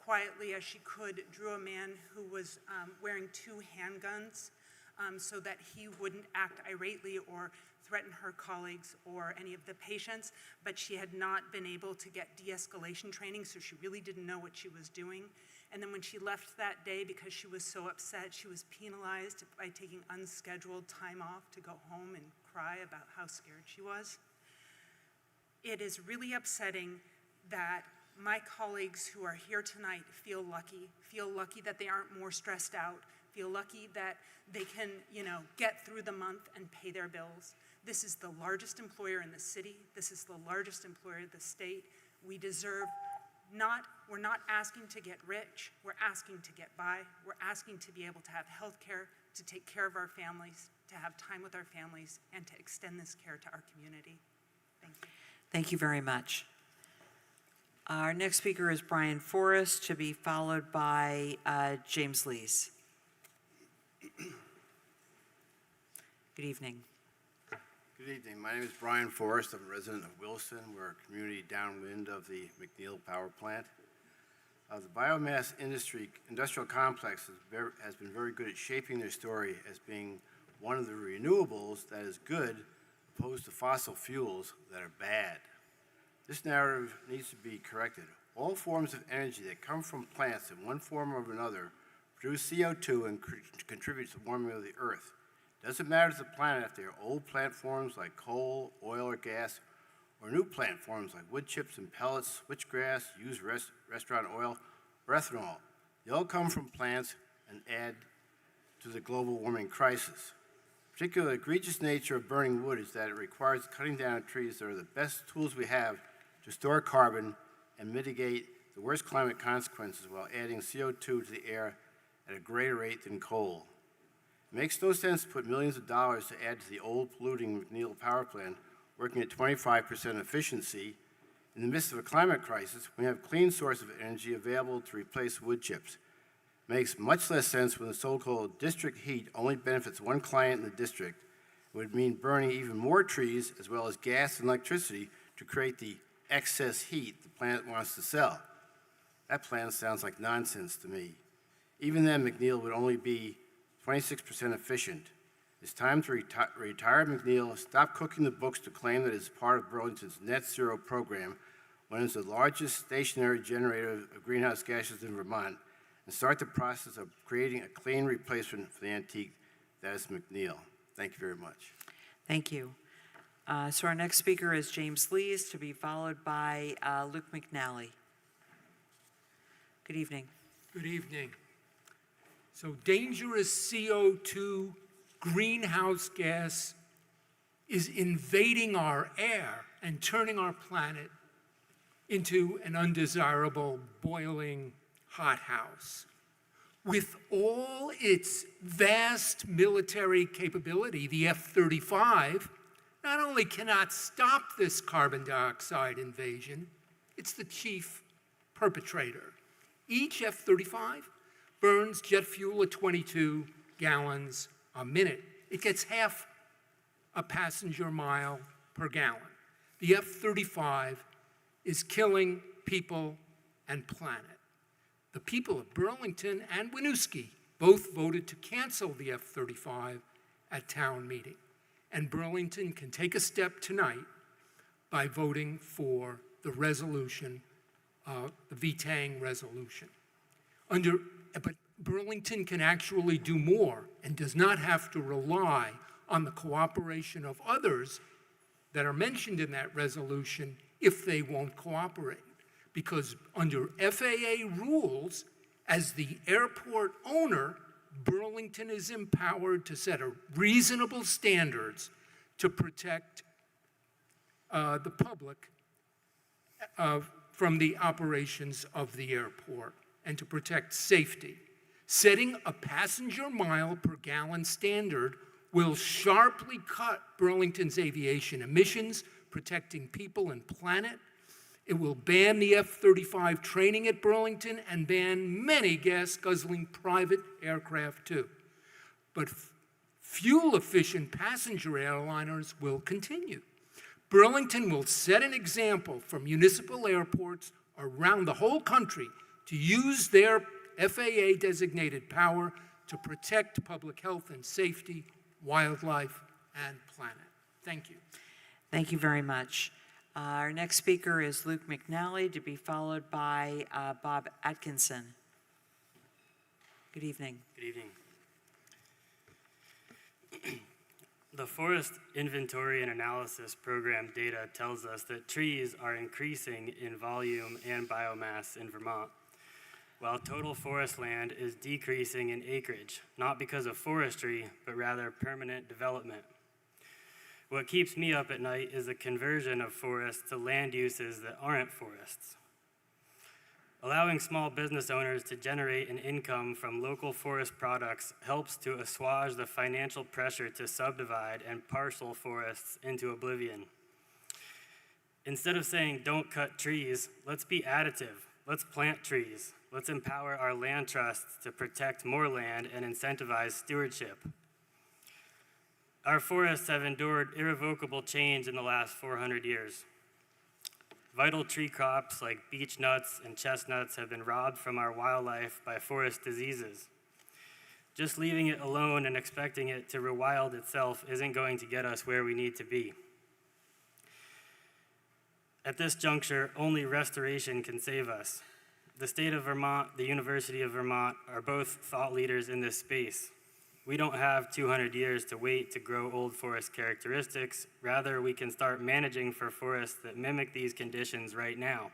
quietly as she could, drew a man who was wearing 2 handguns so that he wouldn't act irately or threaten her colleagues or any of the patients, but she had not been able to get de-escalation training, so she really didn't know what she was doing. And then when she left that day, because she was so upset, she was penalized by taking unscheduled time off to go home and cry about how scared she was. It is really upsetting that my colleagues who are here tonight feel lucky that they aren't more stressed out, feel lucky that they can, get through the month and pay their bills. This is the largest employer in the city. This is the largest employer in the state. We're not asking to get rich. We're asking to get by. We're asking to be able to have health care, to take care of our families, to have time with our families, and to extend this care to our community. Thank you. Thank you very much. Our next speaker is Brian Forrest, to be followed by James Lees. Good evening. Good evening. My name is Brian Forrest. I'm a resident of Wilson. We're a community downwind of the McNeil Power Plant. The biomass industrial complex has been very good at shaping their story as being one of the renewables that is good, opposed to fossil fuels that are bad. This narrative needs to be corrected. All forms of energy that come from plants in one form or another produce CO2 and contribute to the warming of the earth. It doesn't matter to the planet if they are old plant forms like coal, oil, or gas, or new plant forms like wood chips and pellets, switchgrass, used restaurant oil, or ethanol. They all come from plants and add to the global warming crisis. The particular egregious nature of burning wood is that it requires cutting down trees that are the best tools we have to store carbon and mitigate the worst climate consequences while adding CO2 to the air at a greater rate than coal. It makes no sense to put millions of dollars to add to the old polluting McNeil Power Plant working at 25% efficiency in the midst of a climate crisis when we have clean source of energy available to replace wood chips. It makes much less sense when the so-called district heat only benefits one client in the district. It would mean burning even more trees as well as gas and electricity to create the excess heat the plant wants to sell. That plan sounds like nonsense to me. Even then, McNeil would only be 26% efficient. It's time to retire McNeil, stop cooking the books to claim that it's part of Burlington's net zero program when it's the largest stationary generator of greenhouse gases in Vermont, and start the process of creating a clean replacement for the antique that is McNeil. Thank you very much. Thank you. So our next speaker is James Lees, to be followed by Luke McNally. Good evening. Good evening. So dangerous CO2 greenhouse gas is invading our air and turning our planet into an undesirable boiling hothouse. With all its vast military capability, the F-35 not only cannot stop this carbon dioxide invasion, it's the chief perpetrator. Each F-35 burns jet fuel at 22 gallons a minute. It gets half a passenger mile per gallon. The F-35 is killing people and planet. The people of Burlington and Winooski both voted to cancel the F-35 at town meeting. And Burlington can take a step tonight by voting for the resolution, the VTANG resolution. But Burlington can actually do more and does not have to rely on the cooperation of others that are mentioned in that resolution if they won't cooperate. Because under FAA rules, as the airport owner, Burlington is empowered to set a reasonable standards to protect the public from the operations of the airport and to protect safety. Setting a passenger mile per gallon standard will sharply cut Burlington's aviation emissions, protecting people and planet. It will ban the F-35 training at Burlington and ban many gas-guzzling private aircraft too. But fuel-efficient passenger airliners will continue. Burlington will set an example for municipal airports around the whole country to use their FAA-designated power to protect public health and safety, wildlife, and planet. Thank you. Thank you very much. Our next speaker is Luke McNally, to be followed by Bob Atkinson. Good evening. Good evening. The Forest Inventory and Analysis Program data tells us that trees are increasing in volume and biomass in Vermont, while total forest land is decreasing in acreage, not because of forestry, but rather permanent development. What keeps me up at night is the conversion of forests to land uses that aren't forests. Allowing small business owners to generate an income from local forest products helps to assuage the financial pressure to subdivide and parcel forests into oblivion. Instead of saying don't cut trees, let's be additive. Let's plant trees. Let's empower our land trusts to protect more land and incentivize stewardship. Our forests have endured irrevocable change in the last 400 years. Vital tree crops like beech nuts and chestnuts have been robbed from our wildlife by forest diseases. Just leaving it alone and expecting it to rewild itself isn't going to get us where we need to be. At this juncture, only restoration can save us. The state of Vermont, the University of Vermont are both thought leaders in this space. We don't have 200 years to wait to grow old forest characteristics. Rather, we can start managing for forests that mimic these conditions right now.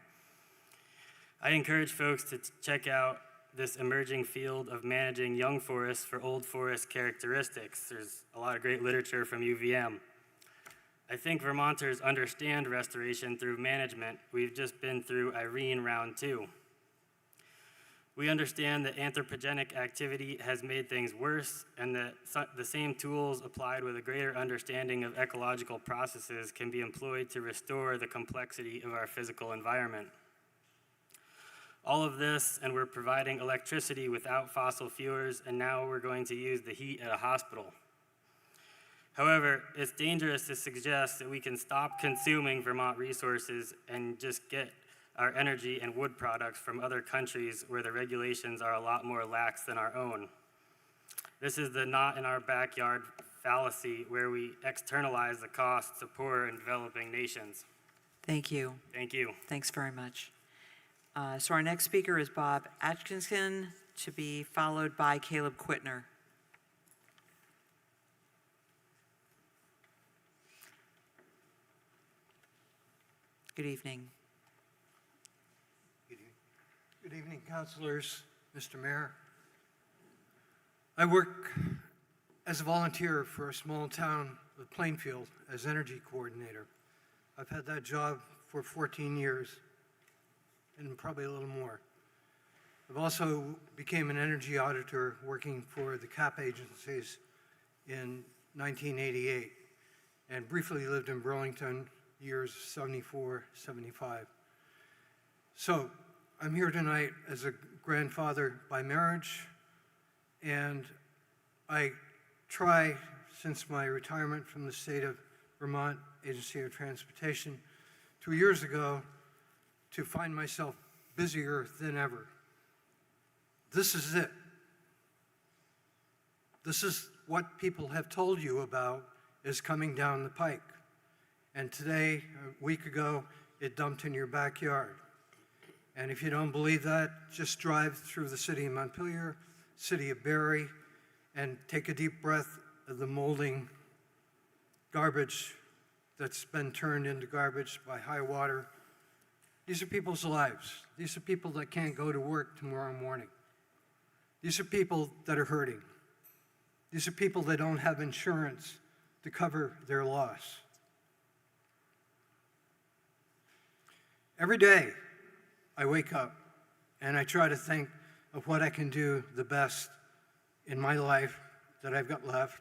I encourage folks to check out this emerging field of managing young forests for old forest characteristics. There's a lot of great literature from UVM. I think Vermonters understand restoration through management. We've just been through Irene round 2. We understand that anthropogenic activity has made things worse, and that the same tools applied with a greater understanding of ecological processes can be employed to restore the complexity of our physical environment. All of this, and we're providing electricity without fossil fuels, and now we're going to use the heat at a hospital. However, it's dangerous to suggest that we can stop consuming Vermont resources and just get our energy and wood products from other countries where the regulations are a lot more lax than our own. This is the not in our backyard fallacy where we externalize the costs to poorer and developing nations. Thank you. Thank you. Thanks very much. So our next speaker is Bob Atkinson, to be followed by Caleb Quitner. Good evening. Good evening, councilors, Mr. Mayor. I work as a volunteer for a small town of Plainfield as energy coordinator. I've had that job for 14 years and probably a little more. I've also became an energy auditor working for the CAP agencies in 1988 and briefly lived in Burlington years 74, 75. So I'm here tonight as a grandfather by marriage, and I try, since my retirement from the state of Vermont Agency of Transportation 2 years ago, to find myself busier than ever. This is it. This is what people have told you about is coming down the pike. And today, a week ago, it dumped in your backyard. And if you don't believe that, just drive through the city of Montpelier, city of Barrie, and take a deep breath of the molding garbage that's been turned into garbage by high water. These are people's lives. These are people that can't go to work tomorrow morning. These are people that are hurting. These are people that don't have insurance to cover their loss. Every day, I wake up and I try to think, of what I can do the best in my life that I've got left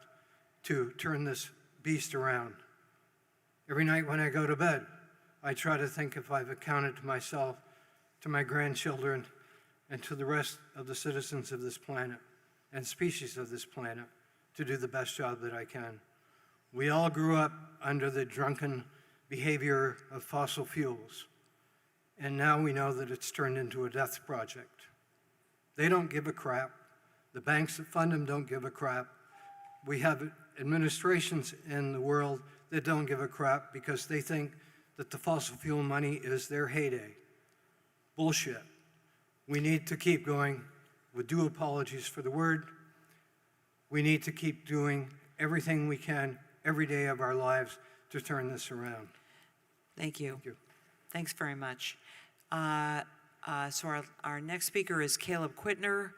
to turn this beast around. Every night when I go to bed, I try to think if I've accounted to myself, to my grandchildren, and to the rest of the citizens of this planet and species of this planet to do the best job that I can. We all grew up under the drunken behavior of fossil fuels, and now we know that it's turned into a death project. They don't give a crap. The banks that fund them don't give a crap. We have administrations in the world that don't give a crap because they think that the fossil fuel money is their heyday. Bullshit. We need to keep going with due apologies for the word. We need to keep doing everything we can every day of our lives to turn this around. Thank you. Thank you. Thanks very much. So our next speaker is Caleb Quittner,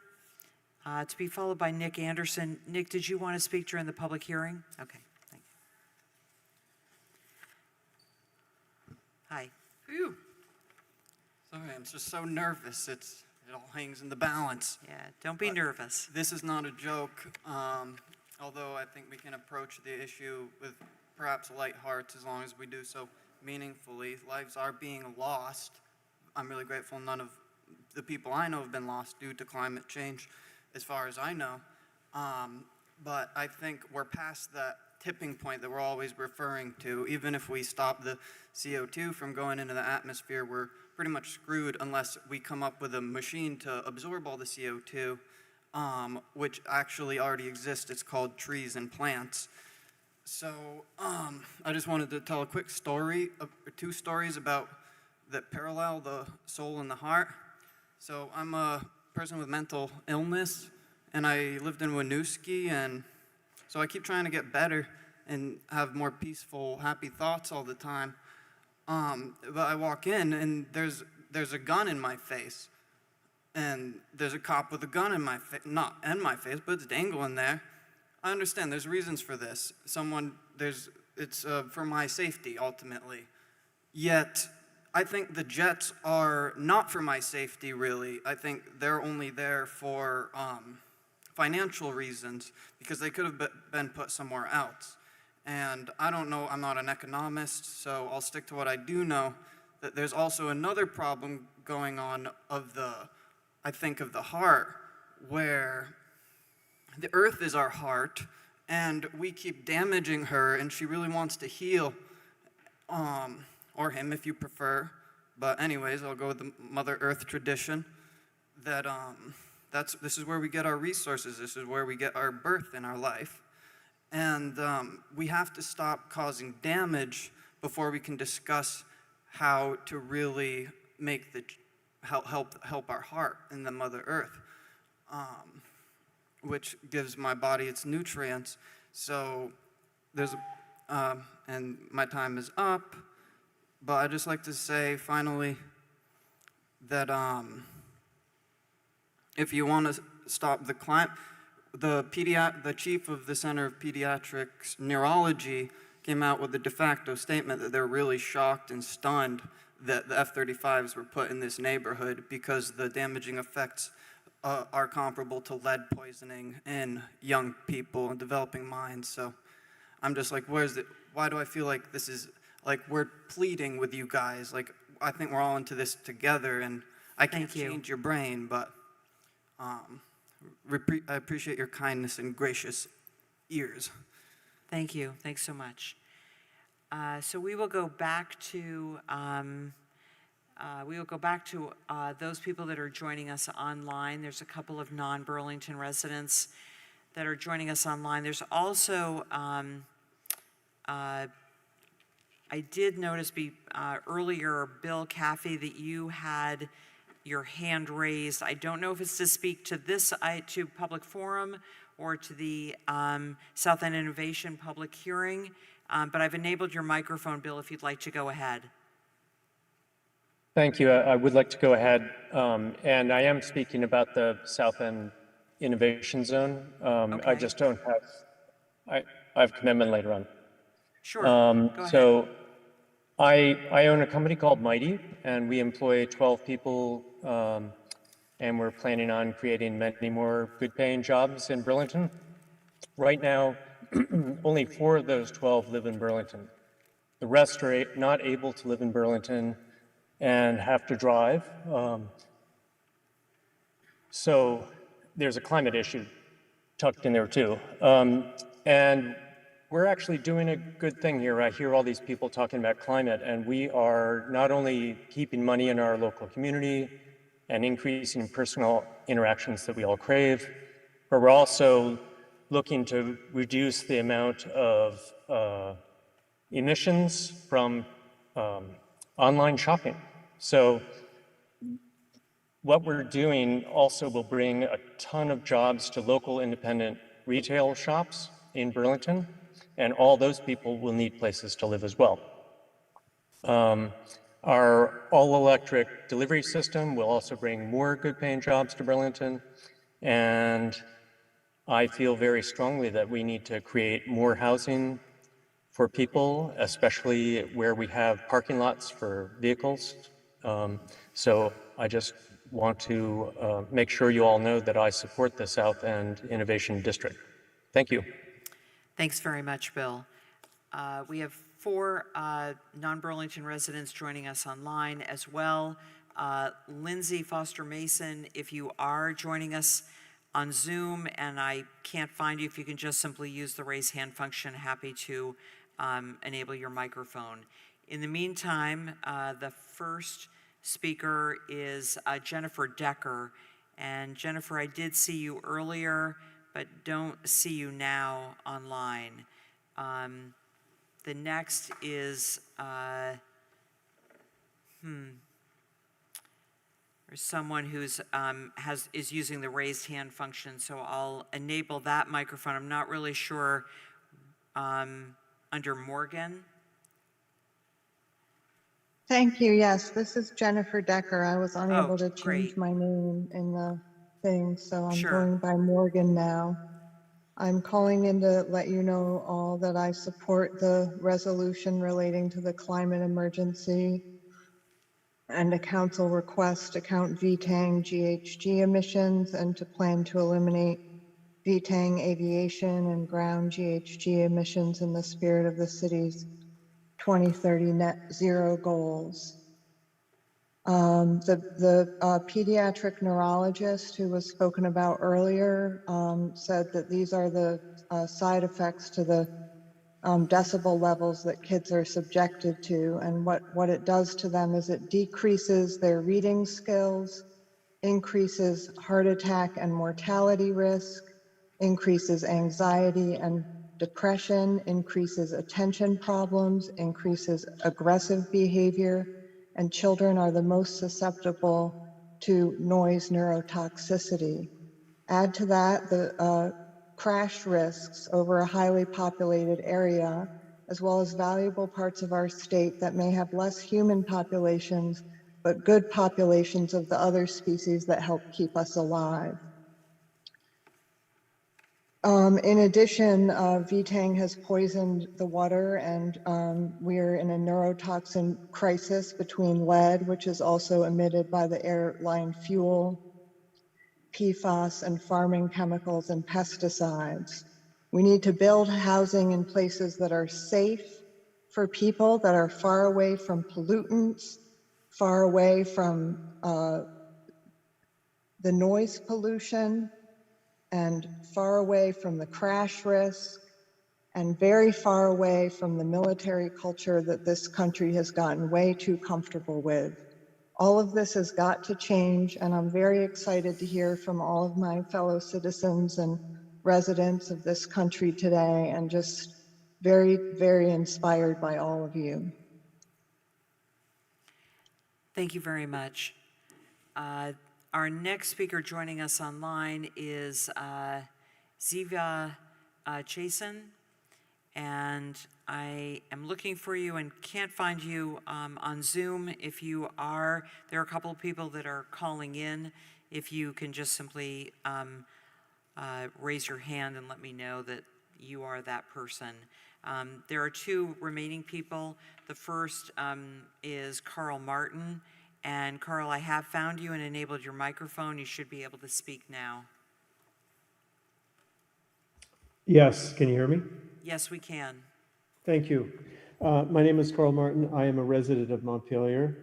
to be followed by Nick Anderson. Nick, did you want to speak during the public hearing? Okay, thank you. Hi. Phew. Sorry, I'm just so nervous. It all hangs in the balance. Yeah, don't be nervous. This is not a joke, although I think we can approach the issue with perhaps light hearts as long as we do so meaningfully. Lives are being lost. I'm really grateful none of the people I know have been lost due to climate change, as far as I know. But I think we're past that tipping point that we're always referring to. Even if we stop the CO2 from going into the atmosphere, we're pretty much screwed unless we come up with a machine to absorb all the CO2, which actually already exists. It's called trees and plants. So I just wanted to tell a quick story, or two stories about that parallel the soul and the heart. So I'm a person with mental illness, and I lived in Winooski, and so I keep trying to get better and have more peaceful, happy thoughts all the time. But I walk in, and there's a gun in my face, and there's a cop with a gun in my face, not in my face, but it's dangling there. I understand there's reasons for this. It's for my safety, ultimately. Yet, I think the jets are not for my safety, really. I think they're only there for financial reasons, because they could have been put somewhere else. And I don't know, I'm not an economist, so I'll stick to what I do know, that there's also another problem going on of the heart, where the earth is our heart, and we keep damaging her, and she really wants to heal, or him if you prefer. But anyways, I'll go with the Mother Earth tradition, that this is where we get our resources, this is where we get our birth in our life. And we have to stop causing damage before we can discuss how to really make help our heart in the Mother Earth, which gives my body its nutrients. So and my time is up, but I'd just like to say finally that if you want to stop the climate, the chief of the Center of Pediatrics Neurology came out with a de facto statement that they're really shocked and stunned that the F-35s were put in this neighborhood because the damaging effects are comparable to lead poisoning in young people and developing minds. So I'm just like, why do I feel like this is, like we're pleading with you guys? Like, I think we're all into this together, and I can't change your brain, but I appreciate your kindness and gracious ears. Thank you. Thanks so much. So we will go back to those people that are joining us online. There's a couple of non-Burlington residents that are joining us online. There's also I did notice earlier, Bill Caffey, that you had your hand raised. I don't know if it's to speak to to public forum or to the South End Innovation public hearing, but I've enabled your microphone, Bill, if you'd like to go ahead. Thank you. I would like to go ahead, and I am speaking about the South End Innovation Zone. Okay. I just don't have, I have commitment later on. Sure, go ahead. So I own a company called Mighty, and we employ 12 people and we're planning on creating many more good-paying jobs in Burlington. Right now, only 4 of those 12 live in Burlington. The rest are not able to live in Burlington and have to drive. So there's a climate issue tucked in there too. And we're actually doing a good thing here. I hear all these people talking about climate, and we are not only keeping money in our local community and increasing personal interactions that we all crave, but we're also looking to reduce the amount of emissions from online shopping. So what we're doing also will bring a ton of jobs to local independent retail shops in Burlington, and all those people will need places to live as well. Our all-electric delivery system will also bring more good-paying jobs to Burlington, and I feel very strongly that we need to create more housing for people, especially where we have parking lots for vehicles. So I just want to make sure you all know that I support the South End Innovation District. Thank you. Thanks very much, Bill. We have 4 non-Burlington residents joining us online as well. Lindsay Foster Mason, if you are joining us on Zoom and I can't find you, if you can just simply use the raise hand function, happy to enable your microphone. In the meantime, the first speaker is Jennifer Decker. And Jennifer, I did see you earlier, but don't see you now online. The next is, there's someone who's is using the raised hand function, so I'll enable that microphone. I'm not really sure under Morgan. Thank you. Yes, this is Jennifer Decker. I was unable to great. change my name in the thing, so I'm Sure. going by Morgan now. I'm calling in to let you know all that I support the resolution relating to the climate emergency and a council request to count VTANG GHG emissions and to plan to eliminate VTANG aviation and ground GHG emissions in the spirit of the city's 2030 net zero goals. The pediatric neurologist who was spoken about earlier said that these are the side effects to the decibel levels that kids are subjected to, and what it does to them is it decreases their reading skills, increases heart attack and mortality risk, increases anxiety and depression, increases attention problems, increases aggressive behavior, and children are the most susceptible to noise neurotoxicity. Add to that the crash risks over a highly populated area, as well as valuable parts of our state that may have less human populations, but good populations of the other species that help keep us alive. In addition, VTANG has poisoned the water, and we're in a neurotoxin crisis between lead, which is also emitted by the airline fuel, PFAS, and farming chemicals and pesticides. We need to build housing in places that are safe for people, that are far away from pollutants, far away from the noise pollution, and far away from the crash risk, and very far away from the military culture that this country has gotten way too comfortable with. All of this has got to change, and I'm very excited to hear from all of my fellow citizens and residents of this country today, and just very, very inspired by all of you. Thank you very much. Our next speaker joining us online is Ziva Chasen, and I am looking for you and can't find you on Zoom. If you are, there are a couple of people that are calling in. If you can just simply raise your hand and let me know that you are that person. There are 2 remaining people. The first is Carl Martin, And Carl, I have found you and enabled your microphone. You should be able to speak now. Yes, can you hear me? Yes, we can. Thank you. My name is Carl Martin. I am a resident of Montpelier,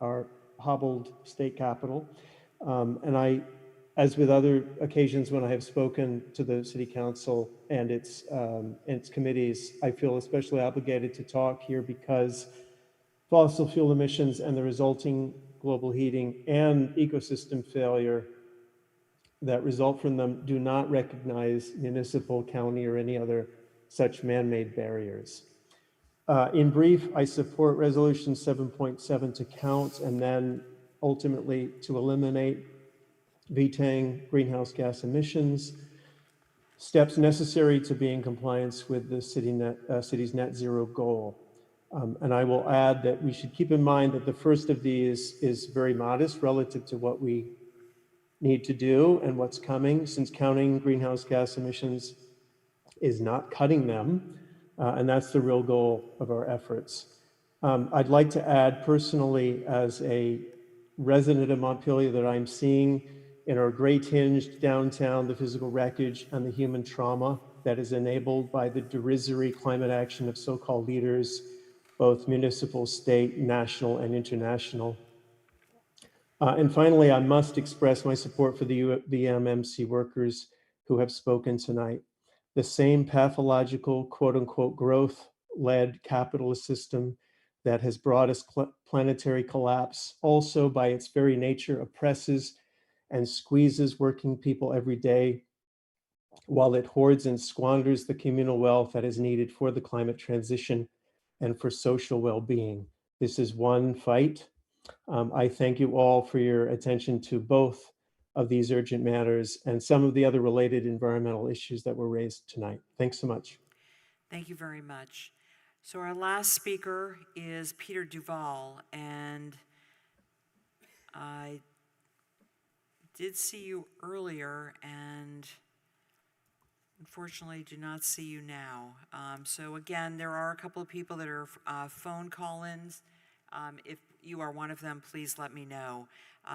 our hobbled state capital. And I, as with other occasions when I have spoken to the City Council and its committees, I feel especially obligated to talk here because fossil fuel emissions and the resulting global heating and ecosystem failure that result from them do not recognize municipal, county, or any other such man-made barriers. In brief, I support Resolution 7.7 to count and then ultimately to eliminate VTANG greenhouse gas emissions, steps necessary to be in compliance with the city's net zero goal. And I will add that we should keep in mind that the first of these is very modest relative to what we need to do and what's coming, since counting greenhouse gas emissions is not cutting them, and that's the real goal of our efforts. I'd like to add personally, as a resident of Montpelier, that I'm seeing in our gray-tinged downtown the physical wreckage and the human trauma that is enabled by the derisory climate action of so-called leaders, both municipal, state, national, and international. And finally, I must express my support for the UVM-MC workers who have spoken tonight. The same pathological, quote unquote, growth-led capitalist system that has brought us planetary collapse also by its very nature oppresses and squeezes working people every day, while it hoards and squanders the communal wealth that is needed for the climate transition and for social well-being. This is one fight. I thank you all for your attention to both of these urgent matters and some of the other related environmental issues that were raised tonight. Thanks so much. Thank you very much. So our last speaker is Peter Duval, and I did see you earlier and unfortunately do not see you now. So again, there are a couple of people that are phone call-ins. If you are one of them, please let me know.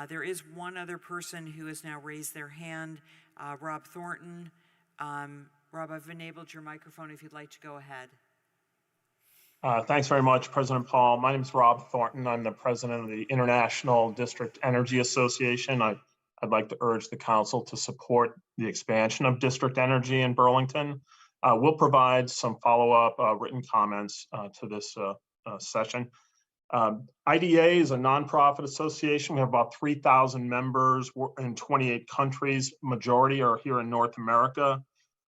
There is one other person who has now raised their hand, Rob Thornton. Rob, I've enabled your microphone if you'd like to go ahead. Thanks very much, President Paul. My name is Rob Thornton. I'm the president of the International District Energy Association. I'd like to urge the council to support the expansion of district energy in Burlington. We'll provide some follow-up written comments to this session. IDA is a nonprofit association. We have about 3,000 members in 28 countries. Majority are here in North America,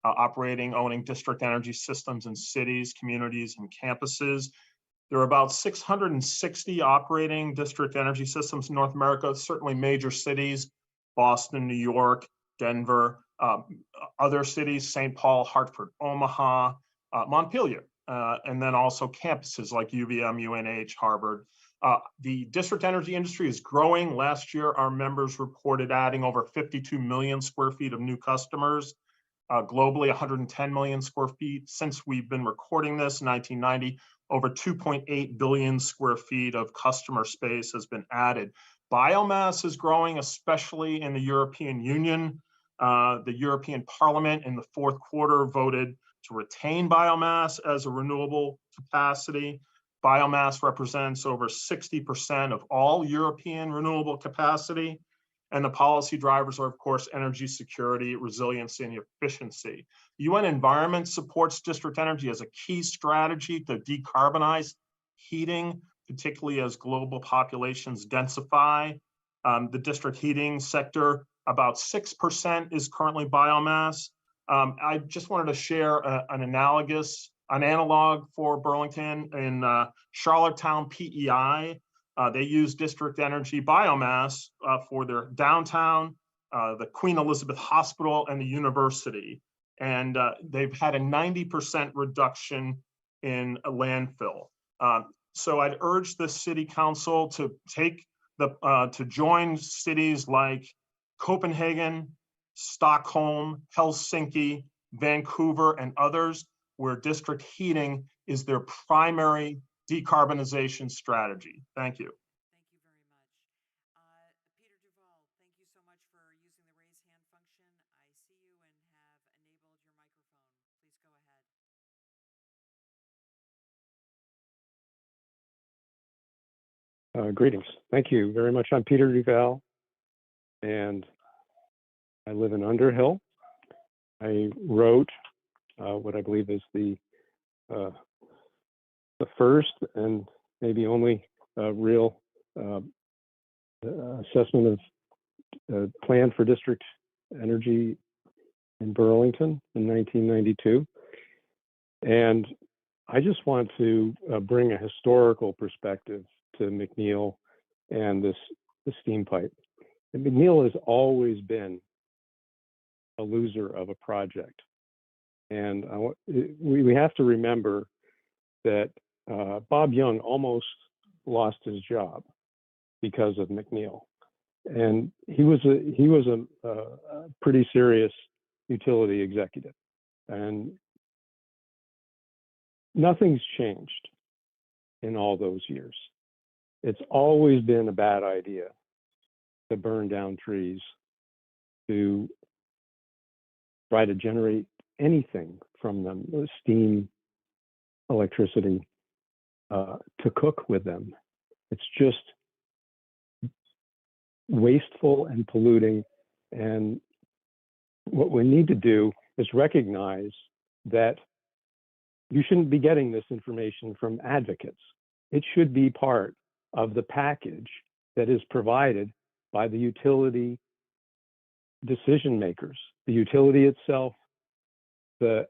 operating, owning district energy systems in cities, communities, and campuses. There are about 660 operating district energy systems in North America, certainly major cities, Boston, New York, Denver, other cities, St. Paul, Hartford, Omaha, Montpelier. And then also campuses like UVM, UNH, Harvard. The district energy industry is growing. Last year, our members reported adding over 52 million square feet of new customers. Globally, 110 million square feet. Since we've been recording this in 1990, over 2.8 billion square feet of customer space has been added. Biomass is growing, especially in the European Union. The European Parliament in the fourth quarter voted to retain biomass as a renewable capacity. Biomass represents over 60% of all European renewable capacity. And the policy drivers are, of course, energy security, resiliency, and efficiency. The UN Environment supports district energy as a key strategy to decarbonize heating, particularly as global populations densify. The district heating sector, about 6% is currently biomass. I just wanted to share an analog for Burlington in Charlottetown, PEI. They use district energy biomass for their downtown, the Queen Elizabeth Hospital, and the university. And they've had a 90% reduction in a landfill. So I'd urge the city council to to join cities like Copenhagen, Stockholm, Helsinki, Vancouver, and others, where district heating is their primary decarbonization strategy. Thank you. Thank you very much. Greetings. Thank you very much. I'm Peter Duval, and I live in Underhill. I wrote what I believe is the first and maybe only real assessment of plan for district energy in Burlington in 1992. And I just want to bring a historical perspective to McNeil and the steam pipe. And McNeil has always been a loser of a project. And we have to remember that Bob Young almost lost his job because of McNeil. And he was a pretty serious utility executive. And nothing's changed in all those years. It's always been a bad idea to burn down trees, to try to generate anything from them, steam, electricity, to cook with them. It's just wasteful and polluting. And what we need to do is recognize that you shouldn't be getting this information from advocates. It should be part of the package that is provided by the utility decision makers, the utility itself, the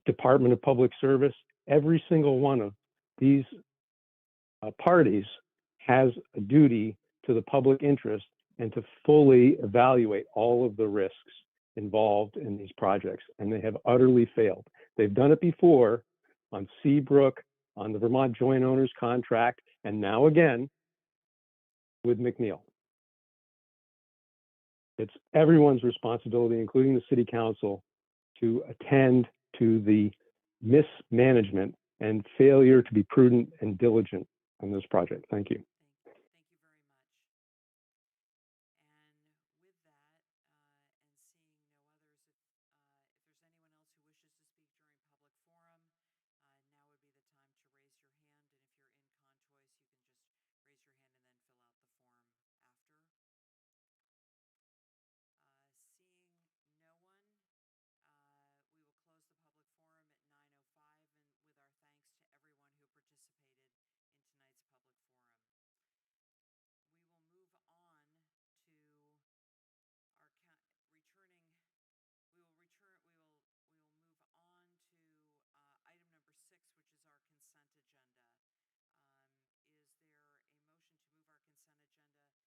Department of Public Service. Every single one of these parties has a duty to the public interest and to fully evaluate all of the risks involved in these projects. And they have utterly failed. They've done it before on Seabrook, on the Vermont Joint Owners Contract, and now again with McNeil. It's everyone's responsibility, including the city council, to attend to the mismanagement and failure to be prudent and diligent on this project. Thank you. Thank you very much. And with that, and seeing no others, if there's anyone else who wishes to speak during public forum, now would be the time to raise your hand. And if you're in Contois, you can just raise your hand and then fill out the form after. Seeing no one, we will close the public forum at 9:05, and with our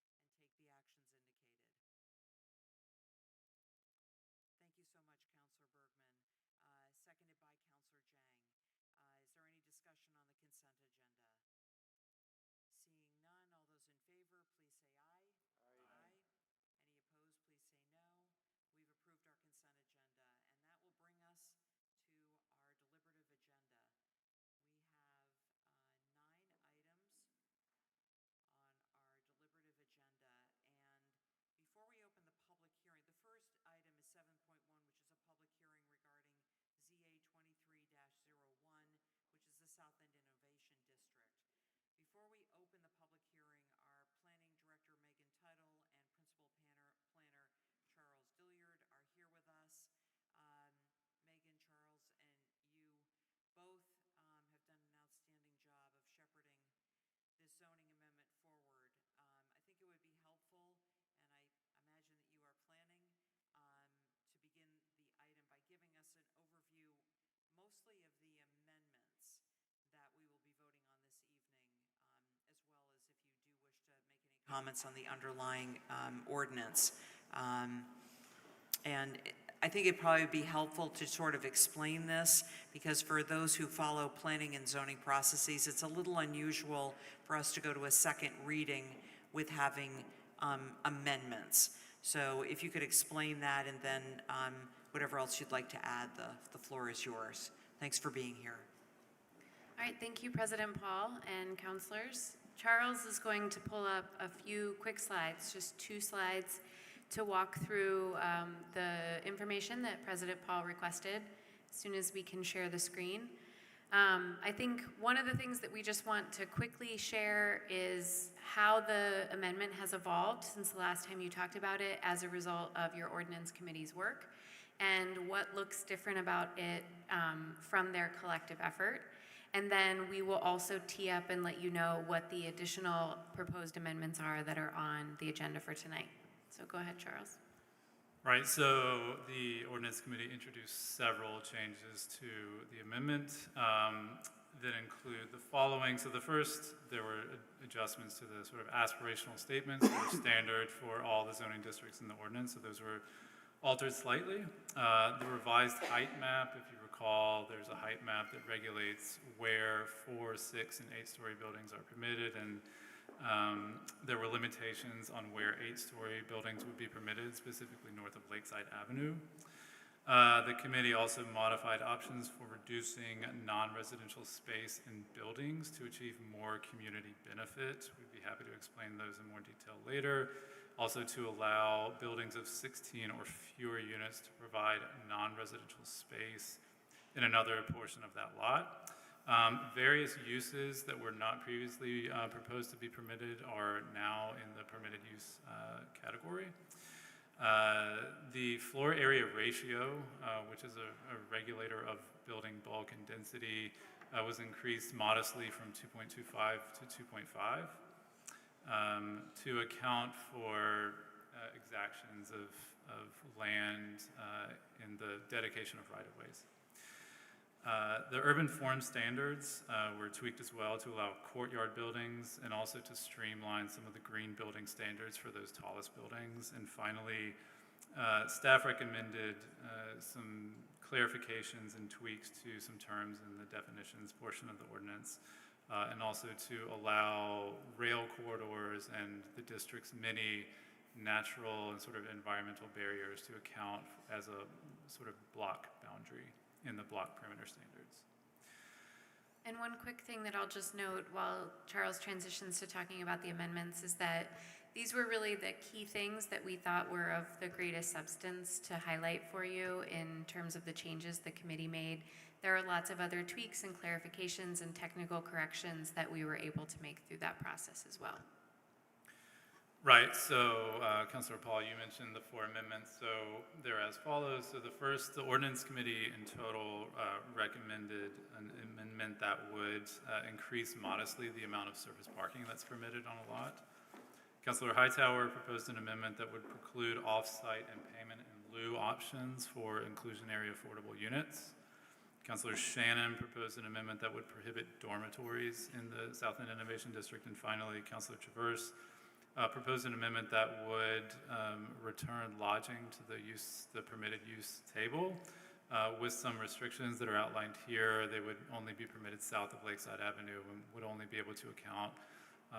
thanks to everyone who participated in tonight's public forum. We will move on to our returning. We will move on to item number 6, which is our consent agenda. Is there a motion to move our consent agenda and take the actions indicated? Thank you so much, Councilor Bergman. Seconded by Councilor Jang. Is there any discussion on the consent agenda? Seeing none, all those in favor, please say aye. Aye. Any opposed, please say no. We've approved our consent agenda, and that will bring us to our deliberative agenda. We have 9 items on our deliberative agenda, and before we open the public hearing, the first item is 7.1, which is a public hearing regarding ZA 23-01, which is the South End Innovation District. Before we open the public hearing, our Planning Director, Megan Tuttle, and Principal Planner, Charles Dilliard, are here with us. Megan, Charles, and you both have done an outstanding job of shepherding this zoning amendment forward. I think it would be helpful, and I imagine that you are planning to begin the item by giving us an overview mostly of the amendments that we will be voting on this evening, as well as if you do wish to make any comments on the underlying ordinance. And I think it'd probably be helpful to sort of explain this, because for those who follow planning and zoning processes, it's a little unusual for us to go to a second reading with having amendments. So if you could explain that, and then whatever else you'd like to add, the floor is yours. Thanks for being here. All right, thank you, President Paul and councilors. Charles is going to pull up a few quick slides, just 2 slides, to walk through the information that President Paul requested as soon as we can share the screen. I think one of the things that we just want to quickly share is how the amendment has evolved since the last time you talked about it as a result of your ordinance committee's work, and what looks different about it from their collective effort. And then we will also tee up and let you know what the additional proposed amendments are that are on the agenda for tonight. So go ahead, Charles. Right, so the Ordinance Committee introduced several changes to the amendment that include the following. So the first, there were adjustments to the sort of aspirational statements that are standard for all the zoning districts in the ordinance. So those were altered slightly. The revised height map, if you recall, there's a height map that regulates where 4, 6, and 8-story buildings are permitted, and there were limitations on where 8-story buildings would be permitted, specifically north of Lakeside Avenue. The committee also modified options for reducing non-residential space in buildings to achieve more community benefit. We'd be happy to explain those in more detail later. Also to allow buildings of 16 or fewer units to provide non-residential space in another portion of that lot. Various uses that were not previously proposed to be permitted are now in the permitted use category. The floor area ratio, which is a regulator of building bulk and density, was increased modestly from 2.25 to 2.5 to account for exactions of land in the dedication of right-of-ways. The urban form standards were tweaked as well to allow courtyard buildings and also to streamline some of the green building standards for those tallest buildings. And finally, staff recommended some clarifications and tweaks to some terms in the definitions portion of the ordinance, and also to allow rail corridors and the district's many natural and sort of environmental barriers to account as a sort of block boundary in the block perimeter standards. And one quick thing that I'll just note while Charles transitions to talking about the amendments is that these were really the key things that we thought were of the greatest substance to highlight for you in terms of the changes the committee made. There are lots of other tweaks and clarifications and technical corrections that we were able to make through that process as well. Right, so Councilor Paul, you mentioned the 4 amendments, so they're as follows. So the first, the Ordinance Committee in total recommended an amendment that would increase modestly the amount of surface parking that's permitted on a lot. Councilor Hightower proposed an amendment that would preclude off-site and payment in lieu options for inclusionary affordable units. Councilor Shannon proposed an amendment that would prohibit dormitories in the South End Innovation District. And finally, Councilor Traverse proposed an amendment that would return lodging to the permitted use table with some restrictions that are outlined here. They would only be permitted south of Lakeside Avenue and would only be able to account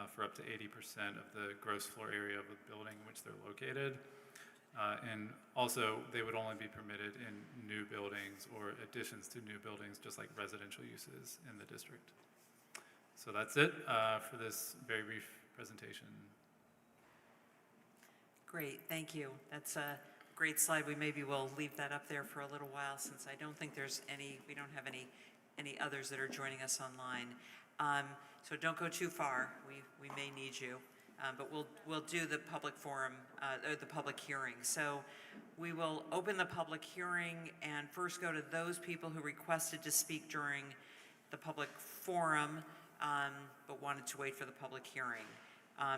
for up to 80% of the gross floor area of the building in which they're located. And also, they would only be permitted in new buildings or additions to new buildings, just like residential uses in the district. So that's it for this very brief presentation. Great, thank you. That's a great slide. Maybe we'll leave that up there for a little while since I don't think there's we don't have any others that are joining us online. So don't go too far. We may need you, but we'll do the public forum, or the public hearing. So we will open the public hearing and first go to those people who requested to speak during the public forum, but wanted to wait for the public hearing.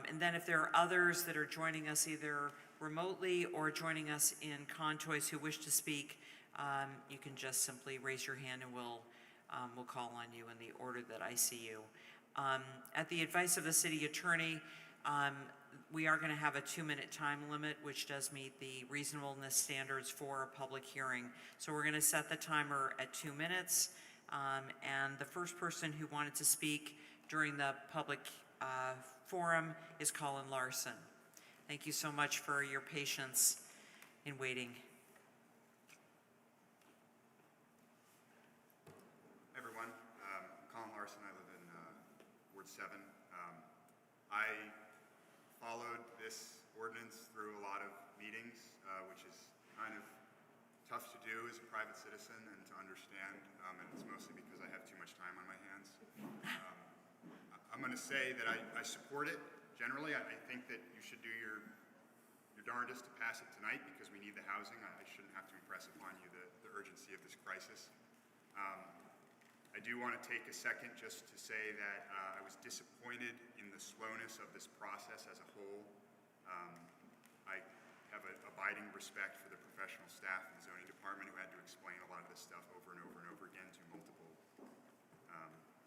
And then if there are others that are joining us either remotely or joining us in Contois who wish to speak, you can just simply raise your hand and we'll call on you in the order that I see you. At the advice of the city attorney, we are going to have a 2-minute time limit, which does meet the reasonableness standards for a public hearing. So we're going to set the timer at 2 minutes. And the first person who wanted to speak during the public forum is Colin Larson. Thank you so much for your patience in waiting. Hey everyone, I'm Colin Larson. I live in Ward 7. I followed this ordinance through a lot of meetings, which is kind of tough to do as a private citizen and to understand, and it's mostly because I have too much time on my hands. I'm going to say that I support it. Generally, I think that you should do your darndest to pass it tonight because we need the housing. I shouldn't have to impress upon you the urgency of this crisis. I do want to take a second just to say that I was disappointed in the slowness of this process as a whole. I have an abiding respect for the professional staff in the zoning department who had to explain a lot of this stuff over and over and over again to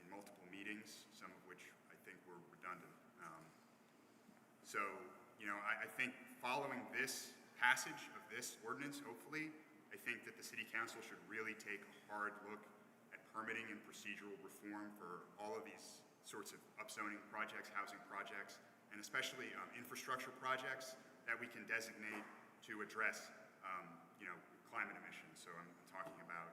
in multiple meetings, some of which I think were redundant. So, you know, I think following this passage of this ordinance, hopefully, I think that the city council should really take a hard look at permitting and procedural reform for all of these sorts of upzoning projects, housing projects, and especially infrastructure projects that we can designate to address, you know, climate emissions. So I'm talking about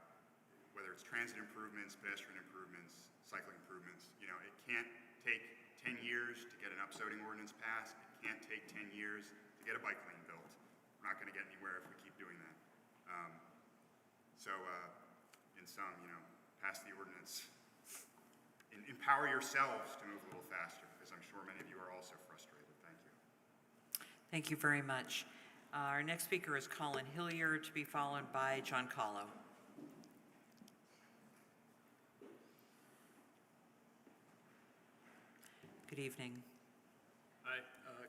whether it's transit improvements, pedestrian improvements, cycling improvements. You know, it can't take 10 years to get an upzoning ordinance passed. It can't take 10 years to get a bike lane built. We're not going to get anywhere if we keep doing that. In sum, you know, pass the ordinance. Empower yourselves to move a little faster, because I'm sure many of you are also frustrated. Thank you. Thank you very much. Our next speaker is Colin Hilliard, to be followed by John Callow. Good evening. Hi,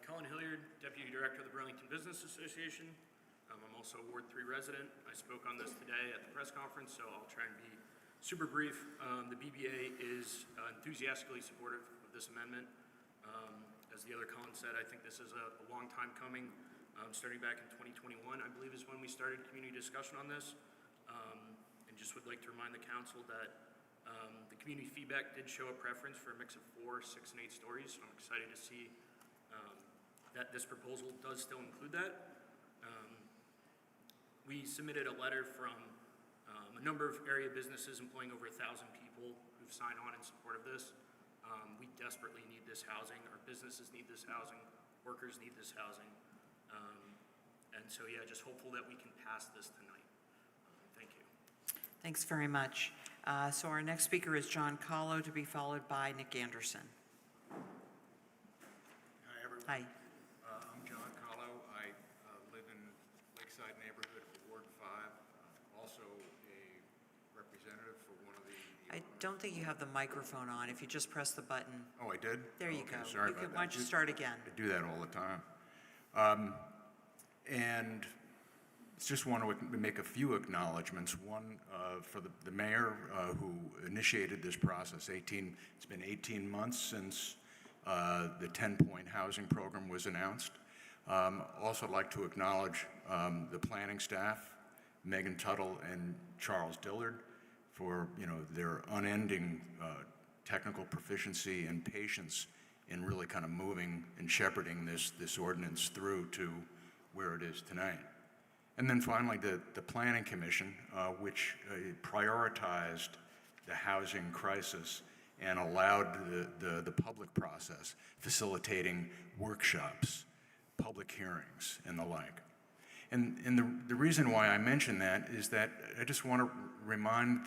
Colin Hilliard, Deputy Director of the Burlington Business Association. I'm also a Ward 3 resident. I spoke on this today at the press conference, so I'll try and be super brief. The BBA is enthusiastically supportive of this amendment. As the other Colin said, I think this is a long time coming. Starting back in 2021, I believe, is when we started community discussion on this. And just would like to remind the council that the community feedback did show a preference for a mix of 4, 6, and 8 stories. So I'm excited to see that this proposal does still include that. We submitted a letter from a number of area businesses employing over 1,000 people who've signed on in support of this. We desperately need this housing. Our businesses need this housing. Workers need this housing. And so, yeah, just hopeful that we can pass this tonight. Thank you. Thanks very much. So our next speaker is John Callow, to be followed by Nick Anderson. Hi, everyone. Hi. I'm John Callow. I live in Lakeside neighborhood of Ward 5. Also a representative for one of the... I don't think you have the microphone on. If you just press the button. Oh, I did? There you Okay, go. sorry about that. Why don't you start again? I do that all the time. And just want to make a few acknowledgments. One, for the mayor who initiated this process. It's been 18 months since the 10-point housing program was announced. Also like to acknowledge the planning staff, Megan Tuttle and Charles Dillard, for their unending technical proficiency and patience in really kind of moving and shepherding this ordinance through to where it is tonight. And then finally, the Planning Commission, which prioritized the housing crisis and allowed the public process, facilitating workshops, public hearings, and the like. And the reason why I mention that is that I just want to remind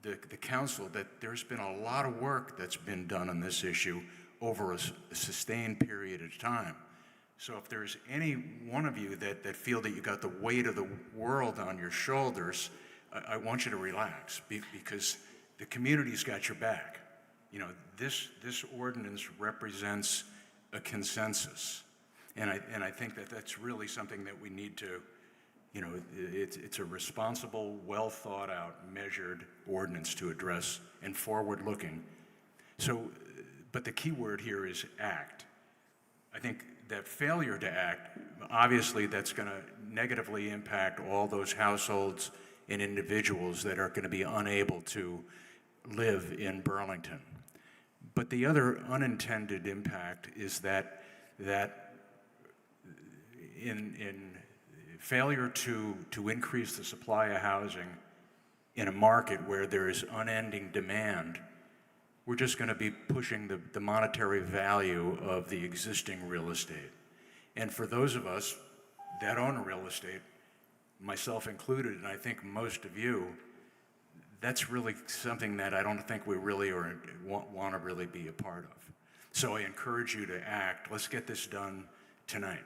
the council that there's been a lot of work that's been done on this issue over a sustained period of time. So if there's any one of you that feel that you got the weight of the world on your shoulders, I want you to relax, because the community's got your back. This ordinance represents a consensus, and I think that's really something that we need to, it's a responsible, well thought out, measured ordinance to address, and forward-looking. So, but the key word here is act. I think that failure to act, obviously that's going to negatively impact all those households and individuals that are going to be unable to live in Burlington. But the other unintended impact is that in failure to increase the supply of housing in a market where there is unending demand, we're just going to be pushing the monetary value of the existing real estate. And for those of us that own real estate, myself included, and I think most of you, that's really something that I don't think we really want to really be a part of. So I encourage you to act. Let's get this done tonight.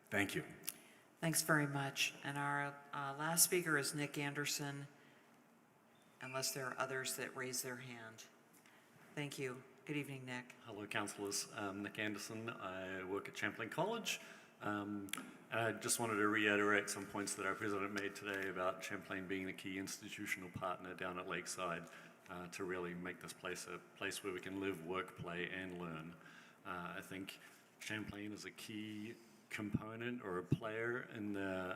Thank you. Thanks very much. And our last speaker is Nick Anderson, unless there are others that raise their hand. Thank you. Good evening, Nick. Hello, councillors. Nick Anderson. I work at Champlain College. I just wanted to reiterate some points that our president made today about Champlain being the key institutional partner down at Lakeside to really make this place a place where we can live, work, play, and learn. I think Champlain is a key component or a player in the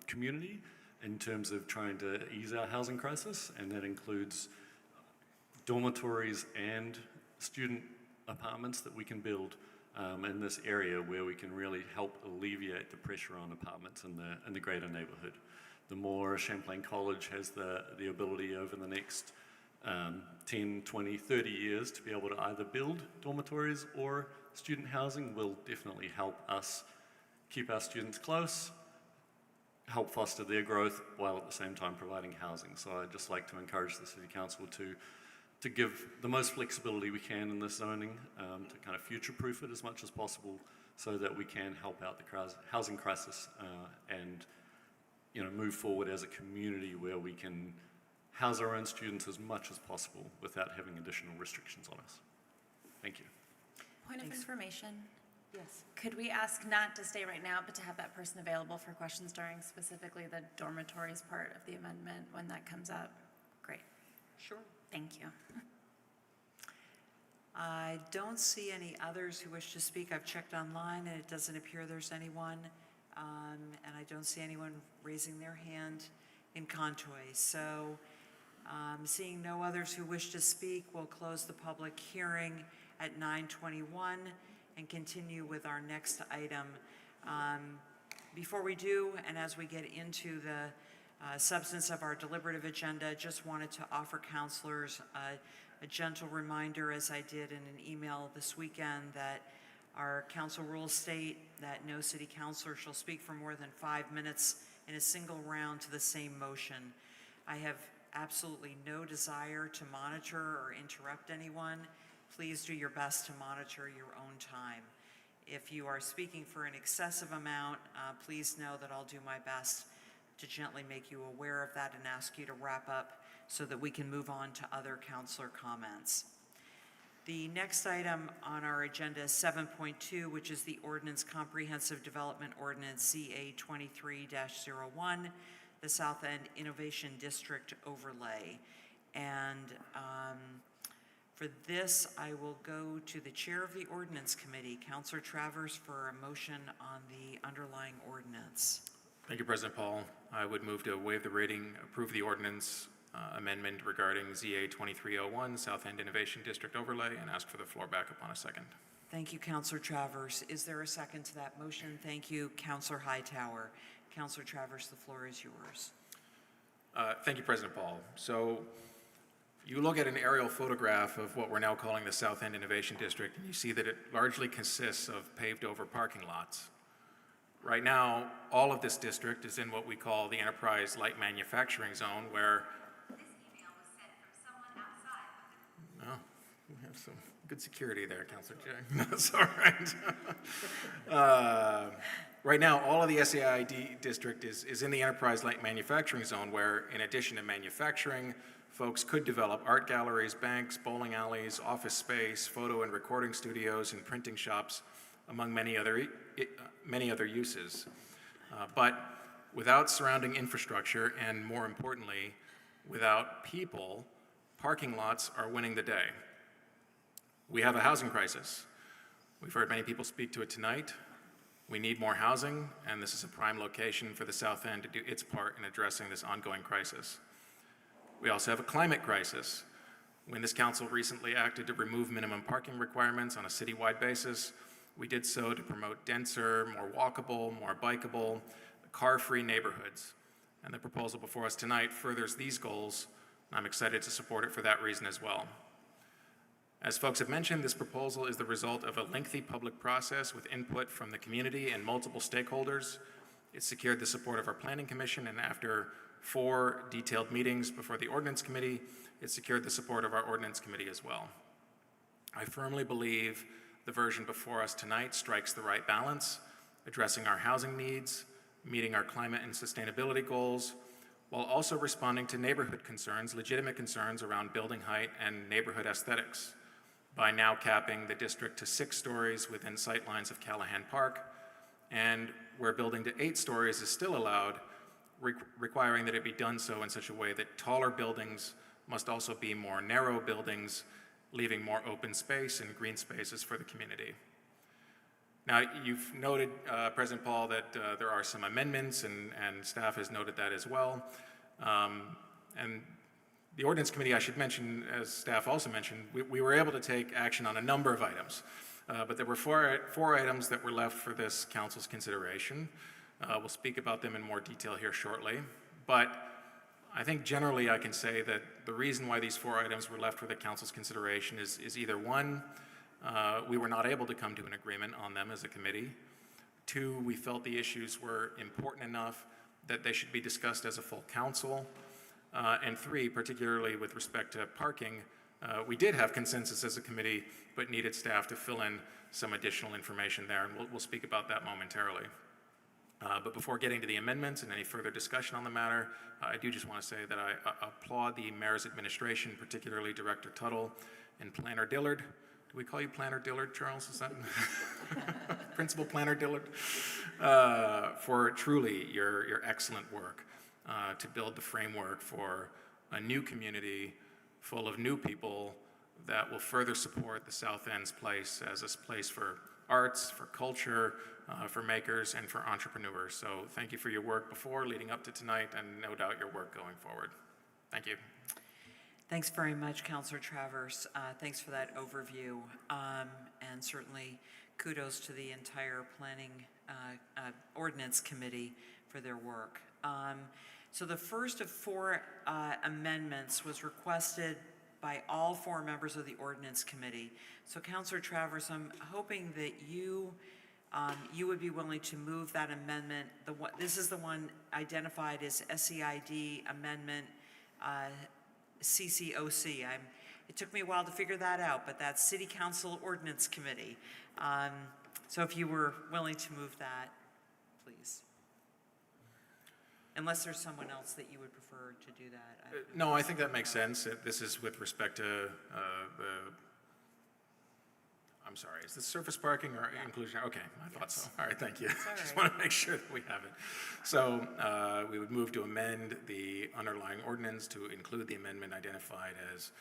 community in terms of trying to ease our housing crisis, and that includes dormitories and student apartments that we can build in this area where we can really help alleviate the pressure on apartments in the greater neighborhood. The more Champlain College has the ability over the next 10, 20, 30 years to be able to either build dormitories or student housing will definitely help us keep our students close, help foster their growth while at the same time providing housing. So I'd just like to encourage the City Council to give the most flexibility we can in this zoning to kind of future-proof it as much as possible so that we can help out the housing crisis and move forward as a community where we can house our own students as much as possible without having additional restrictions on us. Thank you. Point of information. Yes. Could we ask not to stay right now, but to have that person available for questions during specifically the dormitories part of the amendment when that comes up? Great. Sure. Thank you. I don't see any others who wish to speak. I've checked online and it doesn't appear there's anyone. And I don't see anyone raising their hand in Contoy. So seeing no others who wish to speak, we'll close the public hearing at 9:21 and continue with our next item. Before we do, and as we get into the substance of our deliberative agenda, just wanted to offer councilors a gentle reminder, as I did in an email this weekend, that our council rules state that no city councilor shall speak for more than 5 minutes in a single round to the same motion. I have absolutely no desire to monitor or interrupt anyone. Please do your best to monitor your own time. If you are speaking for an excessive amount, please know that I'll do my best to gently make you aware of that and ask you to wrap up so that we can move on to other councilor comments. The next item on our agenda is 7.2, which is the Ordinance Comprehensive Development Ordinance ZA 23-01, the South End Innovation District Overlay. And for this, I will go to the chair of the Ordinance Committee, Councilor Travers, for a motion on the underlying ordinance. Thank you, President Paul. I would move to waive the reading, approve the ordinance amendment regarding ZA 2301, South End Innovation District Overlay, and ask for the floor back up on a second. Thank you, Councilor Travers. Is there a second to that motion? Thank you, Councilor Hightower. Councilor Travers, the floor is yours. Thank you, President Paul. So you look at an aerial photograph of what we're now calling the South End Innovation District, and you see that it largely consists of paved over parking lots. Right now, all of this district is in what we call the Enterprise Light Manufacturing Zone, where This email was sent from someone outside. oh, we have some good security there, Councilor Jay. That's all right. Right now, all of the SAID district is in the Enterprise Light Manufacturing Zone, where in addition to manufacturing, folks could develop art galleries, banks, bowling alleys, office space, photo and recording studios, and printing shops, among many other uses. But without surrounding infrastructure, and more importantly, without people, parking lots are winning the day. We have a housing crisis. We've heard many people speak to it tonight. We need more housing, and this is a prime location for the South End to do its part in addressing this ongoing crisis. We also have a climate crisis. When this council recently acted to remove minimum parking requirements on a citywide basis, we did so to promote denser, more walkable, more bikeable, car-free neighborhoods. And the proposal before us tonight furthers these goals, and I'm excited to support it for that reason as well. As folks have mentioned, this proposal is the result of a lengthy public process with input from the community and multiple stakeholders. It secured the support of our Planning Commission, and after 4 detailed meetings before the Ordinance Committee, it secured the support of our Ordinance Committee as well. I firmly believe the version before us tonight strikes the right balance, addressing our housing needs, meeting our climate and sustainability goals, while also responding to neighborhood concerns, legitimate concerns around building height and neighborhood aesthetics, by now capping the district to 6 stories within sightlines of Callahan Park, and where building to 8 stories is still allowed, requiring that it be done so in such a way that taller buildings must also be more narrow buildings, leaving more open space and green spaces for the community. Now, you've noted, President Paul, that there are some amendments, and staff has noted that as well. And the Ordinance Committee, I should mention, as staff also mentioned, we were able to take action on a number of items, but there were four items that were left for this council's consideration. We'll speak about them in more detail here shortly, but I think generally I can say that the reason why these 4 items were left for the council's consideration is either 1, we were not able to come to an agreement on them as a committee. 2, we felt the issues were important enough that they should be discussed as a full council. And 3, particularly with respect to parking, we did have consensus as a committee, but needed staff to fill in some additional information there, and we'll speak about that momentarily. But before getting to the amendments and any further discussion on the matter, I do just want to say that I applaud the mayor's administration, particularly Director Tuttle and Planner Dillard. Do we call you Planner Dillard, Charles? Is that Principal Planner Dillard? For truly your excellent work to build the framework for a new community full of new people that will further support the South End's place as a place for arts, for culture, for makers, and for entrepreneurs. So thank you for your work before, leading up to tonight, and no doubt your work going forward. Thank you. Thanks very much, Councilor Travers. Thanks for that overview, and certainly kudos to the entire Planning Ordinance Committee for their work. So the first of 4 amendments was requested by all 4 members of the Ordinance Committee. So Councilor Travers, I'm hoping that you would be willing to move that amendment. This is the one identified as SEID Amendment CCOC. It took me a while to figure that out, but that's City Council Ordinance Committee. So if you were willing to move that, please. Unless there's someone else that you would prefer to do that. No, I think that makes sense. This is with respect to I'm sorry, is this surface parking or inclusion? Okay, I thought so. All right, thank you. Just want to make sure that we have it. So we would move to amend the underlying ordinance to include the amendment identified as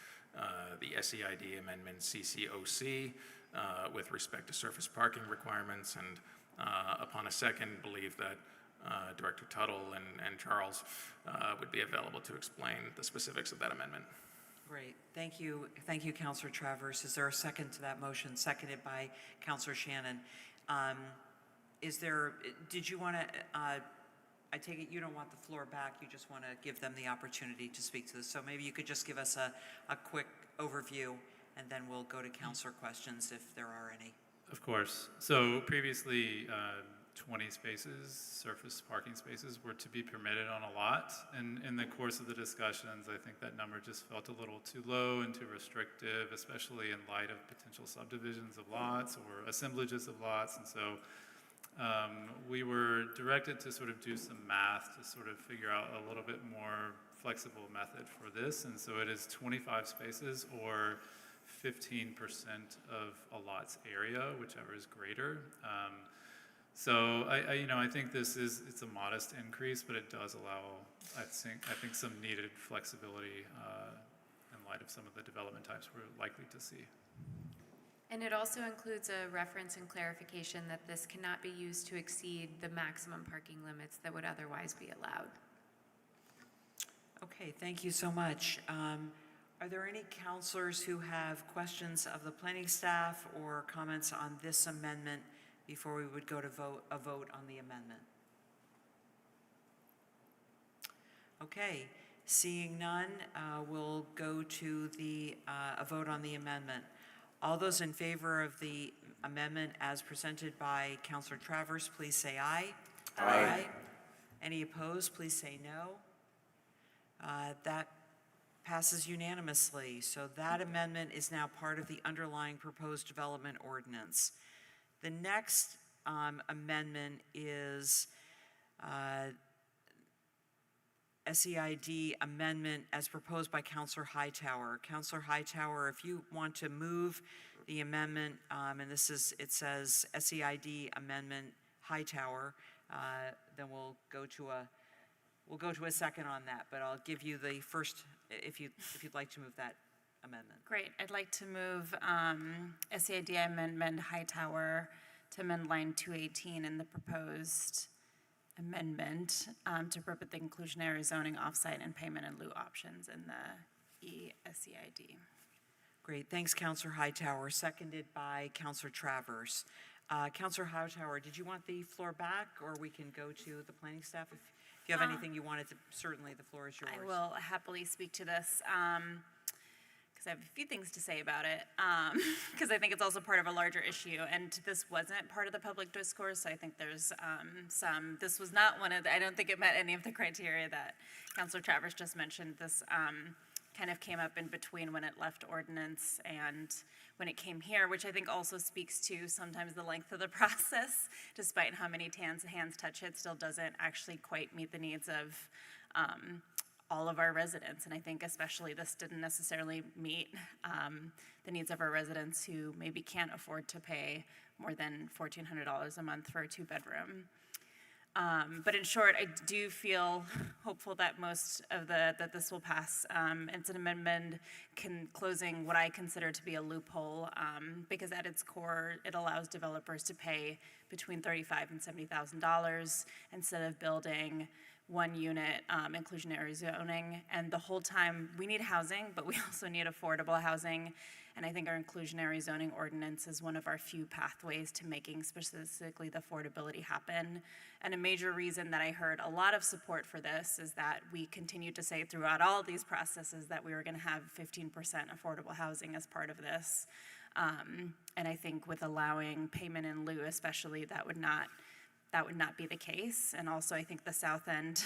the SEID Amendment CCOC with respect to surface parking requirements, and upon a second, believe that Director Tuttle and Charles would be available to explain the specifics of that amendment. Great, thank you, Councilor Travers. Is there a second to that motion? Seconded by Councilor Shannon. Did you want to, I take it you don't want the floor back, you just want to give them the opportunity to speak to this. So maybe you could just give us a quick overview, and then we'll go to councilor questions if there are any. Of course. So previously, 20 spaces, surface parking spaces, were to be permitted on a lot. And in the course of the discussions, I think that number just felt a little too low and too restrictive, especially in light of potential subdivisions of lots or assemblages of lots. And so we were directed to sort of do some math to sort of figure out a little bit more flexible method for this. And so it is 25 spaces or 15% of a lot's area, whichever is greater. So I think it's a modest increase, but it does allow, I think some needed flexibility in light of some of the development types we're likely to see. And it also includes a reference and clarification that this cannot be used to exceed the maximum parking limits that would otherwise be allowed. Okay, thank you so much. Are there any councilors who have questions of the planning staff or comments on this amendment before we would go to a vote on the amendment? Okay, seeing none, we'll go to a vote on the amendment. All those in favor of the amendment as presented by Councilor Travers, please say aye. Aye. Any opposed, please say no. That passes unanimously. So that amendment is now part of the underlying proposed development ordinance. The next amendment is SEID amendment as proposed by Councilor Hightower. Councilor Hightower, if you want to move the amendment, and it says SEID amendment Hightower, then we'll go to a second on that, but I'll give you the first, if you'd like to move that amendment. Great. I'd like to move SEID amendment Hightower to amend line 218 in the proposed amendment to prohibit the inclusionary zoning offsite and payment in lieu options in the ESEID. Great. Thanks, Councilor Hightower. Seconded by Councilor Travers. Councilor Hightower, did you want the floor back, or we can go to the planning staff? If you have anything you wanted to, certainly the floor is yours. I will happily speak to this because I have a few things to say about it, because I think it's also part of a larger issue, and this wasn't part of the public discourse, so I think there's this was not one of the, I don't think it met any of the criteria that Councilor Travers just mentioned. This kind of came up in between when it left ordinance and when it came here, which I think also speaks to sometimes the length of the process. Despite how many hands touch it, still doesn't actually quite meet the needs of all of our residents. And I think especially this didn't necessarily meet the needs of our residents who maybe can't afford to pay more than $1,400 a month for a 2-bedroom. But in short, I do feel hopeful that that this will pass. It's an amendment closing what I consider to be a loophole, because at its core, it allows developers to pay between $35,000 and $70,000 instead of building one unit inclusionary zoning. And the whole time, we need housing, but we also need affordable housing. And I think our inclusionary zoning ordinance is one of our few pathways to making specifically the affordability happen. And a major reason that I heard a lot of support for this is that we continued to say throughout all of these processes that we were going to have 15% affordable housing as part of this. And I think with allowing payment in lieu especially, that would not be the case. And also I think the South End,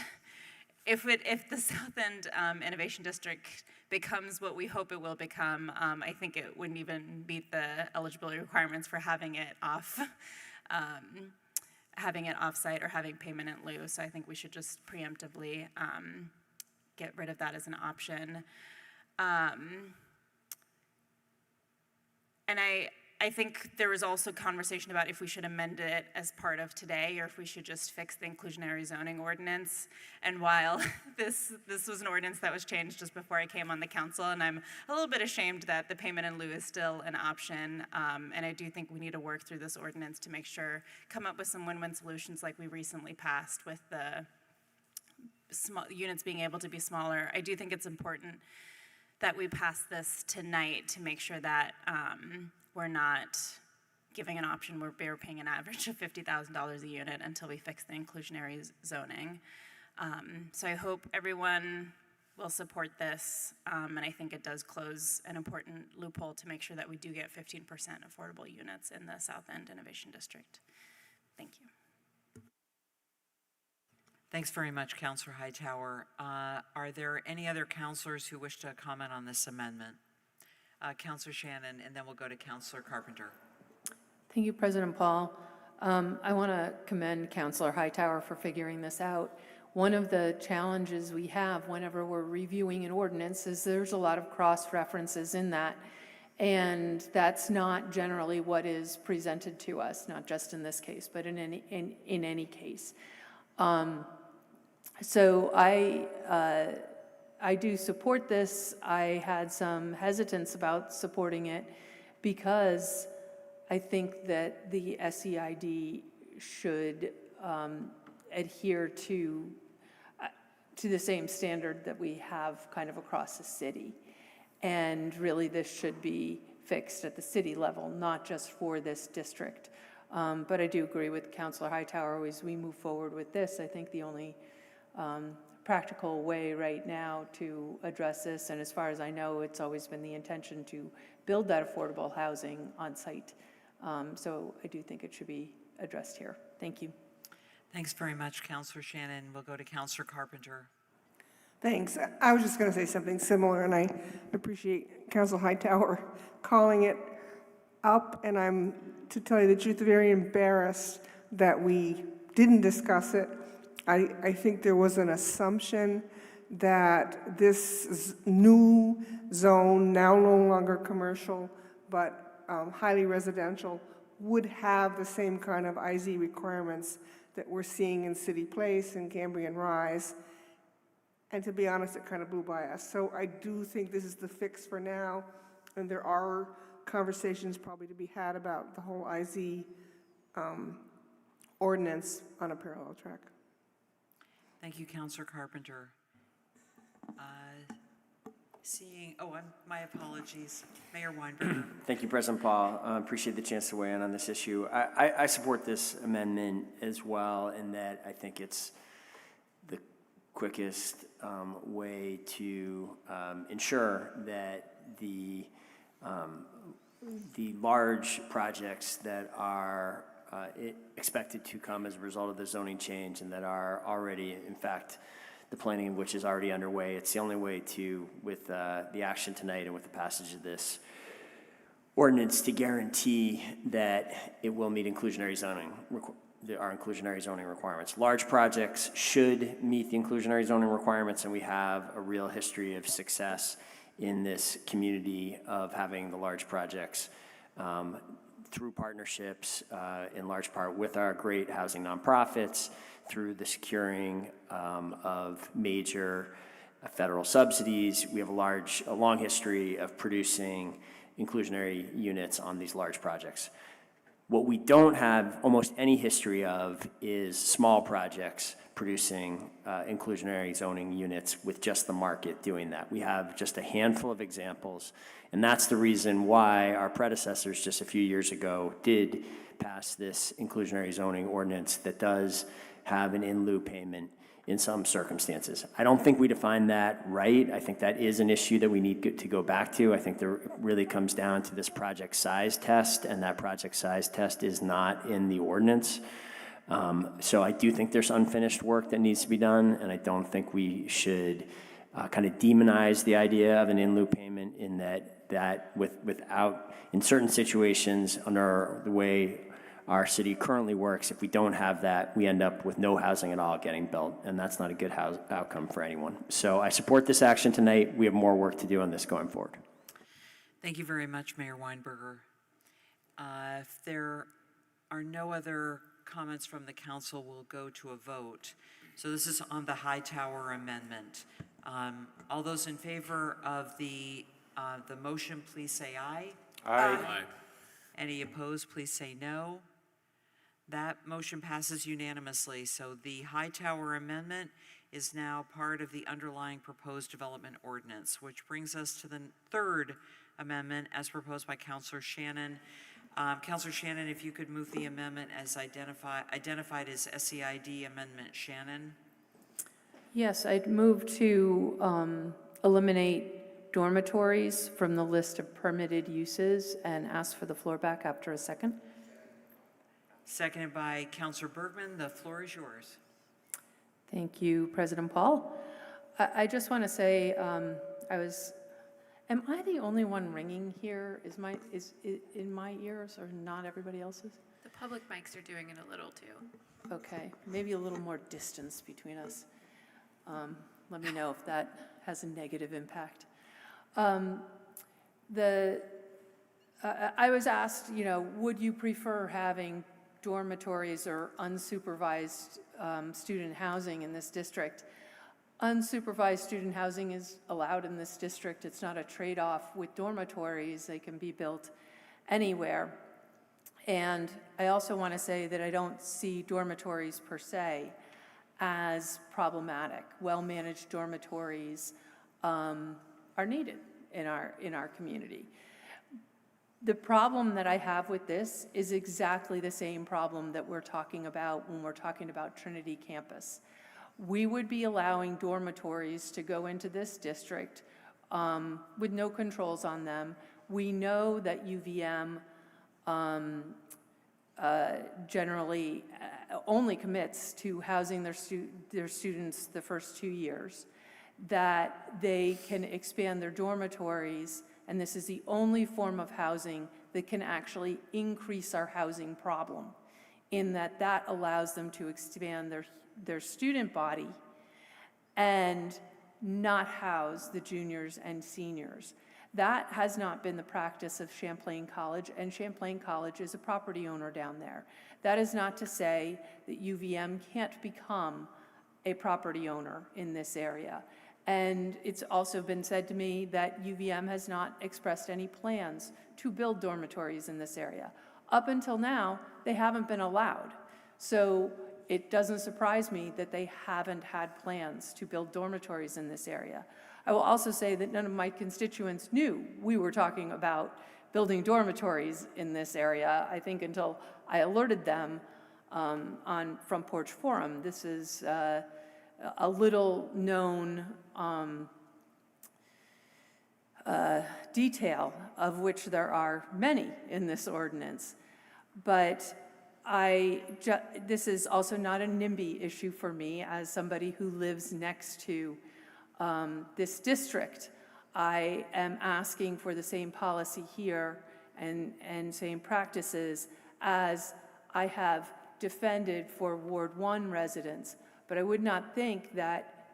if the South End Innovation District becomes what we hope it will become, I think it wouldn't even meet the eligibility requirements for having it offsite or having payment in lieu. So I think we should just preemptively get rid of that as an option. And I think there was also conversation about if we should amend it as part of today or if we should just fix the inclusionary zoning ordinance. And while this was an ordinance that was changed just before I came on the council, and I'm a little bit ashamed that the payment in lieu is still an option, and I do think we need to work through this ordinance to make sure, come up with some win-win solutions like we recently passed with the small units being able to be smaller. I do think it's important that we pass this tonight to make sure that we're not giving an option where we're paying an average of $50,000 a unit until we fix the inclusionary zoning. So I hope everyone will support this, and I think it does close an important loophole to make sure that we do get 15% affordable units in the South End Innovation District. Thank you. Thanks very much, Councilor Hightower. Are there any other councilors who wish to comment on this amendment? Councilor Shannon, and then we'll go to Councilor Carpenter. Thank you, President Paul. I want to commend Councilor Hightower for figuring this out. One of the challenges we have whenever we're reviewing an ordinance is there's a lot of cross-references in that, and that's not generally what is presented to us, not just in this case, but in any case. So I do support this. I had some hesitance about supporting it because I think that the SEID should adhere to the same standard that we have kind of across the city. And really this should be fixed at the city level, not just for this district. But I do agree with Councilor Hightower as we move forward with this. I think the only practical way right now to address this, and as far as I know, it's always been the intention to build that affordable housing on site. So I do think it should be addressed here. Thank you. Thanks very much, Counselor Shannon. We'll go to Counselor Carpenter. Thanks. I was just going to say something similar, and I appreciate Council Hightower calling it up, and I'm, to tell you the truth, very embarrassed that we didn't discuss it. I think there was an assumption that this new zone, now no longer commercial, but highly residential, would have the same kind of IZ requirements that we're seeing in City Place and Cambrian Rise. And to be honest, it kind of blew by us. So I do think this is the fix for now, and there are conversations probably to be had about the whole IZ ordinance on a parallel track. Thank you, Counselor Carpenter. My apologies. Mayor Weinberger. Thank you, President Paul. Appreciate the chance to weigh in on this issue. I support this amendment as well, in that I think it's the quickest way to ensure that the large projects that are expected to come as a result of the zoning change and that are already, in fact, the planning of which is already underway. It's the only way to, with the action tonight and with the passage of this ordinance, to guarantee that it will meet inclusionary zoning, our inclusionary zoning requirements. Large projects should meet the inclusionary zoning requirements, and we have a real history of success in this community of having the large projects through partnerships, in large part with our great housing nonprofits, through the securing of major federal subsidies. We have a long history of producing inclusionary units on these large projects. What we don't have almost any history of is small projects producing inclusionary zoning units with just the market doing that. We have just a handful of examples, and that's the reason why our predecessors just a few years ago did pass this inclusionary zoning ordinance that does have an in lieu payment in some circumstances. I don't think we define that right. I think that is an issue that we need to go back to. I think there really comes down to this project size test, and that project size test is not in the ordinance. So I do think there's unfinished work that needs to be done, and I don't think we should kind of demonize the idea of an in lieu payment, in that without, in certain situations, under the way our city currently works, if we don't have that, we end up with no housing at all getting built, and that's not a good outcome for anyone. So I support this action tonight. We have more work to do on this going forward. Thank you very much, Mayor Weinberger. If there are no other comments from the council, we'll go to a vote. So this is on the Hightower amendment. All those in favor of the motion, please say aye. Aye. Any opposed, please say no. That motion passes unanimously. So the Hightower amendment is now part of the underlying proposed development ordinance, which brings us to the third amendment as proposed by Councilor Shannon. Councilor Shannon, if you could move the amendment as identified as SEID Amendment Shannon. Yes, I'd move to eliminate dormitories from the list of permitted uses and ask for the floor back after a second. Seconded by Councilor Bergman. The floor is yours. Thank you, President Paul. I just want to say, am I the only one ringing here? Is in my ears or not everybody else's? The public mics are doing it a little too. Okay, maybe a little more distance between us. Let me know if that has a negative impact. I was asked, would you prefer having dormitories or unsupervised student housing in this district? Unsupervised student housing is allowed in this district. It's not a trade-off with dormitories. They can be built anywhere. And I also want to say that I don't see dormitories per se as problematic. Well-managed dormitories are needed in our community. The problem that I have with this is exactly the same problem that we're talking about when we're talking about Trinity campus. We would be allowing dormitories to go into this district with no controls on them. We know that UVM generally only commits to housing their students the first 2 years, that they can expand their dormitories, and this is the only form of housing that can actually increase our housing problem, in that that allows them to expand their student body and not house the juniors and seniors. That has not been the practice of Champlain College, and Champlain College is a property owner down there. That is not to say that UVM can't become a property owner in this area. And it's also been said to me that UVM has not expressed any plans to build dormitories in this area. Up until now, they haven't been allowed. So it doesn't surprise me that they haven't had plans to build dormitories in this area. I will also say that none of my constituents knew we were talking about building dormitories in this area, I think, until I alerted them on Front Porch Forum. This is a little known detail, of which there are many in this ordinance. But this is also not a NIMBY issue for me as somebody who lives next to this district. I am asking for the same policy here and same practices as I have defended for Ward 1 residents. But I would not think that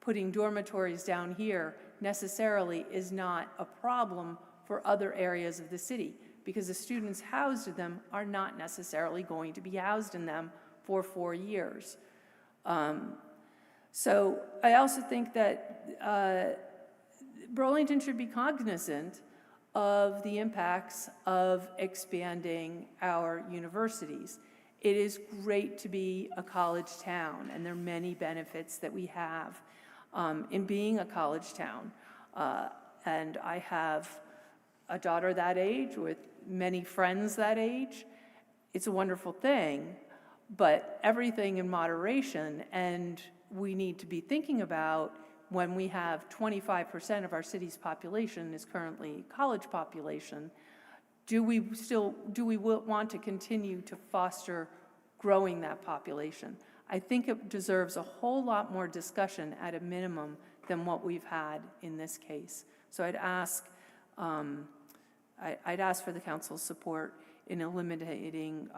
putting dormitories down here necessarily is not a problem for other areas of the city, because the students housed in them are not necessarily going to be housed in them for 4 years. So I also think that Burlington should be cognizant of the impacts of expanding our universities. It is great to be a college town, and there are many benefits that we have in being a college town. And I have a daughter that age with many friends that age. It's a wonderful thing, but everything in moderation, and we need to be thinking about when we have 25% of our city's population is currently college population, do we want to continue to foster growing that population? I think it deserves a whole lot more discussion at a minimum than what we've had in this case. So I'd ask for the council's support in eliminating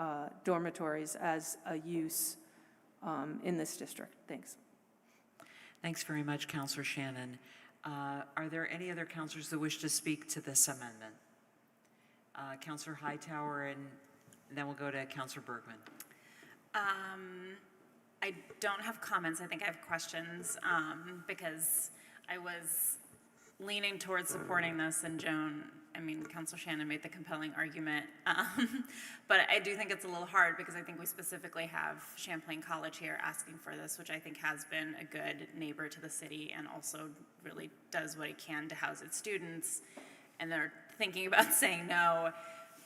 dormitories as a use in this district. Thanks. Thanks very much, Councilor Shannon. Are there any other councilors that wish to speak to this amendment? Councilor Hightower, and then we'll go to Councilor Bergman. I don't have comments. I think I have questions because I was leaning towards supporting this, and Councilor Shannon made the compelling argument. But I do think it's a little hard because I think we specifically have Champlain College here asking for this, which I think has been a good neighbor to the city and also really does what it can to house its students. And they're thinking about saying no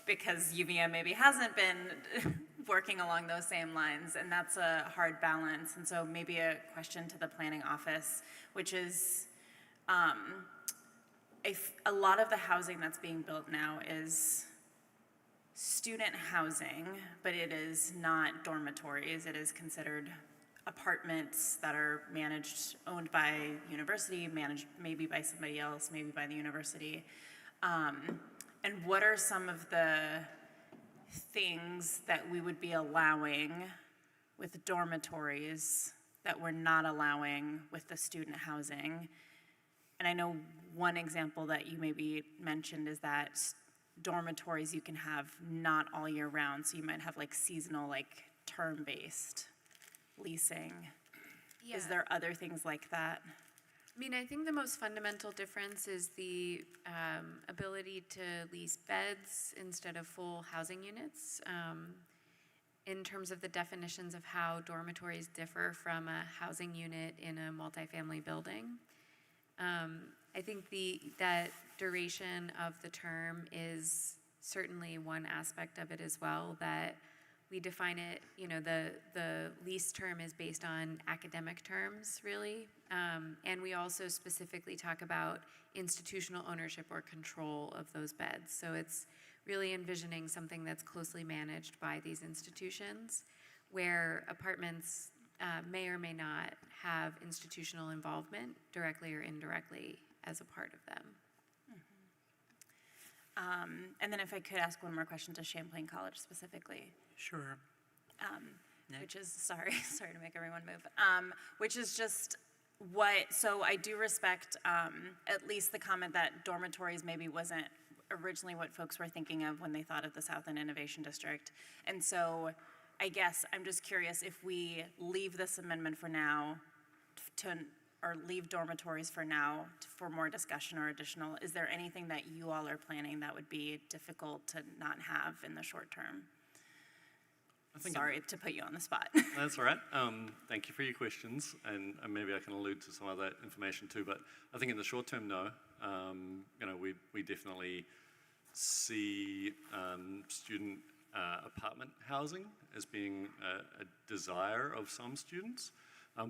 because UVM maybe hasn't been working along those same lines, and that's a hard balance. And so maybe a question to the planning office, which is, a lot of the housing that's being built now is student housing, but it is not dormitories. It is considered apartments that are owned by university, managed maybe by somebody else, maybe by the university. And what are some of the things that we would be allowing with dormitories that we're not allowing with the student housing? And I know one example that you maybe mentioned is that dormitories you can have not all year round, so you might have like seasonal, like term-based leasing. Yeah. Is there other things like that? I think the most fundamental difference is the ability to lease beds instead of full housing units. In terms of the definitions of how dormitories differ from a housing unit in a multifamily building. I think that duration of the term is certainly one aspect of it as well, that we define it, the lease term is based on academic terms, really. And we also specifically talk about institutional ownership or control of those beds. So it's really envisioning something that's closely managed by these institutions. where apartments may or may not have institutional involvement, directly or indirectly, as a part of them. And then if I could ask one more question to Champlain College specifically, Sure. Nick? which is, sorry to make everyone move, which is just so I do respect at least the comment that dormitories maybe wasn't originally what folks were thinking of when they thought of the South End Innovation District. And so I guess I'm just curious if we leave this amendment for now or leave dormitories for now for more discussion or additional, is there anything that you all are planning that would be difficult to not have in the short term? Sorry to put you on the spot. That's all right. Thank you for your questions, and maybe I can allude to some of that information too. But I think in the short term, no. We definitely see student apartment housing as being a desire of some students,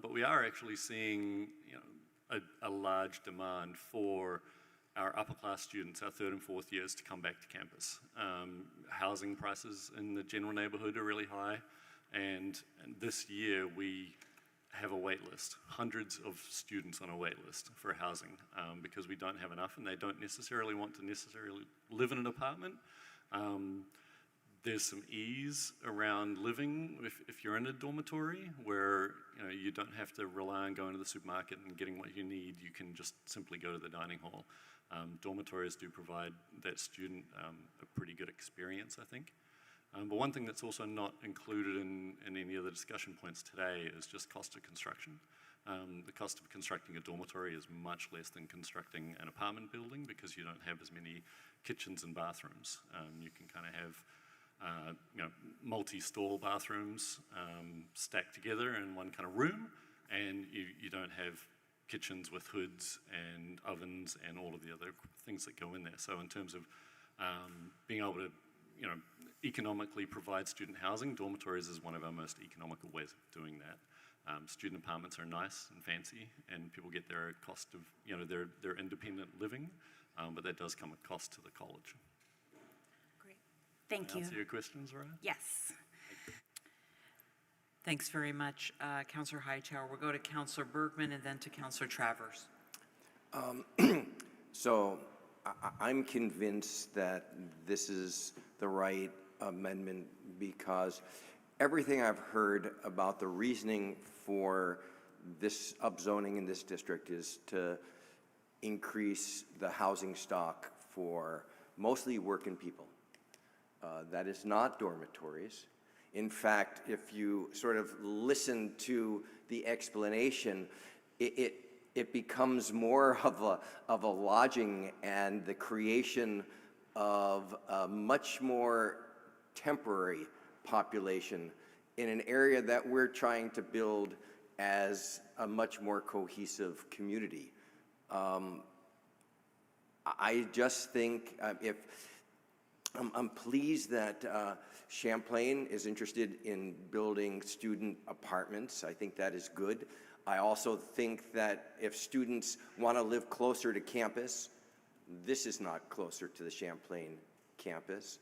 but we are actually seeing a large demand for our upper class students, our third and fourth years, to come back to campus. Housing prices in the general neighborhood are really high, and this year we have a wait list, hundreds of students on a wait list for housing because we don't have enough, and they don't necessarily want to live in an apartment. There's some ease around living if you're in a dormitory where you don't have to rely on going to the supermarket and getting what you need. You can just simply go to the dining hall. Dormitories do provide that student a pretty good experience, I think. But one thing that's also not included in any of the discussion points today is just cost of construction. The cost of constructing a dormitory is much less than constructing an apartment building because you don't have as many kitchens and bathrooms. You can kind of have multi-stall bathrooms stacked together in one kind of room, and you don't have kitchens with hoods and ovens and all of the other things that go in there. So in terms of being able to economically provide student housing, dormitories is one of our most economical ways of doing that. Student apartments are nice and fancy, and people get their cost of their independent living, but that does come at cost to the college. Thank you. Answer your questions, Ryan? Yes. Thanks very much, Councillor Hightower. We'll go to Councillor Bergman and then to Councillor Travers. So I'm convinced that this is the right amendment because everything I've heard about the reasoning for this upzoning in this district is to increase the housing stock for mostly working people. That is not dormitories. In fact, if you sort of listen to the explanation, it becomes more of a lodging and the creation of a much more temporary population in an area that we're trying to build as a much more cohesive community. I just think I'm pleased that Champlain is interested in building student apartments. I think that is good. I also think that if students want to live closer to campus, this is not closer to the Champlain campus.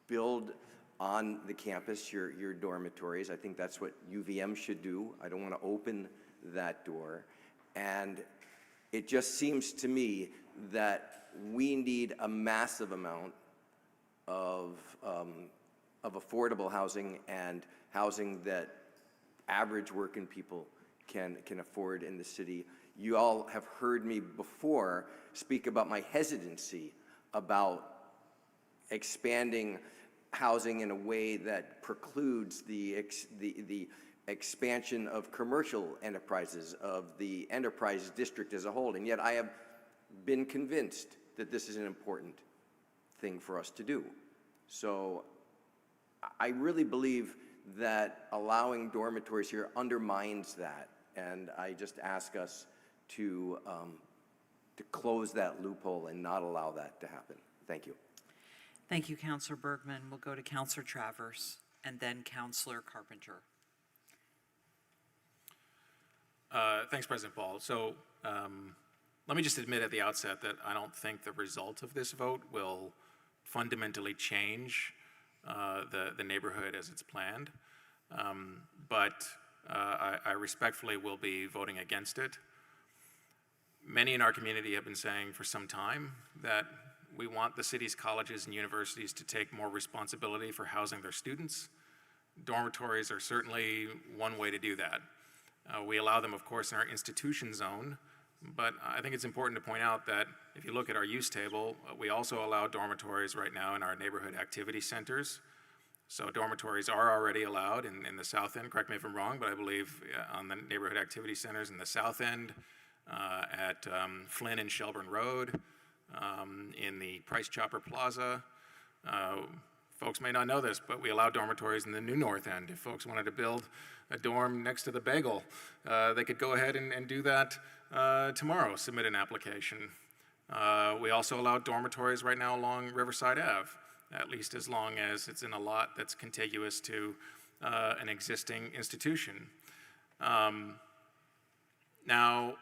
Build on the campus your dormitories. I think that's what UVM should do. I don't want to open that door. And it just seems to me that we need a massive amount of affordable housing and housing that average working people can afford in the city. You all have heard me before speak about my hesitancy about expanding housing in a way that precludes the expansion of commercial enterprises, of the enterprise district as a whole. And yet I have been convinced that this is an important thing for us to do. So I really believe that allowing dormitories here undermines that, and I just ask us to close that loophole and not allow that to happen. Thank you. Thank you, Councillor Bergman. We'll go to Councillor Travers and then Councillor Carpenter. Thanks, President Paul. So let me just admit at the outset that I don't think the result of this vote will fundamentally change the neighborhood as it's planned. But I respectfully will be voting against it. Many in our community have been saying for some time that we want the city's colleges and universities to take more responsibility for housing their students. Dormitories are certainly one way to do that. We allow them, of course, in our institution zone, but I think it's important to point out that if you look at our use table, we also allow dormitories right now in our neighborhood activity centers. So dormitories are already allowed in the south end, correct me if I'm wrong, but I believe on the neighborhood activity centers in the south end, at Flynn and Shelburne Road, in the Price Chopper Plaza. Folks may not know this, but we allow dormitories in the new north end. If folks wanted to build a dorm next to the bagel, they could go ahead and do that tomorrow, submit an application. We also allow dormitories right now along Riverside Ave, at least as long as it's in a lot that's contiguous to an existing institution. Now,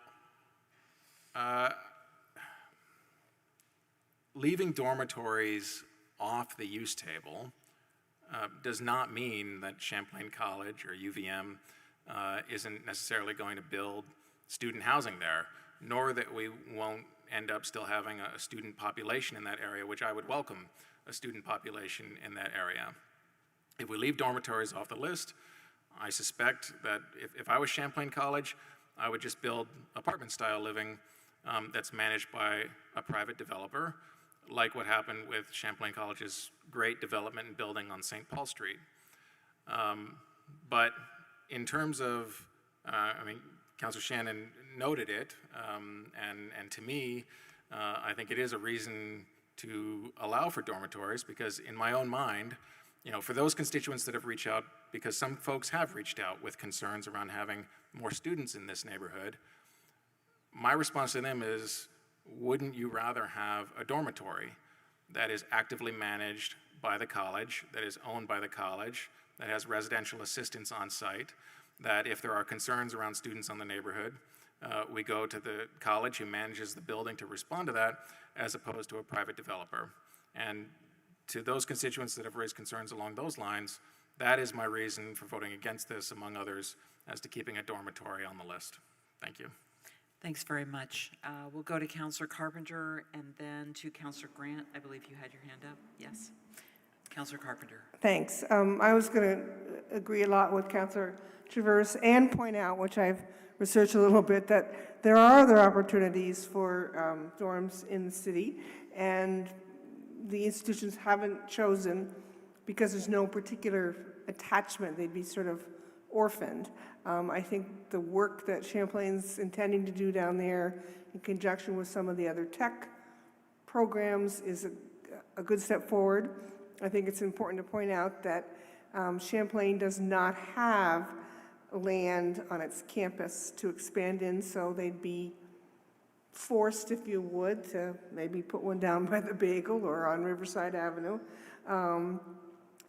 leaving dormitories off the use table does not mean that Champlain College or UVM isn't necessarily going to build student housing there, nor that we won't end up still having a student population in that area, which I would welcome a student population in that area. If we leave dormitories off the list, I suspect that if I was Champlain College, I would just build apartment-style living that's managed by a private developer, like what happened with Champlain College's great development and building on St. Paul Street. But in terms of, I mean, Councilor Shannon noted it, and to me, I think it is a reason to allow for dormitories, because in my own mind, you know, for those constituents that have reached out, because some folks have reached out with concerns around having more students in this neighborhood, my response to them is, wouldn't you rather have a dormitory that is actively managed by the college, that is owned by the college, that has residential assistance on site, that if there are concerns around students on the neighborhood, we go to the college who manages the building to respond to that, as opposed to a private developer. And to those constituents that have raised concerns along those lines, that is my reason for voting against this, among others, as to keeping a dormitory on the list. Thank you. Thanks very much. We'll go to Councilor Carpenter and then to Councilor Grant. I believe you had your hand up. Yes. Councilor Carpenter. Thanks. I was going to agree a lot with Councilor Traverse and point out, which I've researched a little bit, that there are other opportunities for dorms in the city, and the institutions haven't chosen because there's no particular attachment. They'd be sort of orphaned. I think the work that Champlain's intending to do down there in conjunction with some of the other tech programs is a good step forward. I think it's important to point out that Champlain does not have land on its campus to expand in, so they'd be forced, if you would, to maybe put one down by the bagel or on Riverside Avenue.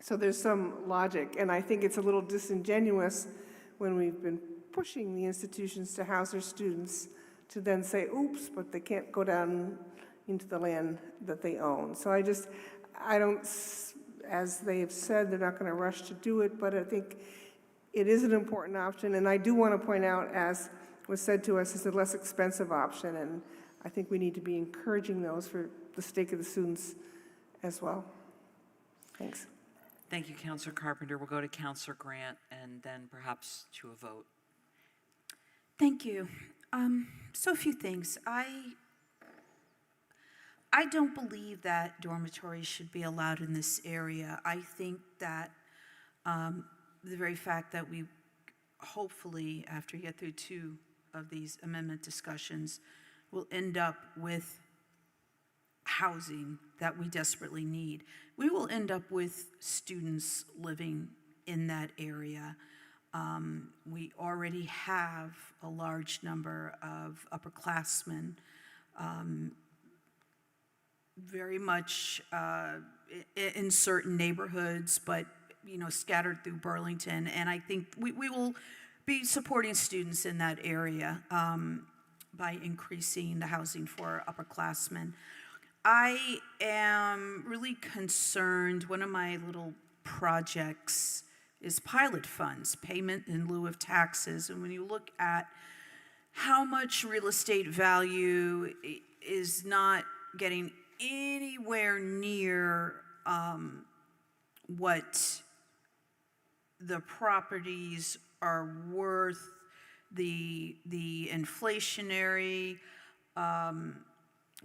So there's some logic, and I think it's a little disingenuous when we've been pushing the institutions to house their students to then say, oops, but they can't go down into the land that they own. So I don't, as they have said, they're not going to rush to do it, but I think it is an important option, and I do want to point out, as was said to us, it's a less expensive option, and I think we need to be encouraging those for the sake of the students as well. Thanks. Thank you, Councilor Carpenter. We'll go to Councilor Grant and then perhaps to a vote. Thank you. So a few things. I don't believe that dormitories should be allowed in this area. I think that the very fact that we hopefully, after we get through 2 of these amendment discussions, will end up with housing that we desperately need. We will end up with students living in that area. We already have a large number of upperclassmen, very much in certain neighborhoods, but scattered through Burlington. And I think we will be supporting students in that area by increasing the housing for upperclassmen. I am really concerned. One of my little projects is pilot funds, payment in lieu of taxes. And when you look at how much real estate value is not getting anywhere near what the properties are worth, the inflationary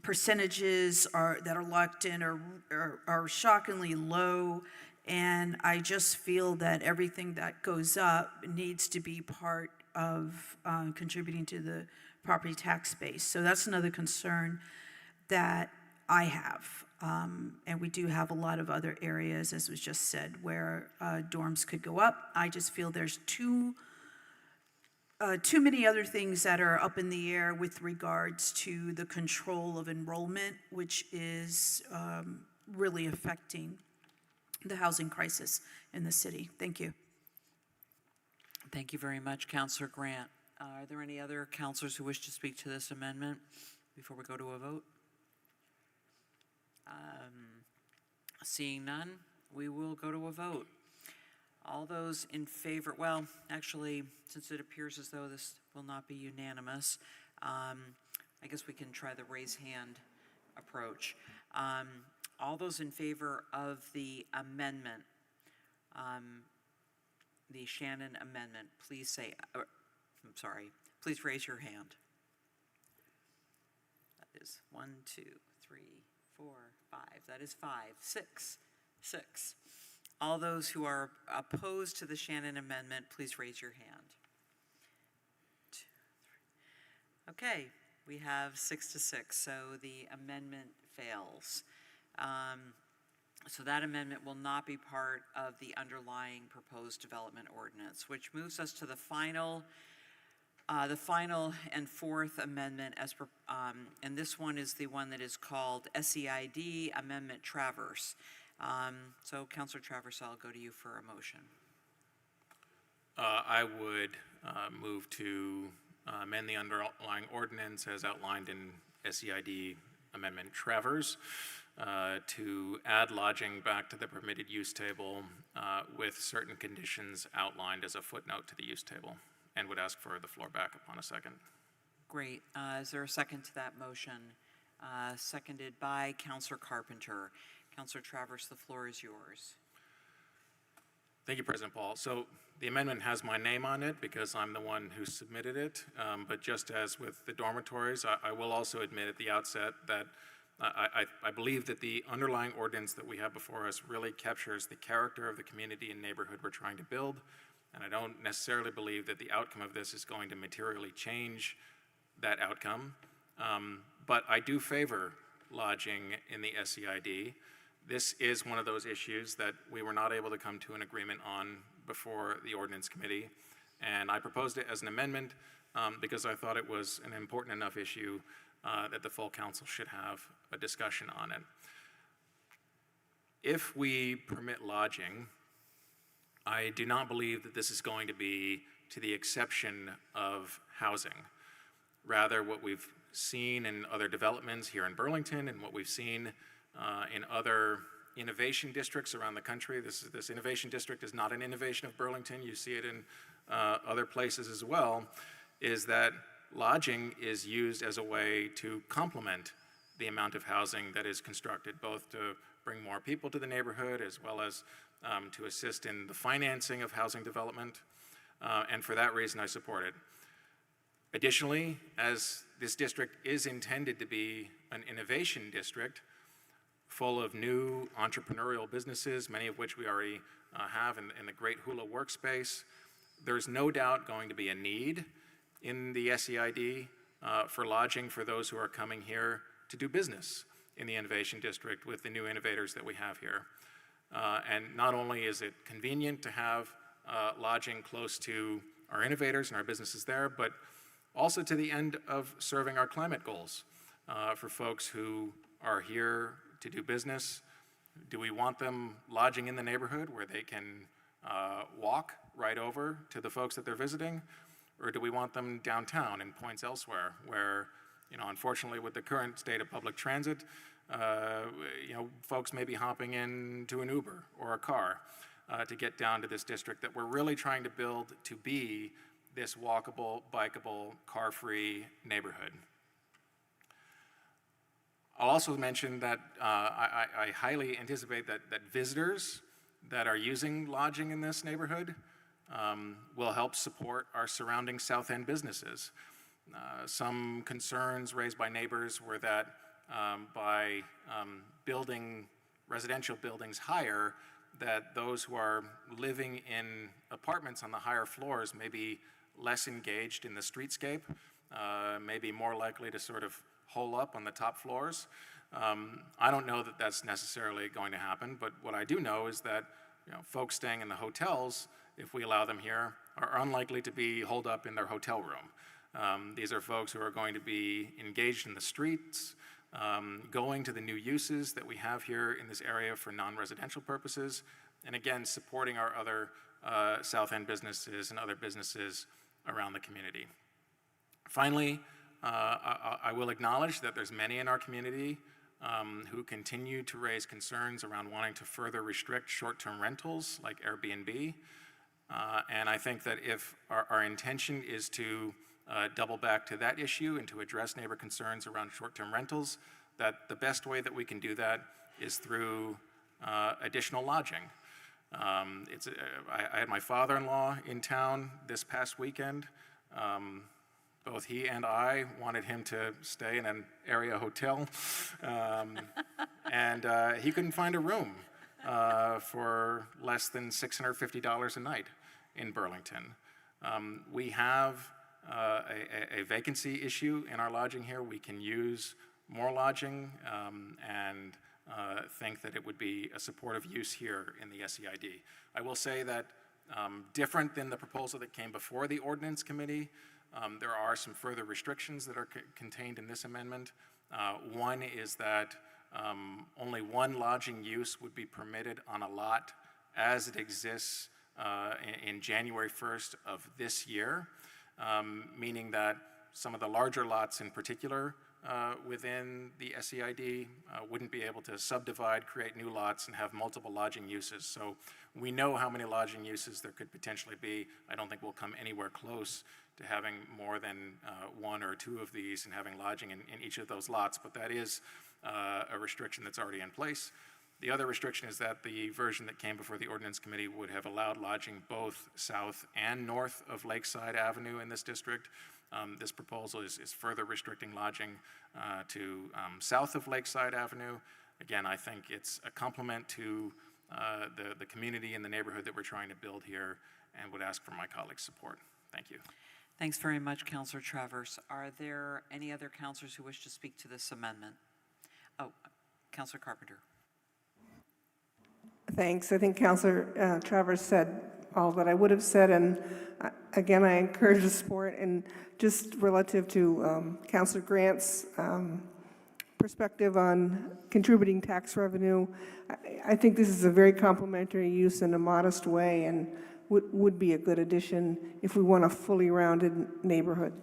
percentages that are locked in are shockingly low. And I just feel that everything that goes up needs to be part of contributing to the property tax base. So that's another concern that I have. And we do have a lot of other areas, as was just said, where dorms could go up. I just feel there's too many other things that are up in the air with regards to the control of enrollment, which is really affecting the housing crisis in the city. Thank you. Thank you very much, Councillor Grant. Are there any other councillors who wish to speak to this amendment before we go to a vote? Seeing none, we will go to a vote. All those in favor, well, actually, since it appears as though this will not be unanimous, I guess we can try the raise hand approach. All those in favor of the amendment, the Shannon amendment, please say, please raise your hand. That is 1, 2, 3, 4, 5. That is 5, 6. All those who are opposed to the Shannon amendment, please raise your hand. 2, 3. Okay, we have 6 to 6, so the amendment fails. So that amendment will not be part of the underlying proposed development ordinance, which moves us to the final and fourth amendment, and this one is the one that is called SEID Amendment Traverse. So, Councillor Traverse, I'll go to you for a motion. I would move to amend the underlying ordinance as outlined in SEID Amendment Traverse to add lodging back to the permitted use table with certain conditions outlined as a footnote to the use table, and would ask for the floor back upon a second. Great. Is there a second to that motion? Seconded by Councillor Carpenter. Councillor Traverse, the floor is yours. Thank you, President Paul. So the amendment has my name on it because I'm the one who submitted it. But just as with the dormitories, I will also admit at the outset that I believe that the underlying ordinance that we have before us really captures the character of the community and neighborhood we're trying to build. And I don't necessarily believe that the outcome of this is going to materially change that outcome. But I do favor lodging in the SEID. This is one of those issues that we were not able to come to an agreement on before the Ordinance Committee. And I proposed it as an amendment because I thought it was an important enough issue that the full council should have a discussion on it. If we permit lodging, I do not believe that this is going to be to the exception of housing. Rather, what we've seen in other developments here in Burlington and what we've seen in other innovation districts around the country, this innovation district is not an innovation of Burlington, you see it in other places as well, is that lodging is used as a way to complement the amount of housing that is constructed, both to bring more people to the neighborhood as well as to assist in the financing of housing development. And for that reason, I support it. Additionally, as this district is intended to be an innovation district full of new entrepreneurial businesses, many of which we already have in the great Hula workspace, there's no doubt going to be a need in the SEID for lodging for those who are coming here to do business in the innovation district with the new innovators that we have here. And not only is it convenient to have lodging close to our innovators and our businesses there, but also to the end of serving our climate goals for folks who are here to do business. Do we want them lodging in the neighborhood where they can walk right over to the folks that they're visiting? Or do we want them downtown in points elsewhere where, unfortunately with the current state of public transit, folks may be hopping into an Uber or a car. to get down to this district that we're really trying to build to be this walkable, bikeable, car-free neighborhood. I'll also mention that I highly anticipate that visitors that are using lodging in this neighborhood will help support our surrounding South End businesses. Some concerns raised by neighbors were that by building residential buildings higher, that those who are living in apartments on the higher floors may be less engaged in the streetscape, may be more likely to sort of hole up on the top floors. I don't know that that's necessarily going to happen, but what I do know is that folks staying in the hotels, if we allow them here, are unlikely to be holed up in their hotel room. These are folks who are going to be engaged in the streets, going to the new uses that we have here in this area for non-residential purposes, and again, supporting our other South End businesses and other businesses around the community. Finally, I will acknowledge that there's many in our community who continue to raise concerns around wanting to further restrict short-term rentals like Airbnb. And I think that if our intention is to double back to that issue and to address neighbor concerns around short-term rentals, that the best way that we can do that is through additional lodging. I had my father-in-law in town this past weekend. Both he and I wanted him to stay in an area hotel, and he couldn't find a room for less than $650 a night in Burlington. We have a vacancy issue in our lodging here. We can use more lodging and think that it would be a supportive use here in the SEID. I will say that different than the proposal that came before the Ordinance Committee, there are some further restrictions that are contained in this amendment. One is that only one lodging use would be permitted on a lot as it exists in January 1st of this year, meaning that some of the larger lots in particular within the SEID wouldn't be able to subdivide, create new lots, and have multiple lodging uses. So we know how many lodging uses there could potentially be. I don't think we'll come anywhere close to having more than one or two of these and having lodging in each of those lots, but that is a restriction that's already in place. The other restriction is that the version that came before the Ordinance Committee would have allowed lodging both south and north of Lakeside Avenue in this district. This proposal is further restricting lodging to south of Lakeside Avenue. Again, I think it's a complement to the community and the neighborhood that we're trying to build here, and would ask for my colleagues' support. Thank you. Thanks very much, Councilor Travers. Are there any other councilors who wish to speak to this amendment? Oh, Councilor Carpenter. Thanks. I think Councilor Travers said all that I would have said, and again, I encourage the support. And just relative to Councilor Grant's perspective on contributing tax revenue, I think this is a very complementary use in a modest way, and would be a good addition if we want a fully rounded neighborhood.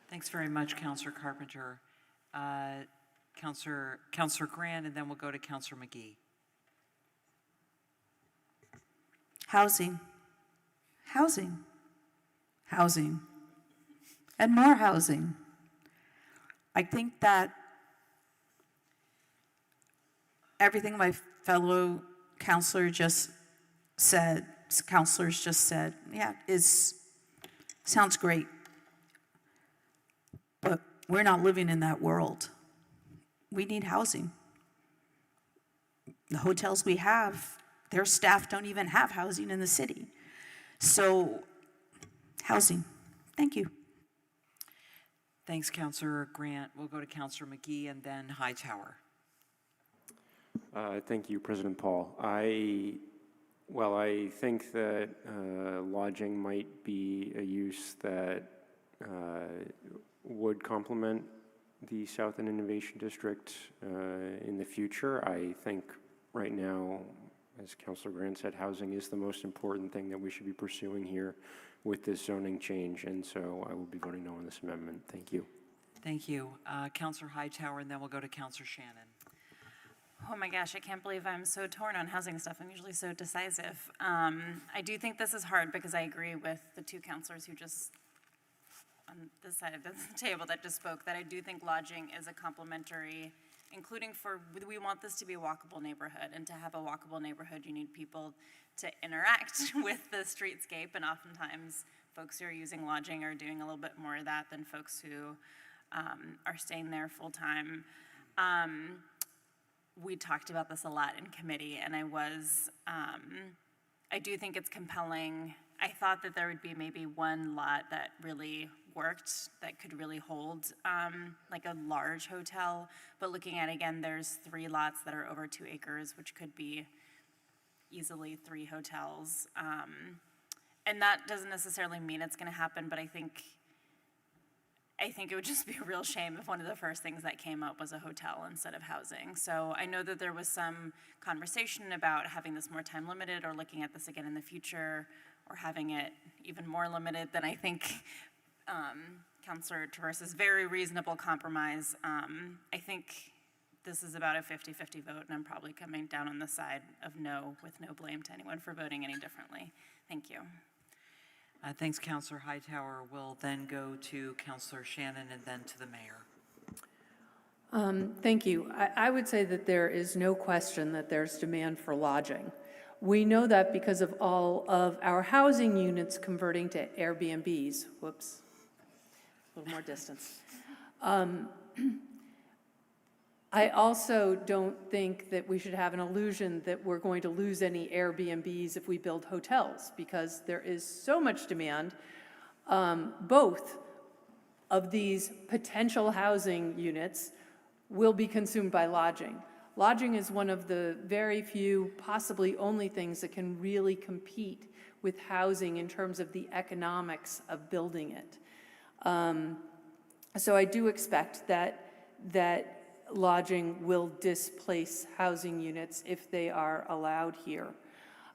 Thanks very much, Councilor Carpenter. Councilor Grant, and then we'll go to Councilor McGee. Housing, housing, housing, and more housing. I think that everything my fellow councilors just said, yeah, sounds great. But we're not living in that world. We need housing. The hotels we have, their staff don't even have housing in the city. So, housing. Thank you. Thanks, Councilor Grant. We'll go to Councilor McGee and then Hightower. Thank you, President Paul. I think that lodging might be a use that would complement the South End Innovation District in the future. I think right now, as Councilor Grant said, housing is the most important thing that we should be pursuing here with this zoning change, and so I will be voting no on this amendment. Thank you. Thank you. Councilor Hightower, and then we'll go to Councilor Shannon. Oh my gosh, I can't believe I'm so torn on housing stuff. I'm usually so decisive. I do think this is hard because I agree with the two counselors who just, on this side of the table that just spoke, that I do think lodging is a complementary, including we want this to be a walkable neighborhood, and to have a walkable neighborhood, you need people to interact with the streetscape, and oftentimes folks who are using lodging are doing a little bit more of that than folks who are staying there full-time. We talked about this a lot in committee, and I do think it's compelling. I thought that there would be maybe one lot that really worked, that could really hold like a large hotel, but looking at, again, there's 3 lots that are over 2 acres, which could be easily 3 hotels. And that doesn't necessarily mean it's gonna happen, but I think it would just be a real shame if one of the first things that came up was a hotel instead of housing. So I know that there was some conversation about having this more time limited, or looking at this again in the future, or having it even more limited than I think Councilor Traverse's very reasonable compromise. I think this is about a 50-50 vote, and I'm probably coming down on the side of no, with no blame to anyone for voting any differently. Thank you. Thanks, Councilor Hightower. We'll then go to Councilor Shannon and then to the mayor. Thank you. I would say that there is no question that there's demand for lodging. We know that because of all of our housing units converting to Airbnbs. Whoops, a little more distance. I also don't think that we should have an illusion that we're going to lose any Airbnbs if we build hotels, because there is so much demand. Both of these potential housing units will be consumed by lodging. Lodging is one of the very few, possibly only things that can really compete with housing in terms of the economics of building it. So I do expect that lodging will displace housing units if they are allowed here.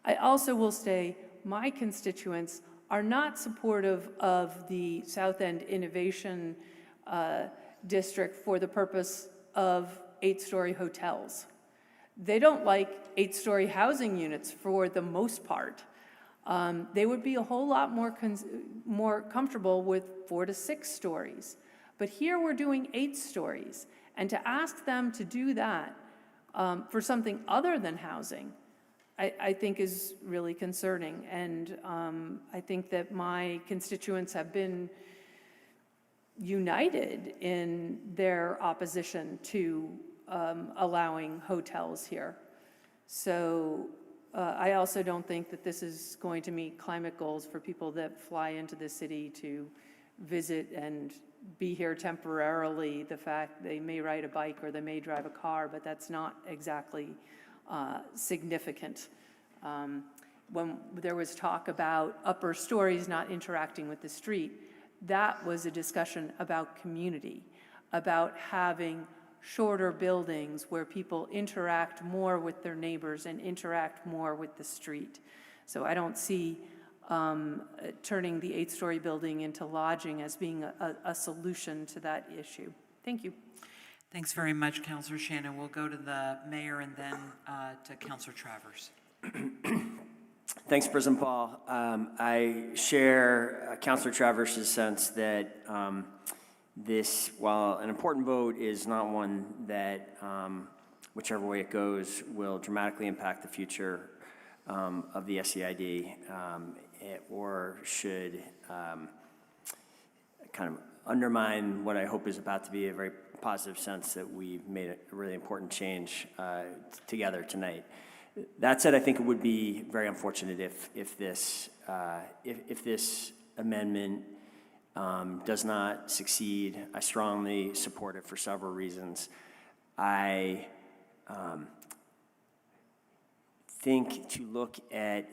I also will say my constituents are not supportive of the South End Innovation District for the purpose of 8-story hotels. They don't like 8-story housing units for the most part. They would be a whole lot more comfortable with 4 to 6 stories. But here we're doing 8 stories. And to ask them to do that for something other than housing, I think is really concerning. And I think that my constituents have been united in their opposition to allowing hotels here. So I also don't think that this is going to meet climate goals for people that fly into the city to visit and be here temporarily. The fact they may ride a bike or they may drive a car, but that's not exactly significant. When there was talk about upper stories not interacting with the street, that was a discussion about community, about having shorter buildings where people interact more with their neighbors and interact more with the street. So I don't see turning the 8-story building into lodging as being a solution to that issue. Thank you. Thanks very much, Councilor Shannon. We'll go to the mayor and then to Councilor Travers. Thanks, President Paul. I share Councilor Travers' sense that this, while an important vote, is not one that, whichever way it goes, will dramatically impact the future of the SEID, or should kind of undermine what I hope is about to be a very positive sense that we've made a really important change together tonight. That said, I think it would be very unfortunate if this amendment does not succeed. I strongly support it for several reasons. I think to look at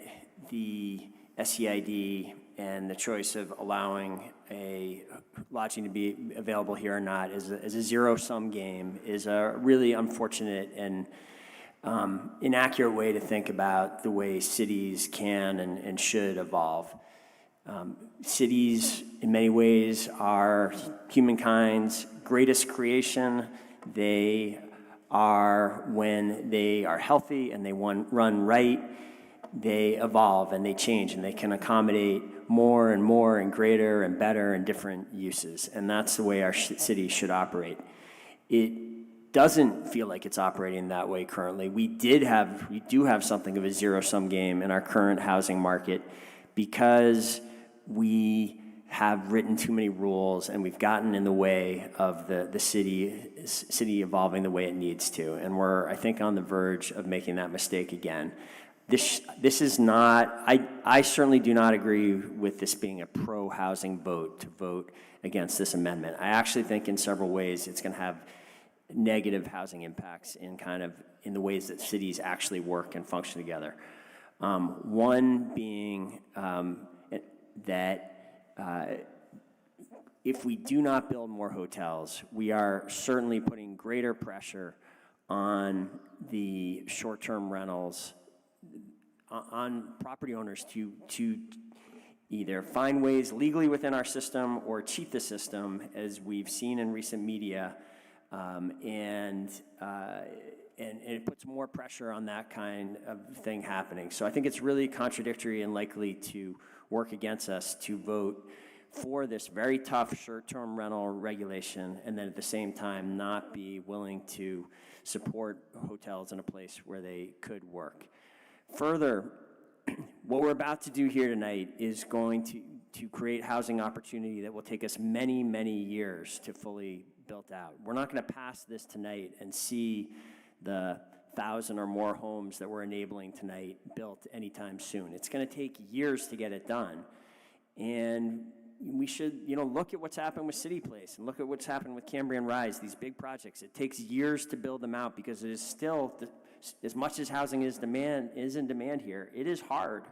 the SEID and the choice of allowing a lodging to be available here or not as a zero-sum game is a really unfortunate and inaccurate way to think about the way cities can and should evolve. Cities, in many ways, are humankind's greatest creation. They are, when they are healthy and they run right, they evolve and they change and they can accommodate more and more and greater and better and different uses. And that's the way our city should operate. It doesn't feel like it's operating that way currently. We do have something of a zero-sum game in our current housing market because we have written too many rules and we've gotten in the way of the city evolving the way it needs to. And we're, I think, on the verge of making that mistake again. This is not, I certainly do not agree with this being a pro-housing vote to vote against this amendment. I actually think in several ways it's going to have negative housing impacts in the ways that cities actually work and function together. One being that if we do not build more hotels, we are certainly putting greater pressure on the short-term rentals, on property owners to either find ways legally within our system or cheat the system, as we've seen in recent media, and it puts more pressure on that kind of thing happening. So I think it's really contradictory and likely to work against us to vote for this very tough short-term rental regulation and then at the same time not be willing to support hotels in a place where they could work. Further, what we're about to do here tonight is going to create housing opportunity that will take us many, many years to fully build out. We're not going to pass this tonight and see the 1,000 or more homes that we're enabling tonight built anytime soon. It's going to take years to get it done. And we should, look at what's happened with City Place and look at what's happened with Cambrian Rise, these big projects. It takes years to build them out because it is still, as much as housing is in demand here, it is hard,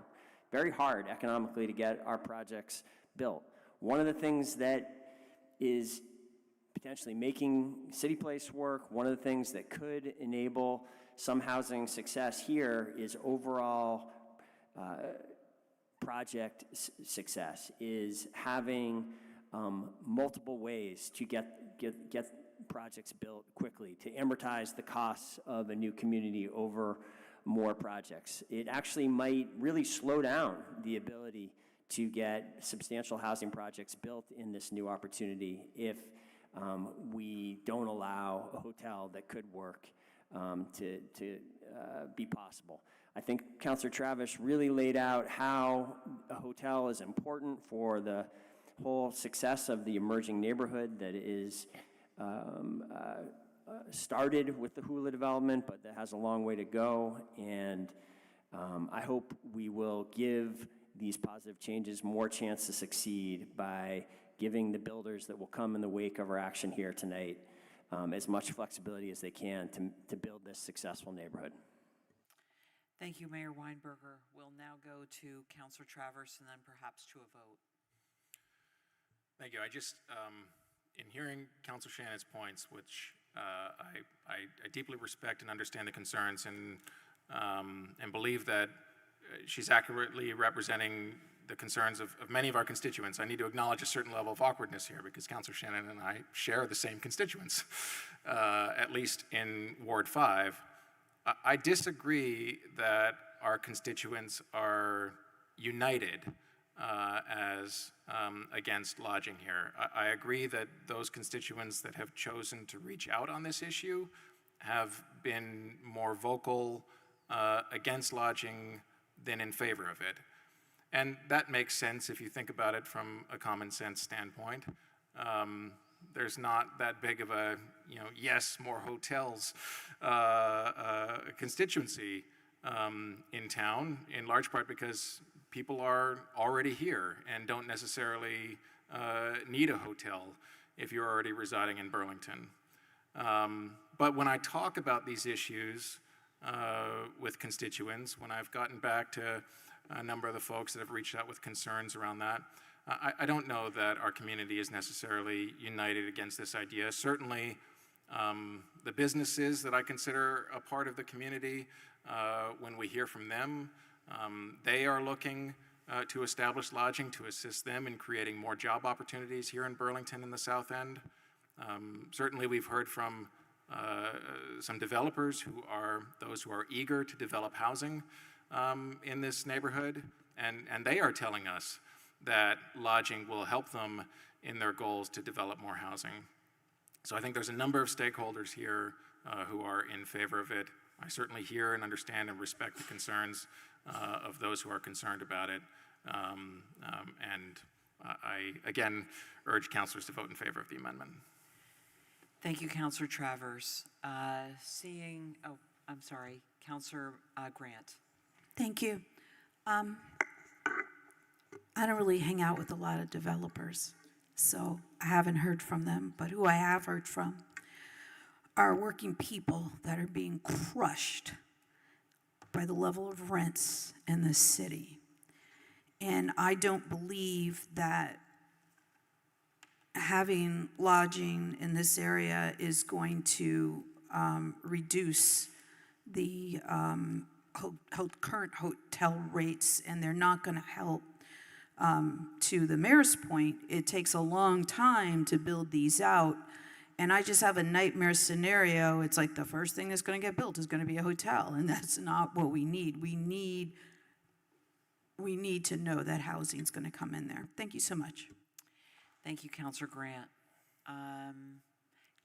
very hard economically to get our projects built. One of the things that is potentially making City Place work, one of the things that could enable some housing success here is overall project success, is having multiple ways to get projects built quickly, to amortize the costs of a new community over more projects. It actually might really slow down the ability to get substantial housing projects built in this new opportunity if we don't allow a hotel that could work to be possible. I think Councilor Travis really laid out how a hotel is important for the whole success of the emerging neighborhood that is started with the Hula development, but that has a long way to go. And I hope we will give these positive changes more chance to succeed by giving the builders that will come in the wake of our action here tonight as much flexibility as they can to build this successful neighborhood. Thank you, Mayor Weinberger. We'll now go to Councilor Travers and then perhaps to a vote. Thank you. I just, in hearing Councilor Shannon's points, which I deeply respect and understand the concerns and believe that she's accurately representing the concerns of many of our constituents. I need to acknowledge a certain level of awkwardness here because Councilor Shannon and I share the same constituents, at least in Ward 5. I disagree that our constituents are united as against lodging here. I agree that those constituents that have chosen to reach out on this issue have been more vocal against lodging than in favor of it. And that makes sense if you think about it from a common sense standpoint. There's not that big of a, yes, more hotels constituency in town, in large part because people are already here and don't necessarily need a hotel if you're already residing in Burlington. But when I talk about these issues with constituents, when I've gotten back to a number of the folks that have reached out with concerns around that, I don't know that our community is necessarily united against this idea. Certainly, the businesses that I consider a part of the community, when we hear from them, they are looking to establish lodging to assist them in creating more job opportunities here in Burlington in the South End. Certainly, we've heard from some developers who are those who are eager to develop housing in this neighborhood, and they are telling us that lodging will help them in their goals to develop more housing. So I think there's a number of stakeholders here who are in favor of it. I certainly hear and understand and respect the concerns of those who are concerned about it. And I, again, urge councilors to vote in favor of the amendment. Thank you, Councilor Travers. I'm sorry, Councilor Grant. Thank you. I don't really hang out with a lot of developers, so I haven't heard from them, but who I have heard from are working people that are being crushed by the level of rents in this city. And I don't believe that having lodging in this area is going to reduce the current hotel rates, and they're not going to help. To the mayor's point, it takes a long time to build these out, and I just have a nightmare scenario. It's like the first thing that's going to get built is going to be a hotel, and that's not what we need. We need to know that housing is going to come in there. Thank you so much. Thank you, Councilor Grant.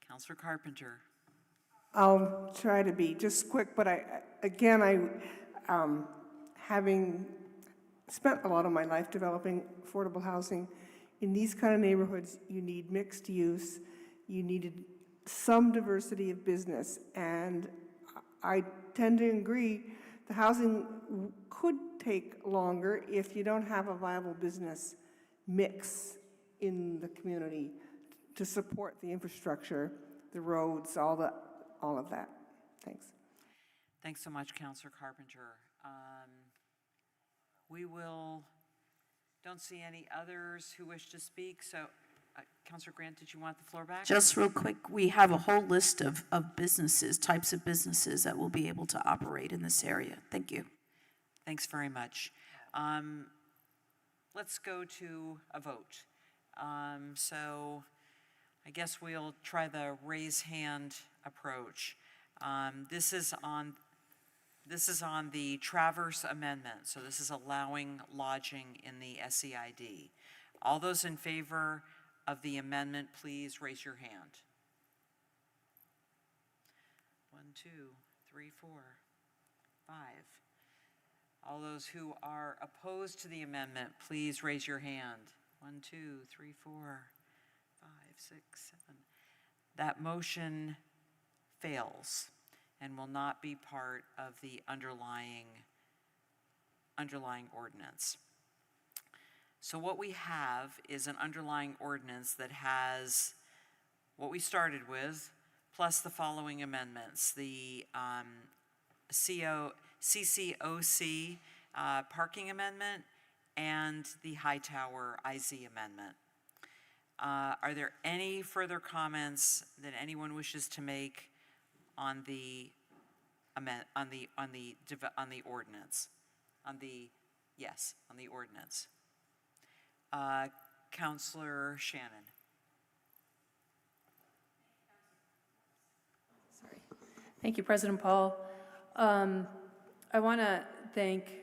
Councilor Carpenter. I'll try to be just quick, but having spent a lot of my life developing affordable housing, in these kind of neighborhoods, you need mixed use, you needed some diversity of business, and I tend to agree the housing could take longer if you don't have a viable business mix in the community to support the infrastructure, the roads, all of that. Thanks. Thanks so much, Councilor Carpenter. Don't see any others who wish to speak, so Councilor Grant, did you want the floor back? Just real quick, we have a whole list of businesses, types of businesses that will be able to operate in this area. Thank you. Thanks very much. Let's go to a vote. So I guess we'll try the raise hand approach. This is on the Travers Amendment, so this is allowing lodging in the SEID. All those in favor of the amendment, please raise your hand. 1, 2, 3, 4, 5. All those who are opposed to the amendment, please raise your hand. 1, 2, 3, 4, 5, 6, 7. That motion fails and will not be part of the underlying ordinance. So what we have is an underlying ordinance that has what we started with, plus the following amendments: the CCOC parking amendment and the Hightower IZ amendment. Are there any further comments that anyone wishes to make on the ordinance? On the ordinance. Councilor Shannon. Sorry. Thank you, President Paul. I want to thank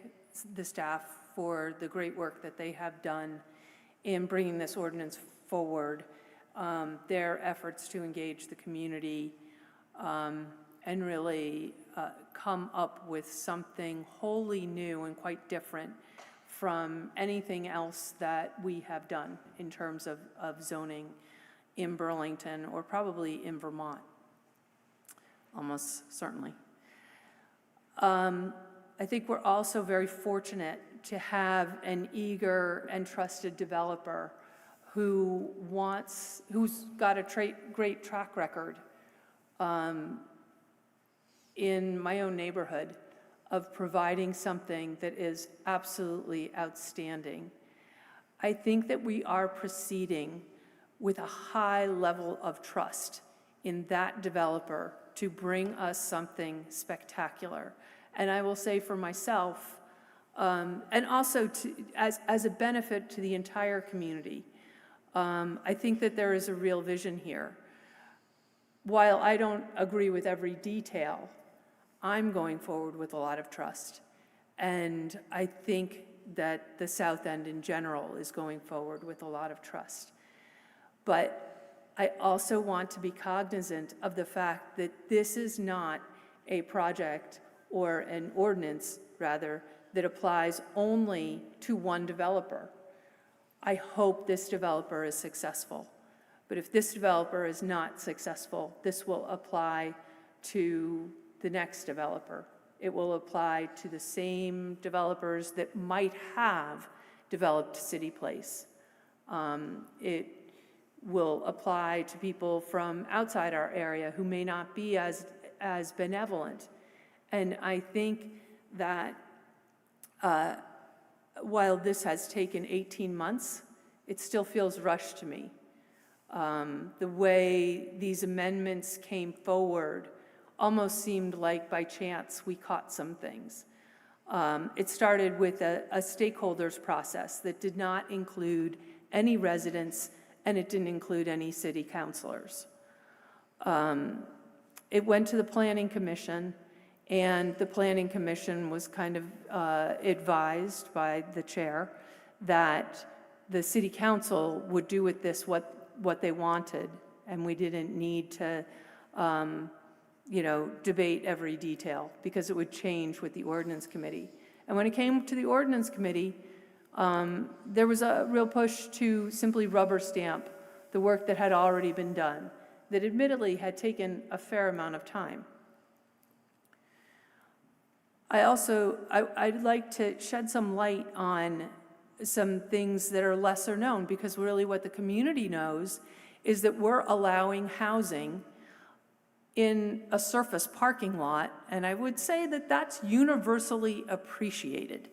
the staff for the great work that they have done in bringing this ordinance forward, their efforts to engage the community and really come up with something wholly new and quite different from anything else that we have done in terms of zoning in Burlington, or probably in Vermont, almost certainly. I think we're also very fortunate to have an eager and trusted developer who's got a great track record in my own neighborhood of providing something that is absolutely outstanding. I think that we are proceeding with a high level of trust in that developer to bring us something spectacular. And I will say for myself, and also as a benefit to the entire community, I think that there is a real vision here. while I don't agree with every detail, I'm going forward with a lot of trust. And I think that the South End in general is going forward with a lot of trust. But I also want to be cognizant of the fact that this is not a project or an ordinance, rather, that applies only to one developer. I hope this developer is successful. But if this developer is not successful, this will apply to the next developer. It will apply to the same developers that might have developed City Place. It will apply to people from outside our area who may not be as benevolent. And I think that while this has taken 18 months, it still feels rushed to me. The way these amendments came forward almost seemed like by chance we caught some things. It started with a stakeholders process that did not include any residents, and it didn't include any city councilors. It went to the Planning Commission, and the Planning Commission was kind of advised by the chair that the city council would do with this what they wanted, and we didn't need to debate every detail because it would change with the ordinance committee. And when it came to the ordinance committee, there was a real push to simply rubber stamp the work that had already been done, that admittedly had taken a fair amount of time. I'd like to shed some light on some things that are lesser known, because really what the community knows is that we're allowing housing in a surface parking lot, and I would say that that's universally appreciated.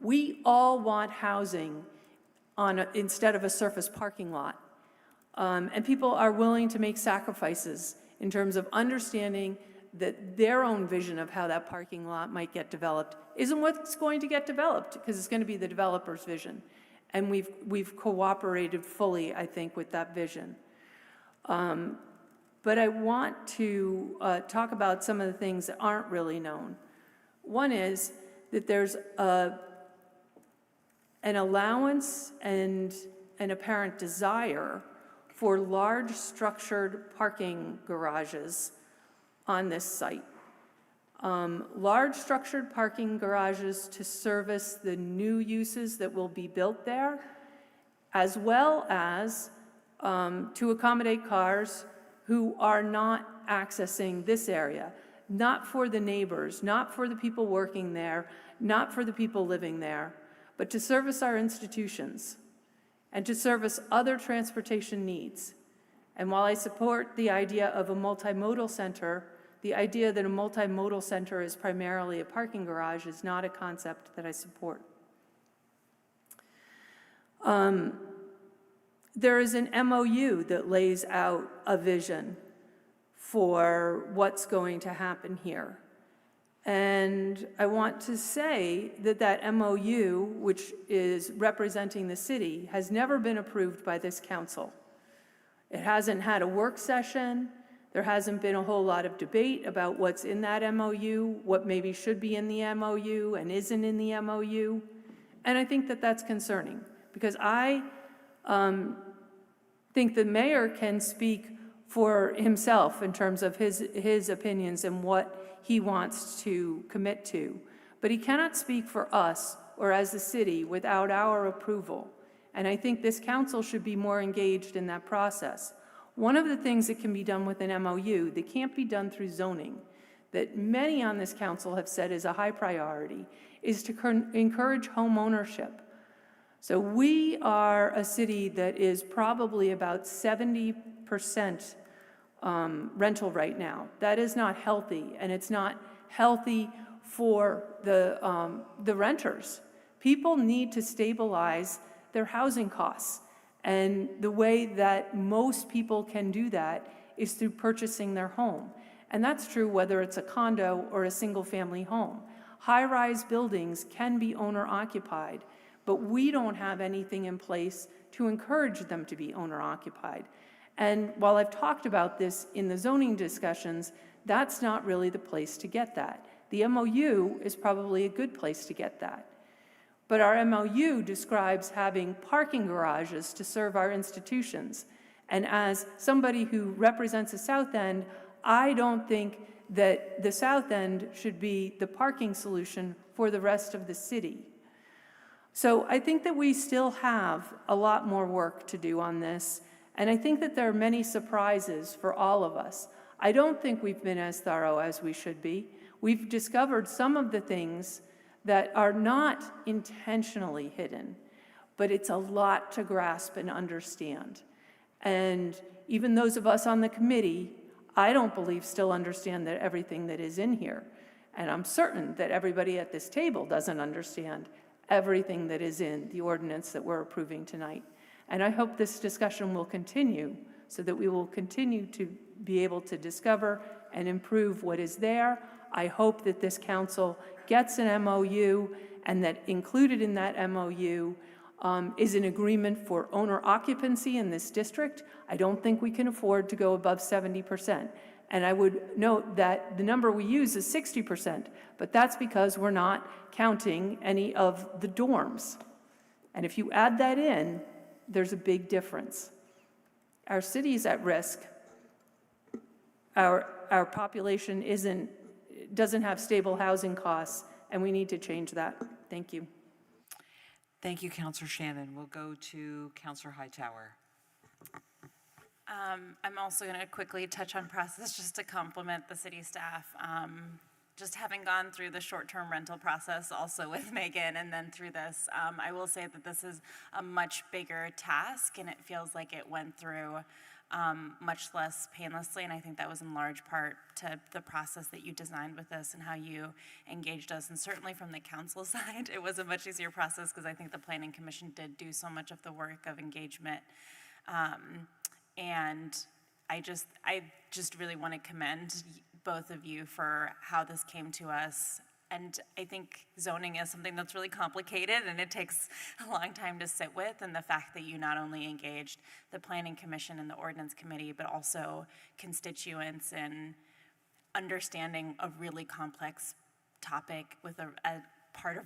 We all want housing instead of a surface parking lot. And people are willing to make sacrifices in terms of understanding that their own vision of how that parking lot might get developed isn't what's going to get developed, because it's going to be the developer's vision. And we've cooperated fully, I think, with that vision. But I want to talk about some of the things that aren't really known. One is that there's an allowance and an apparent desire for large structured parking garages on this site. Large structured parking garages to service the new uses that will be built there, as well as to accommodate cars who are not accessing this area, not for the neighbors, not for the people working there, not for the people living there, but to service our institutions and to service other transportation needs. And while I support the idea of a multimodal center, the idea that a multimodal center is primarily a parking garage is not a concept that I support. There is an MOU that lays out a vision for what's going to happen here. And I want to say that that MOU, which is representing the city, has never been approved by this council. It hasn't had a work session. There hasn't been a whole lot of debate about what's in that MOU, what maybe should be in the MOU and isn't in the MOU. And I think that that's concerning, because I think the mayor can speak for himself in terms of his opinions and what he wants to commit to. But he cannot speak for us or as the city without our approval. And I think this council should be more engaged in that process. One of the things that can be done with an MOU that can't be done through zoning, that many on this council have said is a high priority, is to encourage home ownership. So we are a city that is probably about 70% rental right now. That is not healthy, and it's not healthy for the renters. People need to stabilize their housing costs, and the way that most people can do that is through purchasing their home. And that's true whether it's a condo or a single-family home. High-rise buildings can be owner-occupied, but we don't have anything in place to encourage them to be owner-occupied. And while I've talked about this in the zoning discussions, that's not really the place to get that. The MOU is probably a good place to get that. But our MOU describes having parking garages to serve our institutions. And as somebody who represents the South End, I don't think that the South End should be the parking solution for the rest of the city. So I think that we still have a lot more work to do on this, and I think that there are many surprises for all of us. I don't think we've been as thorough as we should be. We've discovered some of the things that are not intentionally hidden, but it's a lot to grasp and understand. And even those of us on the committee, I don't believe still understand that everything that is in here. And I'm certain that everybody at this table doesn't understand everything that is in the ordinance that we're approving tonight. And I hope this discussion will continue so that we will continue to be able to discover and improve what is there. I hope that this council gets an MOU and that included in that MOU is an agreement for owner occupancy in this district. I don't think we can afford to go above 70%. And I would note that the number we use is 60%, but that's because we're not counting any of the dorms. And if you add that in, there's a big difference. Our city is at risk. Our population doesn't have stable housing costs, and we need to change that. Thank you. Thank you, Councilor Shannon. We'll go to Councilor Hightower. I'm also going to quickly touch on process just to compliment the city staff. Just having gone through the short-term rental process also with Megan and then through this, I will say that this is a much bigger task and it feels like it went through much less painlessly, and I think that was in large part to the process that you designed with this and how you engaged us. And certainly from the council side, it was a much easier process because I think the Planning Commission did do so much of the work of engagement. And I just really want to commend both of you for how this came to us. And I think zoning is something that's really complicated and it takes a long time to sit with. And the fact that you not only engaged the Planning Commission and the Ordinance Committee, but also constituents in understanding a really complex topic with a part of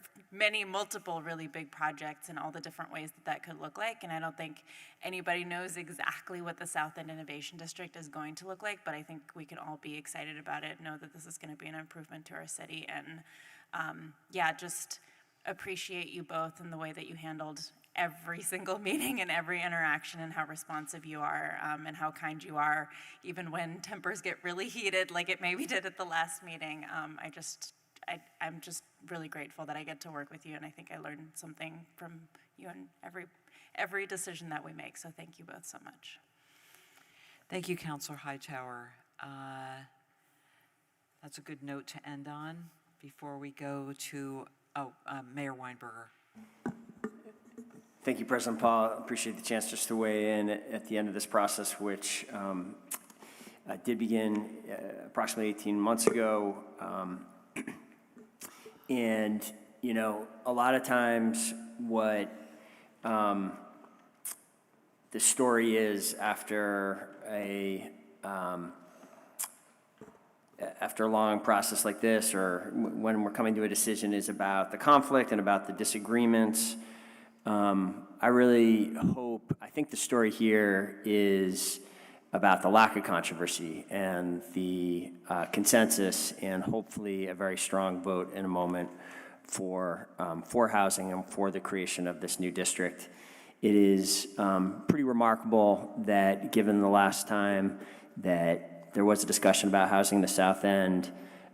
multiple really big projects and all the different ways that could look like. And I don't think anybody knows exactly what the South End Innovation District is going to look like, but I think we can all be excited about it, know that this is going to be an improvement to our city. And just appreciate you both and the way that you handled every single meeting and every interaction and how responsive you are and how kind you are, even when tempers get really heated like it maybe did at the last meeting. I'm just really grateful that I get to work with you, and I think I learned something from you in every decision that we make, so thank you both so much. Thank you, Councilor Hightower. That's a good note to end on before we go to Mayor Weinberger. Thank you, President Paul. I appreciate the chance just to weigh in at the end of this process, which did begin approximately 18 months ago. And, you know, a lot of times what the story is after a long process like this, or when we're coming to a decision, is about the conflict and about the disagreements. I really I think the story here is about the lack of controversy and the consensus, and hopefully a very strong vote in a moment for housing and for the creation of this new district. It is pretty remarkable that given the last time that there was a discussion about housing in the South End,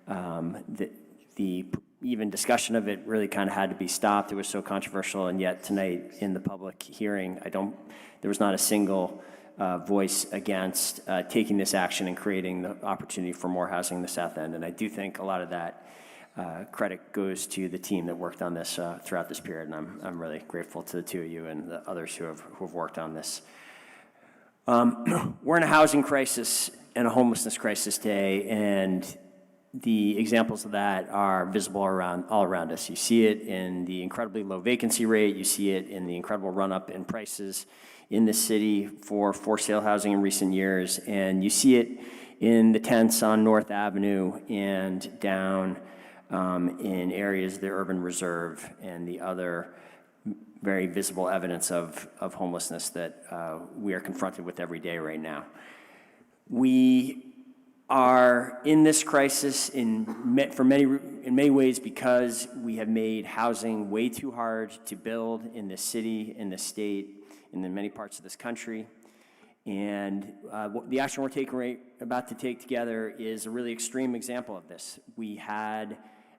the even discussion of it really kind of had to be stopped. It was so controversial, and yet tonight in the public hearing, there was not a single voice against taking this action and creating the opportunity for more housing in the South End. And I do think a lot of that credit goes to the team that worked on this throughout this period, and I'm really grateful to the two of you and the others who have worked on this. We're in a housing crisis and a homelessness crisis today, and the examples of that are visible all around us. You see it in the incredibly low vacancy rate. You see it in the incredible run-up in prices in the city for sale housing in recent years. And you see it in the tents on North Avenue and down in areas of the urban reserve and the other very visible evidence of homelessness that we are confronted with every day right now. We are in this crisis in many ways because we have made housing way too hard to build in the city, in the state, and in many parts of this country. And the action we're about to take together is a really extreme example of this. We had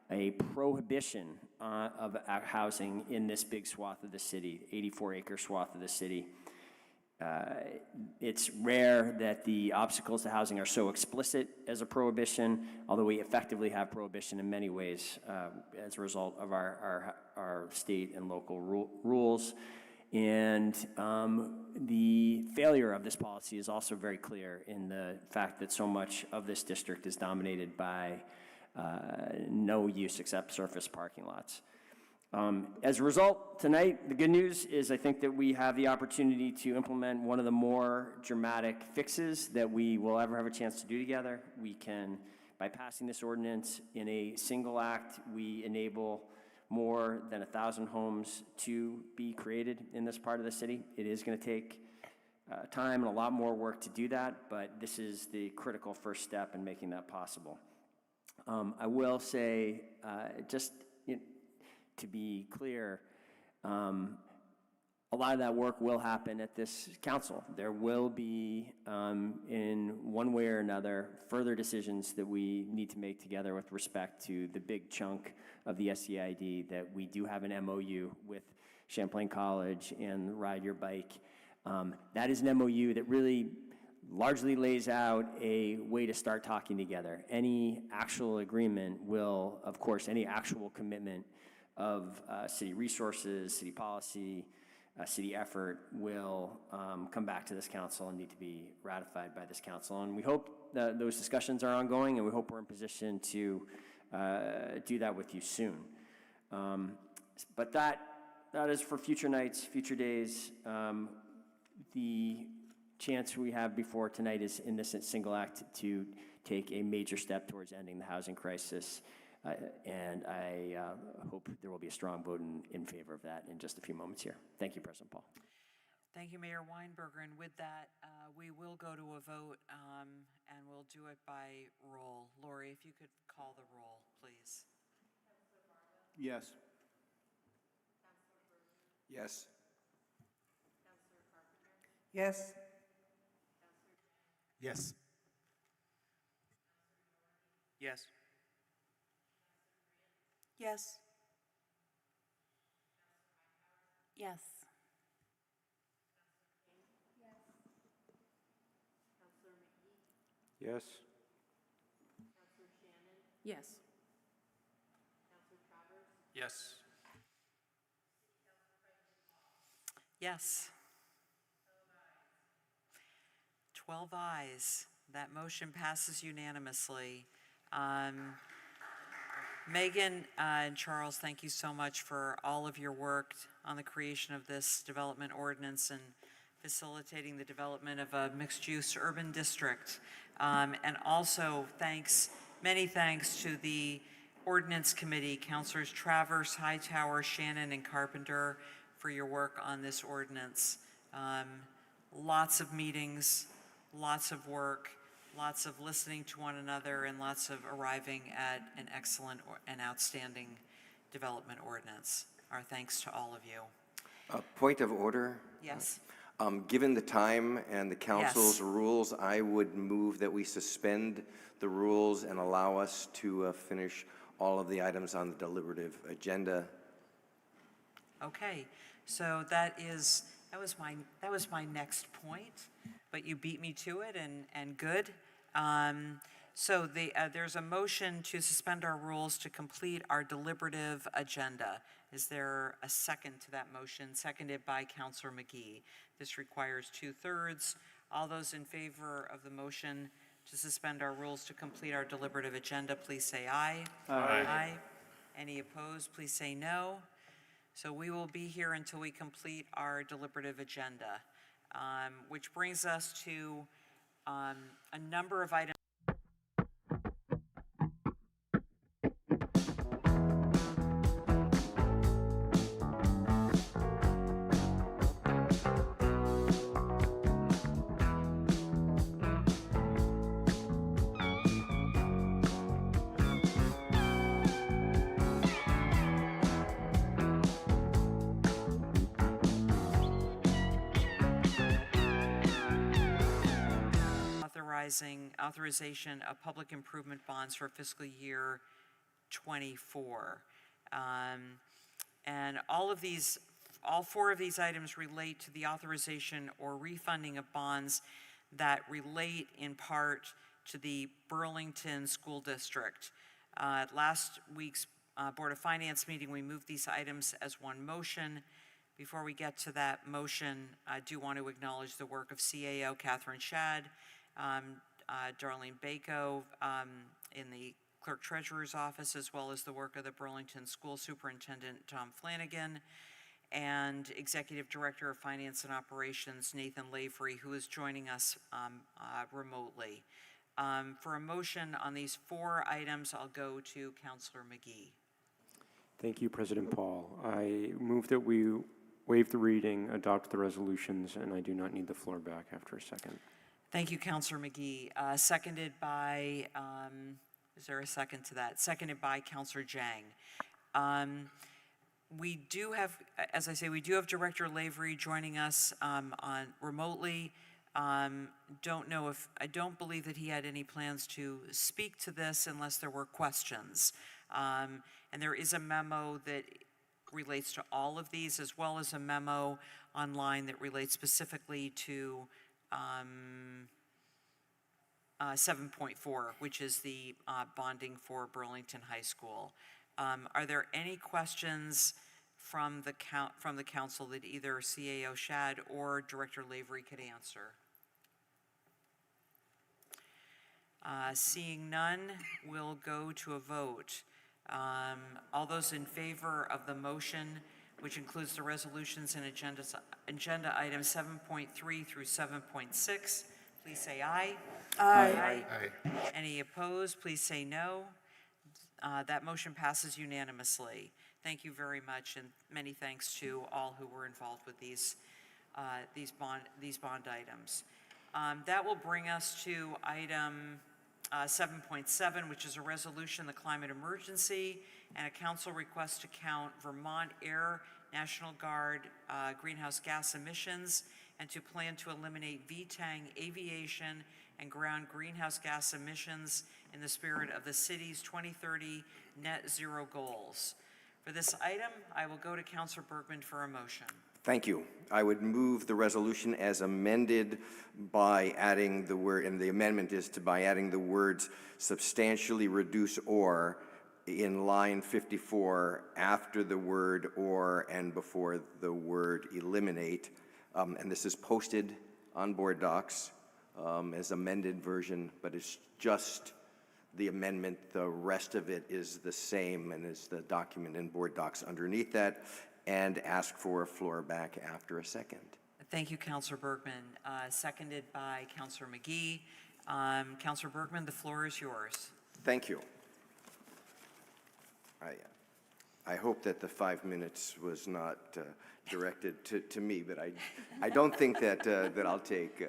a prohibition of housing in this big swath of the city, 84-acre swath of the city. It's rare that the obstacles to housing are so explicit as a prohibition, although we effectively have prohibition in many ways as a result of our state and local rules. And the failure of this policy is also very clear in the fact that so much of this district is dominated by no use except surface parking lots. As a result, tonight, the good news is I think that we have the opportunity to implement one of the more dramatic fixes that we will ever have a chance to do together. We can, by passing this ordinance in a single act, we enable more than 1,000 homes to be created in this part of the city. It is going to take time and a lot more work to do that, but this is the critical first step in making that possible. I will say, to be clear, a lot of that work will happen at this council. There will be, in one way or another, further decisions that we need to make together with respect to the big chunk of the SEID that we do have an MOU with Champlain College and Ride Your Bike. That is an MOU that really largely lays out a way to start talking together. Any actual agreement will, of course, any actual commitment of city resources, city policy, city effort will come back to this council and need to be ratified by this council. And we hope that those discussions are ongoing, and we hope we're in position to do that with you soon. But that is for future nights, future days. The chance we have before tonight is in this single act to take a major step towards ending the housing crisis. And I hope there will be a strong vote in favor of that in just a few moments here. Thank you, President Paul. Thank you, Mayor Weinberger. And with that, we will go to a vote, and we'll do it by roll. Lori, if you could call the roll, please. Yes. Yes. Yes. Yes. Yes. Yes. Yes. Yes. Yes. Yes. Yes. 12 ayes. That motion passes unanimously. Megan and Charles, thank you so much for all of your work on the creation of this development ordinance and facilitating the development of a mixed-use urban district. And also many thanks to the Ordinance Committee, Councilors Travers, Hightower, Shannon, and Carpenter for your work on this ordinance. Lots of meetings, lots of work, lots of listening to one another, and lots of arriving at an excellent and outstanding development ordinance. Our thanks to all of you. A point of order? Yes. Given the time and the council's rules, I would move that we suspend the rules and allow us to finish all of the items on the deliberative agenda. Okay, so that was my next point, but you beat me to it, and good. So there's a motion to suspend our rules to complete our deliberative agenda. Is there a second to that motion? Seconded by Councilor McGee. This requires 2/3. All those in favor of the motion to suspend our rules to complete our deliberative agenda, please say aye. Aye. Aye. Any opposed, please say no. So we will be here until we complete our deliberative agenda. which brings us to a number of items. Authorization of public improvement bonds for fiscal year '24. And all four of these items relate to the authorization or refunding of bonds that relate in part to the Burlington School District. At last week's Board of Finance meeting, we moved these items as one motion. Before we get to that motion, I do want to acknowledge the work of CAO Catherine Shad, Darlene Bako in the Clerk Treasurer's Office, as well as the work of the Burlington School Superintendent Tom Flanagan and Executive Director of Finance and Operations Nathan Lavery, who is joining us remotely. For a motion on these four items, I'll go to Councillor McGee. Thank you, President Paul. I move that we waive the reading, adopt the resolutions, and I do not need the floor back after a second. Thank you, Councillor McGee. Seconded by, is there a second to that? Seconded by Councillor Jang. We do have, as I say, we do have Director Lavery joining us on remotely. I don't believe that he had any plans to speak to this unless there were questions. And there is a memo that relates to all of these, as well as a memo online that relates specifically to 7.4, which is the bonding for Burlington High School. Are there any questions from the council that either CAO Shad or Director Lavery could answer? Seeing none, we'll go to a vote. All those in favor of the motion, which includes the resolutions and agenda items 7.3 through 7.6, please say aye. Aye. Any opposed, please say no. That motion passes unanimously. Thank you very much, and many thanks to all who were involved with these bond items. That will bring us to item 7.7, which is a resolution, the climate emergency, and a council request to count Vermont Air National Guard greenhouse gas emissions and to plan to eliminate VTANG aviation and ground greenhouse gas emissions in the spirit of the city's 2030 net zero goals. For this item, I will go to Councillor Bergman for a motion. Thank you. I would move the resolution as amended by adding the word, and the amendment is by adding the words substantially reduce or in line 54 after the word or and before the word eliminate. And this is posted on board docs as amended version, but it's just the amendment. The rest of it is the same and is the document in board docs underneath that, and ask for a floor back after a second. Thank you, Councillor Bergman. Seconded by Councillor McGee. Councillor Bergman, the floor is yours. Thank you. I hope that the 5 minutes was not directed to me, but I don't think that that I'll take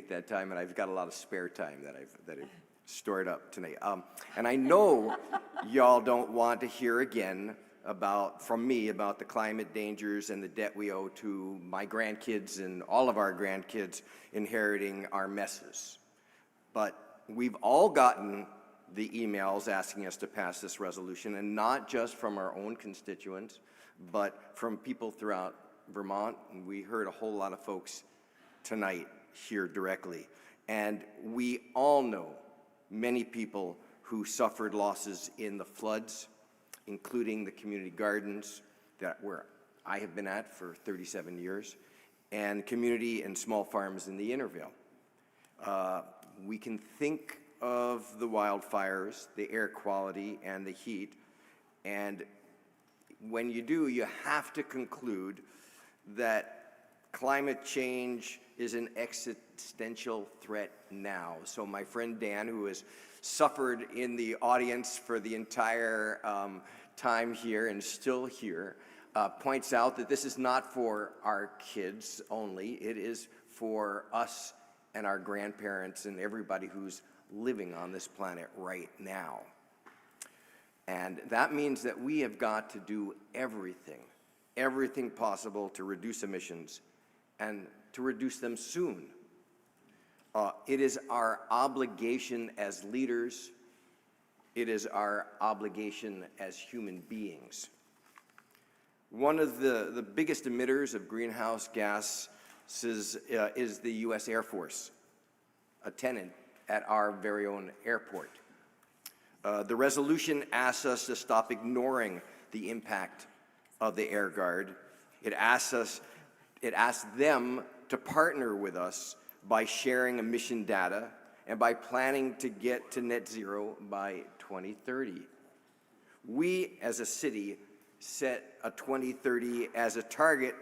that time, and I've got a lot of spare time that I've stored up tonight. And I know y'all don't want to hear again from me about the climate dangers and the debt we owe to my grandkids and all of our grandkids inheriting our messes. But we've all gotten the emails asking us to pass this resolution, and not just from our own constituents, but from people throughout Vermont. And we heard a whole lot of folks tonight here directly. And we all know many people who suffered losses in the floods, including the community gardens where I have been at for 37 years, and community and small farms in the Intervale. We can think of the wildfires, the air quality, and the heat, and when you do, you have to conclude that Climate change is an existential threat now. So my friend Dan, who has suffered in the audience for the entire time here and still here, points out that this is not for our kids only. It is for us and our grandparents and everybody who's living on this planet right now. And that means that we have got to do everything possible to reduce emissions and to reduce them soon. It is our obligation as leaders. It is our obligation as human beings. One of the biggest emitters of greenhouse gases is the U.S. Air Force, a tenant at our very own airport. The resolution asks us to stop ignoring the impact of the Air Guard. It asks them to partner with us by sharing emission data and by planning to get to net zero by 2030. We as a city set a 2030 as a target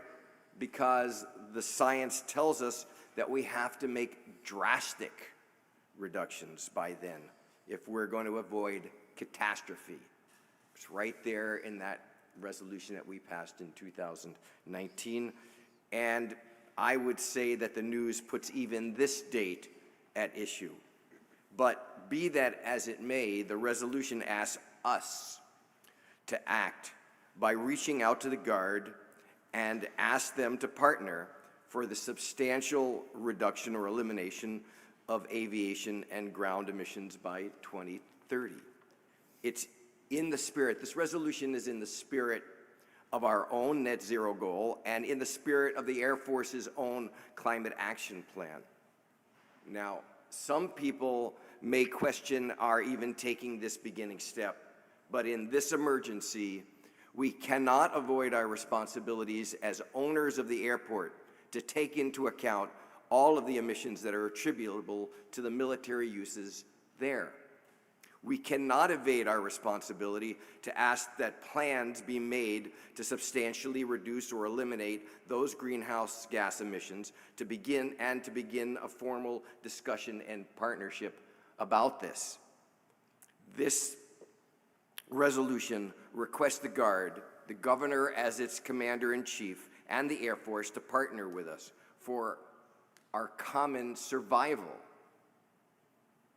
because the science tells us that we have to make drastic reductions by then if we're going to avoid catastrophe. It's right there in that resolution that we passed in 2019. And I would say that the news puts even this date at issue. But be that as it may, the resolution asks us to act by reaching out to the Guard and ask them to partner for the substantial reduction or elimination of aviation and ground emissions by 2030. It's in the spirit, this resolution is in the spirit of our own net zero goal and in the spirit of the Air Force's own climate action plan. Now, some people may question our even taking this beginning step, but in this emergency, we cannot avoid our responsibilities as owners of the airport to take into account all of the emissions that are attributable to the military uses there. We cannot evade our responsibility to ask that plans be made to substantially reduce or eliminate those greenhouse gas emissions to begin a formal discussion and partnership about this. This resolution requests the Guard, the Governor as its Commander-in-Chief, and the Air Force to partner with us for our common survival.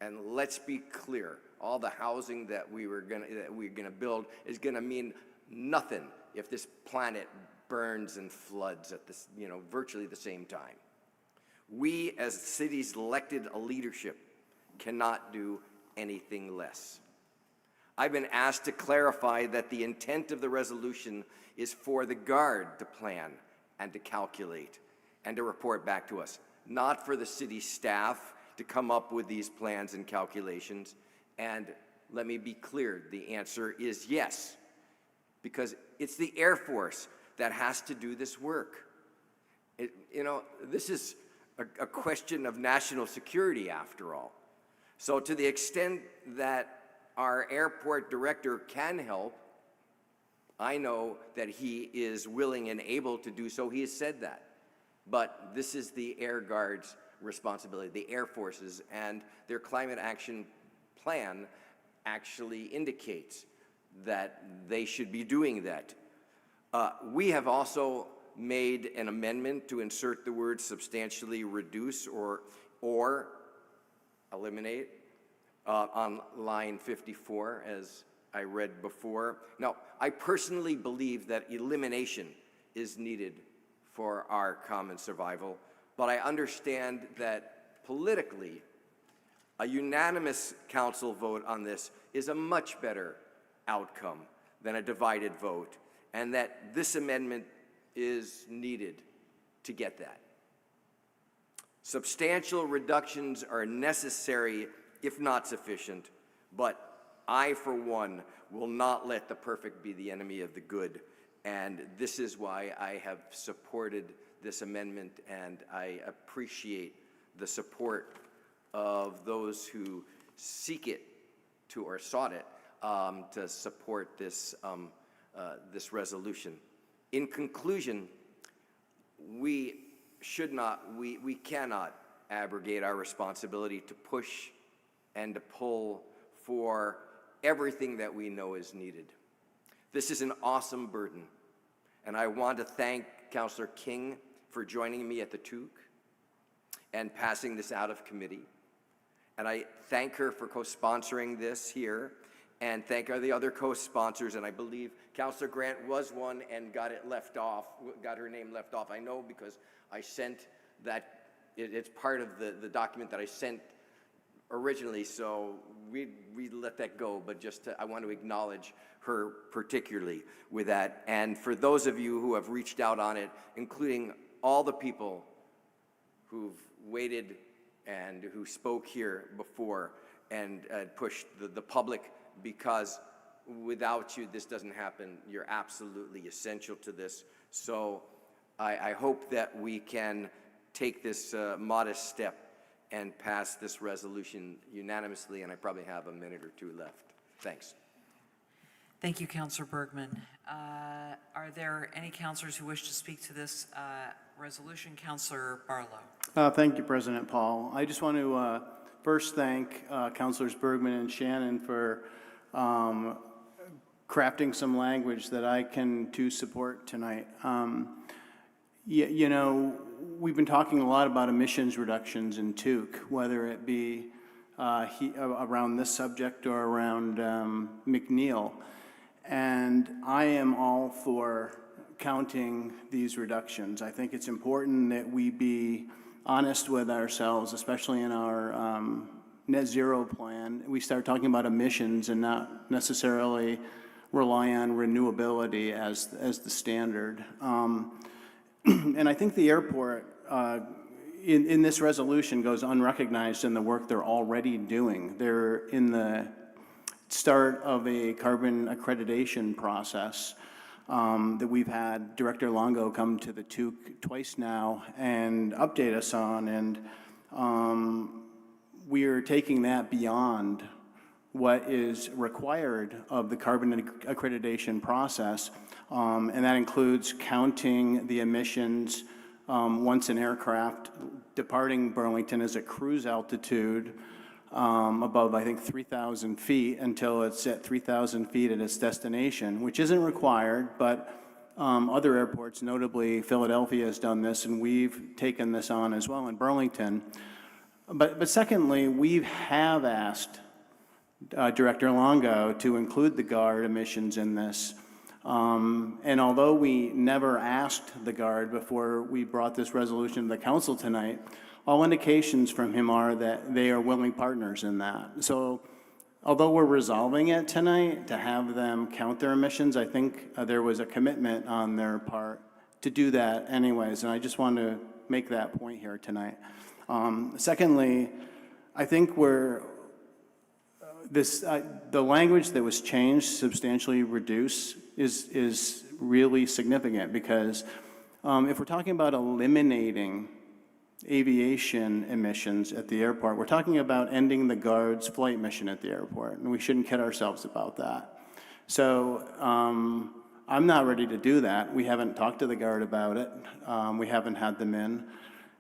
And let's be clear, all the housing that we're gonna build is gonna mean nothing if this planet burns and floods at this, virtually the same time. We, as city's elected leadership, cannot do anything less. I've been asked to clarify that the intent of the resolution is for the Guard to plan and to calculate and to report back to us, not for the city staff to come up with these plans and calculations. And let me be clear, the answer is yes, because it's the Air Force that has to do this work. This is a question of national security after all. So to the extent that our airport director can help, I know that he is willing and able to do so. He has said that. But this is the Air Guard's responsibility, the Air Force's, and their climate action plan actually indicates that they should be doing that. We have also made an amendment to insert the word substantially reduce or eliminate on line 54, as I read before. Now, I personally believe that elimination is needed for our common survival, but I understand that politically, a unanimous council vote on this is a much better outcome than a divided vote, and that this amendment is needed to get that. Substantial reductions are necessary, if not sufficient, but I, for one, will not let the perfect be the enemy of the good. And this is why I have supported this amendment, and I appreciate the support of those who seek it to, or sought it, to support this, this resolution. In conclusion, we we cannot abrogate our responsibility to push and to pull for everything that we know is needed. This is an awesome burden, and I want to thank Councillor King for joining me at the TOOC and passing this out of committee. And I thank her for co-sponsoring this here, and thank the other co-sponsors, and I believe Councillor Grant was one and got her name left off. I know because I sent that, it's part of the document that I sent originally, so we let that go, but I want to acknowledge her particularly with that. And for those of you who have reached out on it, including all the people who've waited and who spoke here before and pushed the public, because without you, this doesn't happen. You're absolutely essential to this. So I hope that we can take this modest step and pass this resolution unanimously, and I probably have a minute or two left. Thanks. Thank you, Councillor Bergman. Are there any councillors who wish to speak to this resolution? Councillor Barlow. Thank you, President Paul. I just want to first thank Councillors Bergman and Shannon for crafting some language that I can too support tonight. You know, we've been talking a lot about emissions reductions in TOOC, whether it be around this subject or around McNeil. And I am all for counting these reductions. I think it's important that we be honest with ourselves, especially in our net zero plan. We start talking about emissions and not necessarily rely on renewability as the standard. And I think the airport in this resolution goes unrecognized in the work they're already doing. They're in the start of a carbon accreditation process that we've had Director Longo come to the TOOC twice now and update us on, and we are taking that beyond what is required of the carbon accreditation process, and that includes counting the emissions once an aircraft departing Burlington is at cruise altitude above, I think, 3,000 feet until it's at 3,000 feet at its destination, which isn't required, but other airports, notably Philadelphia, has done this, and we've taken this on as well in Burlington. But secondly, we have asked Director Longo to include the GARD emissions in this. And although we never asked the GARD before we brought this resolution to the council tonight, all indications from him are that they are willing partners in that. So although we're resolving it tonight to have them count their emissions, I think there was a commitment on their part to do that anyways, and I just want to make that point here tonight. Secondly, I think the language that was changed, substantially reduced, is really significant, because if we're talking about eliminating aviation emissions at the airport, we're talking about ending the GARD's flight mission at the airport, and we shouldn't kid ourselves about that. So I'm not ready to do that. We haven't talked to the GARD about it. We haven't had them in.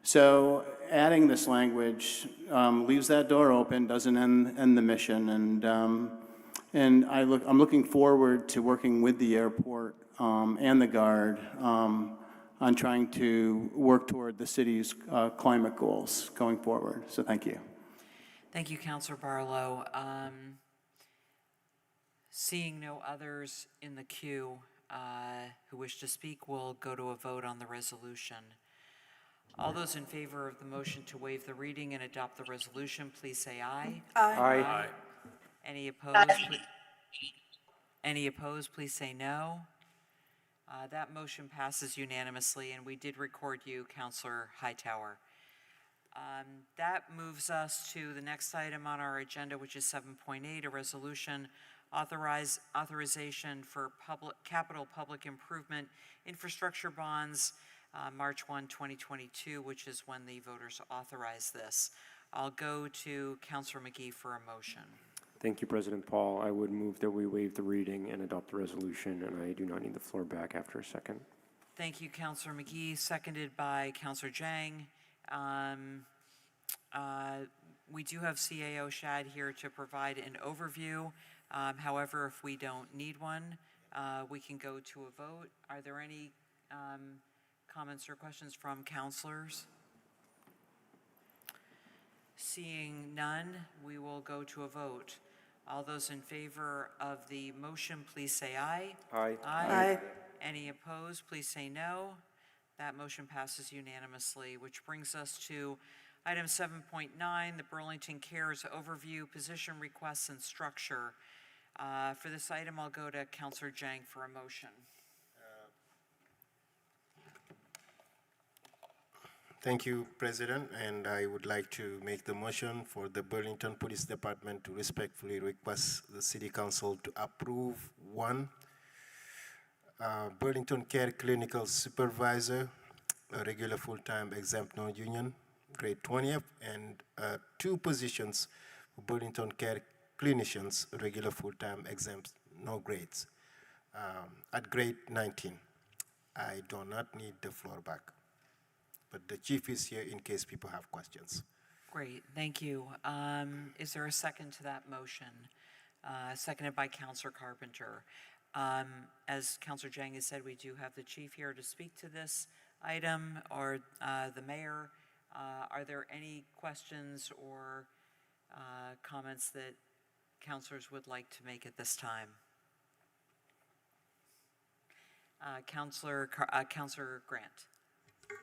So adding this language leaves that door open, doesn't end the mission, and I'm looking forward to working with the airport and the GARD on trying to work toward the city's climate goals going forward. So thank you. Thank you, Councillor Barlow. Seeing no others in the queue who wish to speak, we'll go to a vote on the resolution. All those in favor of the motion to waive the reading and adopt the resolution, please say aye. Aye. Aye. Any opposed? Any opposed, please say no. That motion passes unanimously, and we did record you, Councillor Hightower. That moves us to the next item on our agenda, which is 7.8, a resolution authorization for capital public improvement infrastructure bonds, March 1, 2022, which is when the voters authorize this. I'll go to Councillor McGee for a motion. Thank you, President Paul. I would move that we waive the reading and adopt the resolution, and I do not need the floor back after a second. Thank you, Counselor McGee, seconded by Counselor Jang. We do have CAO Shad here to provide an overview. However, if we don't need one, we can go to a vote. Are there any comments or questions from counselors? Seeing none, we will go to a vote. All those in favor of the motion, please say aye. Aye. Aye. Any opposed, please say no. That motion passes unanimously, which brings us to item 7.9, the Burlington Cares Overview, Position Requests and Structure. For this item, I'll go to Counselor Jang for a motion. Thank you, President, and I would like to make the motion for the Burlington Police Department to respectfully request the City Council to approve one Burlington Care Clinical Supervisor, a regular full-time exempt non-union, grade 20th, and 2 positions for Burlington Care Clinicians, regular full-time exempt, no grades, at grade 19. I do not need the floor back, but the chief is here in case people have questions. Great, thank you. Is there a second to that motion? Seconded by Counselor Carpenter. As Counselor Jang has said, we do have the chief here to speak to this item, or the mayor. Are there any questions or comments that counselors would like to make at this time? Counselor Grant.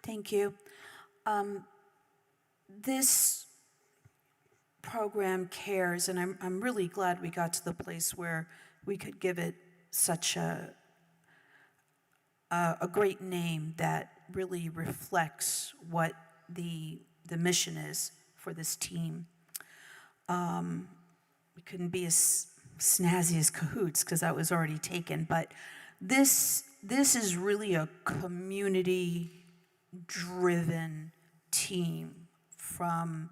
Thank you. This program cares, and I'm really glad we got to the place where we could give it such a great name that really reflects what the mission is for this team. We couldn't be as snazzy as Cahoots because that was already taken, but this is really a community-driven team from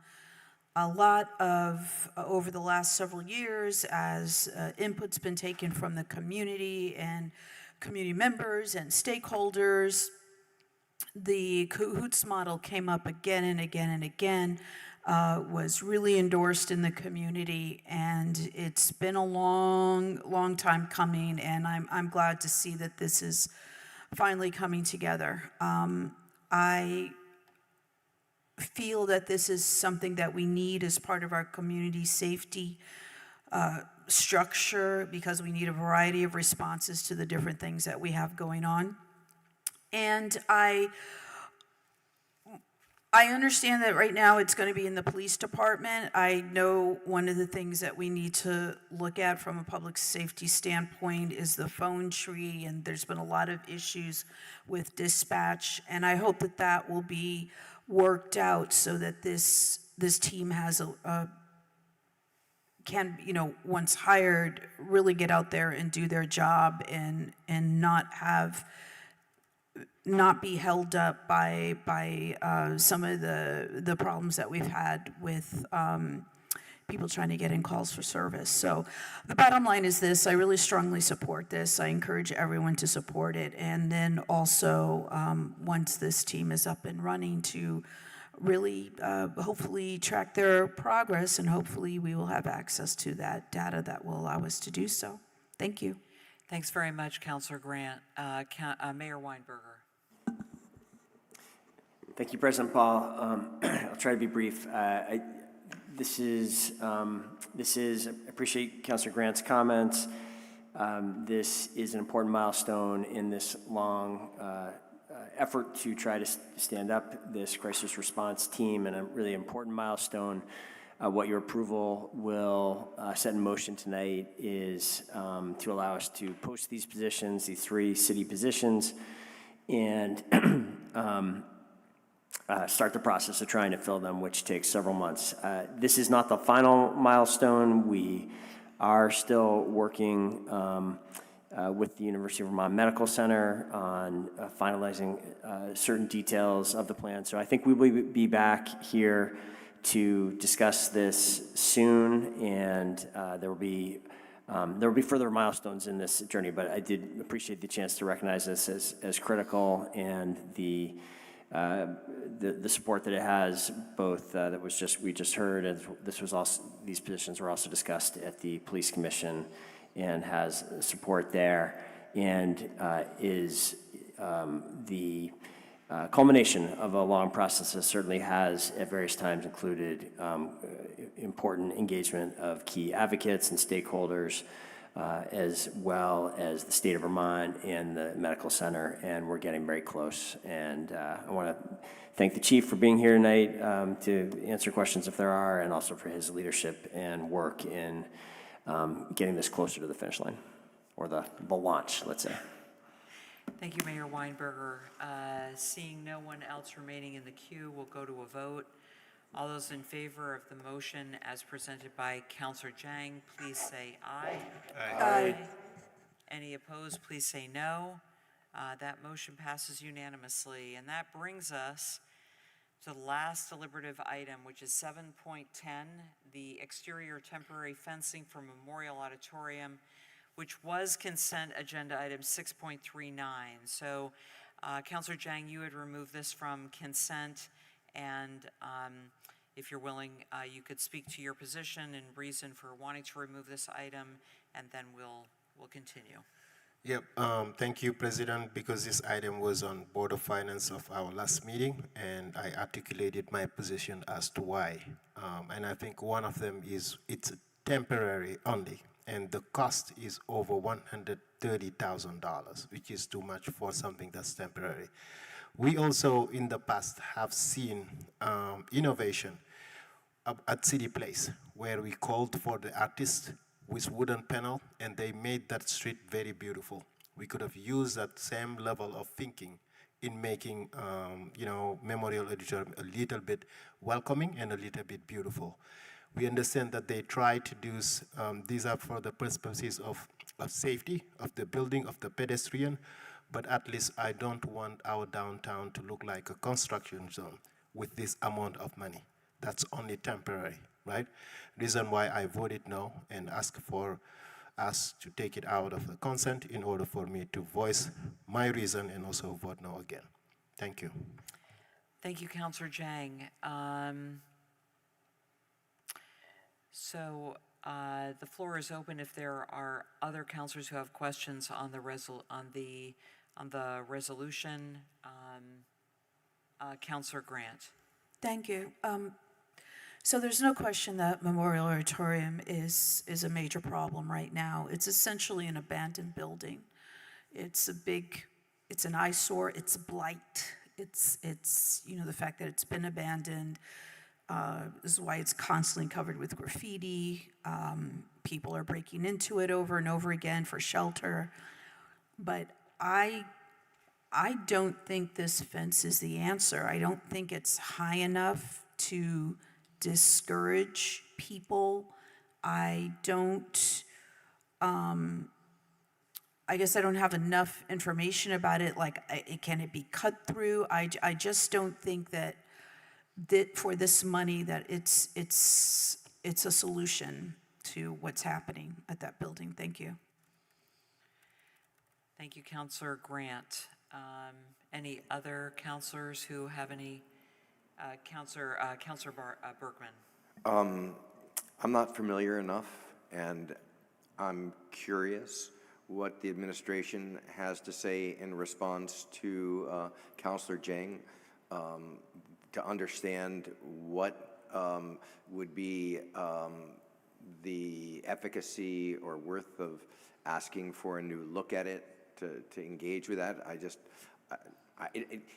a lot of, over the last several years, as input's been taken from the community and community members and stakeholders. The Cahoots model came up again and again and again, was really endorsed in the community, and it's been a long time coming, and I'm glad to see that this is finally coming together. I feel that this is something that we need as part of our community safety structure, because we need a variety of responses to the different things that we have going on. And I understand that right now it's going to be in the police department. I know one of the things that we need to look at from a public safety standpoint is the phone tree, and there's been a lot of issues with dispatch, and I hope that that will be worked out so that this team has can, once hired, really get out there and do their job and not be held up by some of the problems that we've had with people trying to get in calls for service. So the bottom line is this: I really strongly support this. I encourage everyone to support it, and then also once this team is up and running, to really hopefully track their progress, and hopefully we will have access to that data that will allow us to do so. Thank you. Thanks very much, Counselor Grant. Mayor Weinberger. Thank you, President Paul. I'll try to be brief. I appreciate Councilor Grant's comments. This is an important milestone in this long effort to try to stand up this crisis response team, and a really important milestone. What your approval will set in motion tonight is to allow us to post these positions, these 3 city positions, and start the process of trying to fill them, which takes several months. This is not the final milestone. We are still working with the University of Vermont Medical Center on finalizing certain details of the plan. So I think we will be back here to discuss this soon, and there will be There will be further milestones in this journey, but I did appreciate the chance to recognize this as critical, and the support that it has, both that we just heard, and these positions were also discussed at the Police Commission, and has support there, and is the culmination of a long process that certainly has at various times included important engagement of key advocates and stakeholders, as well as the state of Vermont and the medical center, and we're getting very close. And I want to thank the chief for being here tonight to answer questions if there are, and also for his leadership and work in getting this closer to the finish line, or the launch, let's say. Thank you, Mayor Weinberger. Seeing no one else remaining in the queue, we'll go to a vote. All those in favor of the motion as presented by Councilor Jang, please say aye. Aye. Any opposed, please say no. That motion passes unanimously. And that brings us to the last deliberative item, which is 7.10, the exterior temporary fencing for Memorial Auditorium, which was consent agenda item 6.39. So, Councilor Jang, you had removed this from consent, and if you're willing, you could speak to your position and reason for wanting to remove this item, and then we'll continue. Yep, thank you, President, because this item was on Board of Finance of our last meeting, and I articulated my position as to why. And I think one of them is it's temporary only, and the cost is over $130,000, which is too much for something that's temporary. We also, in the past, have seen innovation at City Place, where we called for the artist with wooden panel, and they made that street very beautiful. We could have used that same level of thinking in making, Memorial Auditorium a little bit welcoming and a little bit beautiful. We understand that they try to do, these are for the purposes of safety, of the building, of the pedestrian, but at least I don't want our downtown to look like a construction zone with this amount of money. That's only temporary, right? Reason why I voted no and asked for us to take it out of the consent in order for me to voice my reason and also vote no again. Thank you. Thank you, Councilor Jang. The floor is open if there are other councilors who have questions on the resolution. Councilor Grant. Thank you. So there's no question that Memorial Auditorium is a major problem right now. It's essentially an abandoned building. It's an eyesore, it's a blight. It's the fact that it's been abandoned. This is why it's constantly covered with graffiti. People are breaking into it over and over again for shelter. But I don't think this fence is the answer. I don't think it's high enough to discourage people. I guess I don't have enough information about it. Like, can it be cut through? I just don't think that for this money that it's a solution to what's happening at that building. Thank you. Thank you, Councilor Grant. Any other councilors who have any? Councilor Bergman. I'm not familiar enough, and I'm curious what the administration has to say in response to Councilor Jang, to understand what would be the efficacy or worth of asking for a new look at it, to engage with that.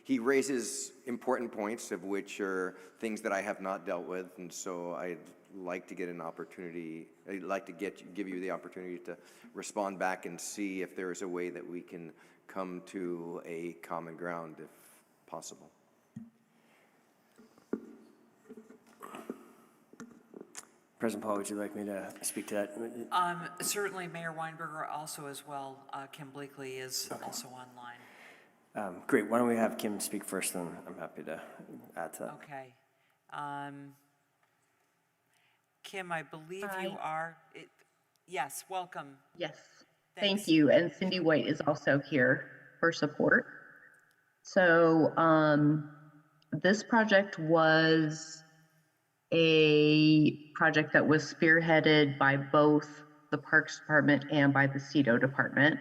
He raises important points, of which are things that I have not dealt with, and so I'd like to get an opportunity. I'd like to give you the opportunity to respond back and see if there is a way that we can come to a common ground, if possible. President Paul, would you like me to speak to that? Certainly, Mayor Weinberger also as well. Kim Bleakley is also online. Great. Why don't we have Kim speak first, and I'm happy to add to that. Okay. Kim, I believe Hi. you are. Yes, welcome. Yes, Thanks. thank you. And Cindy White is also here for support. So this project was a project that was spearheaded by both the Parks Department and by the CEDO Department.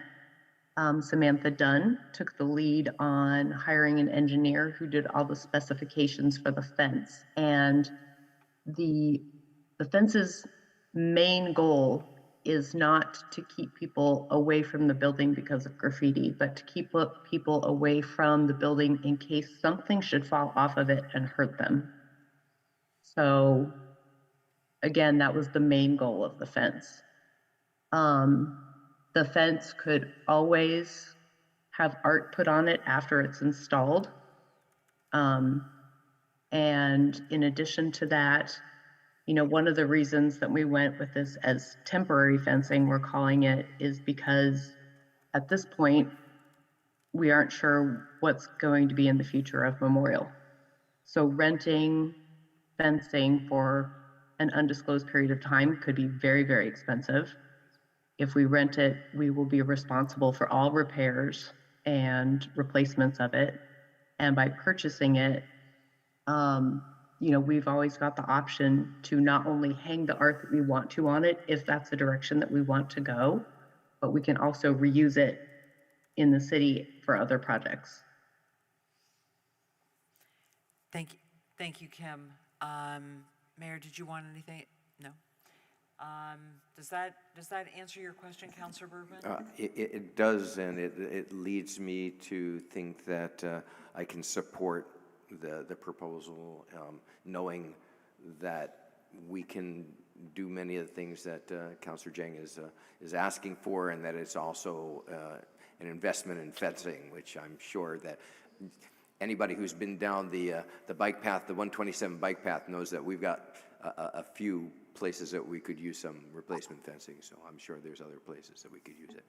Samantha Dunn took the lead on hiring an engineer who did all the specifications for the fence. And the fence's main goal is not to keep people away from the building because of graffiti, but to keep people away from the building in case something should fall off of it and hurt them. So again, that was the main goal of the fence. The fence could always have art put on it after it's installed. And in addition to that, you know, one of the reasons that we went with this as temporary fencing, we're calling it, is because at this point, we aren't sure what's going to be in the future of Memorial. So renting fencing for an undisclosed period of time could be very, very expensive. If we rent it, we will be responsible for all repairs and replacements of it. And by purchasing it, you know, we've always got the option to not only hang the art that we want to on it, if that's the direction that we want to go, but we can also reuse it in the city for other projects. Thank you, Kim. Mayor, did you want anything? No. Does that answer your question, Councilor Bergman? It does, and it leads me to think that I can support the proposal, knowing that we can do many of the things that Councilor Jang is asking for, and that it's also an investment in fencing, which I'm sure that anybody who's been down the bike path, the 127 bike path, knows that we've got a few places that we could use some replacement fencing, so I'm sure there's other places that we could use it.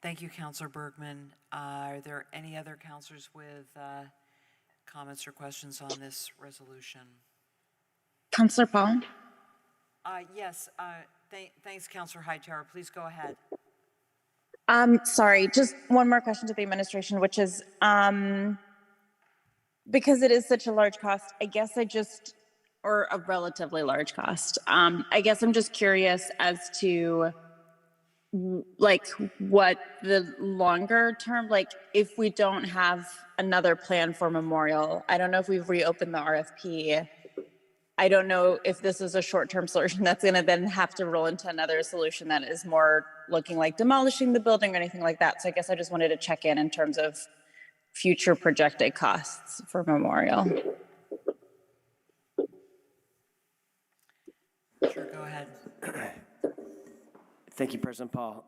Thank you, Councilor Bergman. Are there any other councilors with comments or questions on this resolution? Councillor Paul? Yes, thanks, Councilor Hightower. Please go ahead. Sorry, just one more question to the administration, which is, because it is such a large cost, I guess or a relatively large cost, I guess I'm just curious as to like what the longer term, like if we don't have another plan for Memorial, I don't know if we've reopened the RFP. I don't know if this is a short-term solution that's going to then have to roll into another solution that is more looking like demolishing the building or anything like that. So I guess I just wanted to check in terms of future projected costs for Memorial. Sure, go ahead. Thank you, President Paul.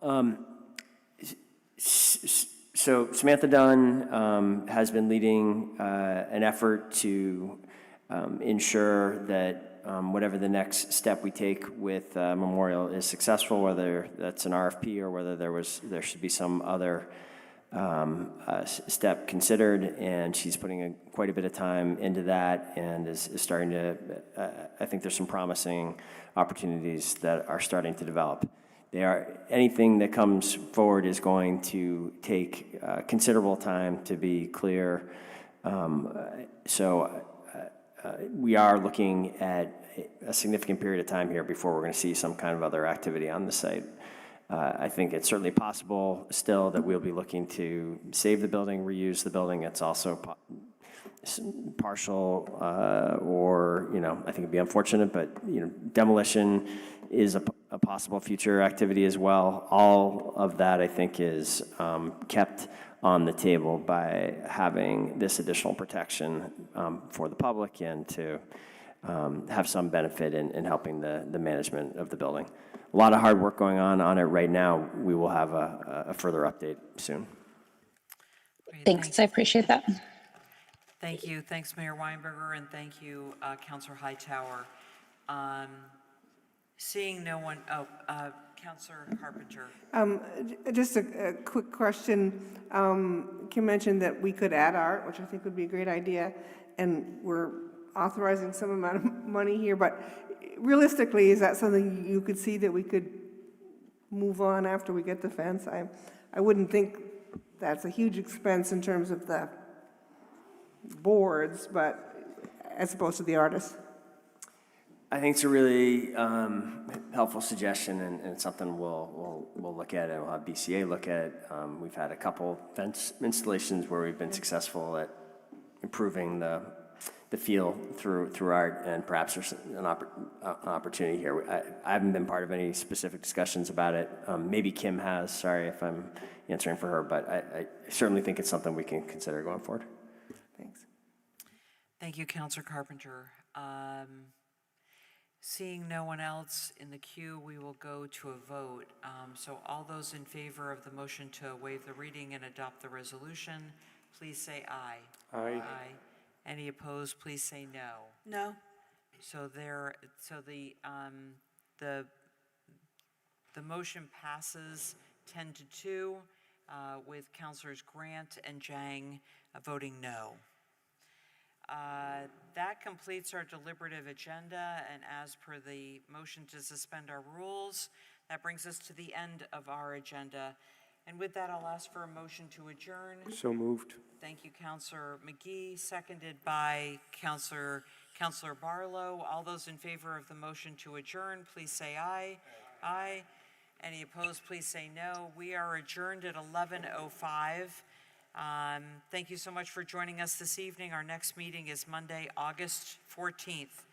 So Samantha Dunn has been leading an effort to ensure that whatever the next step we take with Memorial is successful, whether that's an RFP or whether there should be some other step considered, and she's putting quite a bit of time into that and is starting to, I think there's some promising opportunities that are starting to develop. Anything that comes forward is going to take considerable time to be clear. So we are looking at a significant period of time here before we're going to see some kind of other activity on the site. I think it's certainly possible still that we'll be looking to save the building, reuse the building. It's also partial or, I think it'd be unfortunate, but, demolition is a possible future activity as well. All of that, I think, is kept on the table by having this additional protection for the public and to have some benefit in helping the management of the building. A lot of hard work going on it right now. We will have a further update soon. Great, Thanks, I appreciate that. Thank you. Thanks, Mayor Weinberger, and thank you, Councilor Hightower. Seeing no one, Councilor Carpenter. Just a quick question. Kim mentioned that we could add art, which I think would be a great idea, and we're authorizing some amount of money here, but realistically, is that something you could see that we could move on after we get the fence? I wouldn't think that's a huge expense in terms of the boards, but as opposed to the artists. I think it's a really helpful suggestion, and it's something we'll look at, and we'll have BCA look at. We've had a couple fence installations where we've been successful at improving the feel through art, and perhaps there's an opportunity here. I haven't been part of any specific discussions about it. Maybe Kim has. Sorry if I'm answering for her, but I certainly think it's something we can consider going forward. Thanks. Thank you, Councilor Carpenter. Seeing no one else in the queue, we will go to a vote. So all those in favor of the motion to waive the reading and adopt the resolution, please say aye. Aye. Any opposed, please say no. No? So the motion passes 10-2 with Councilors Grant and Jang voting no. That completes our deliberative agenda, and as per the motion to suspend our rules, that brings us to the end of our agenda. And with that, I'll ask for a motion to adjourn. So moved. Thank you, Councilor McGee, seconded by Councilor Barlow. All those in favor of the motion to adjourn, please say aye. Aye. Any opposed, please say no. We are adjourned at 11:05. Thank you so much for joining us this evening. Our next meeting is Monday, August 14th.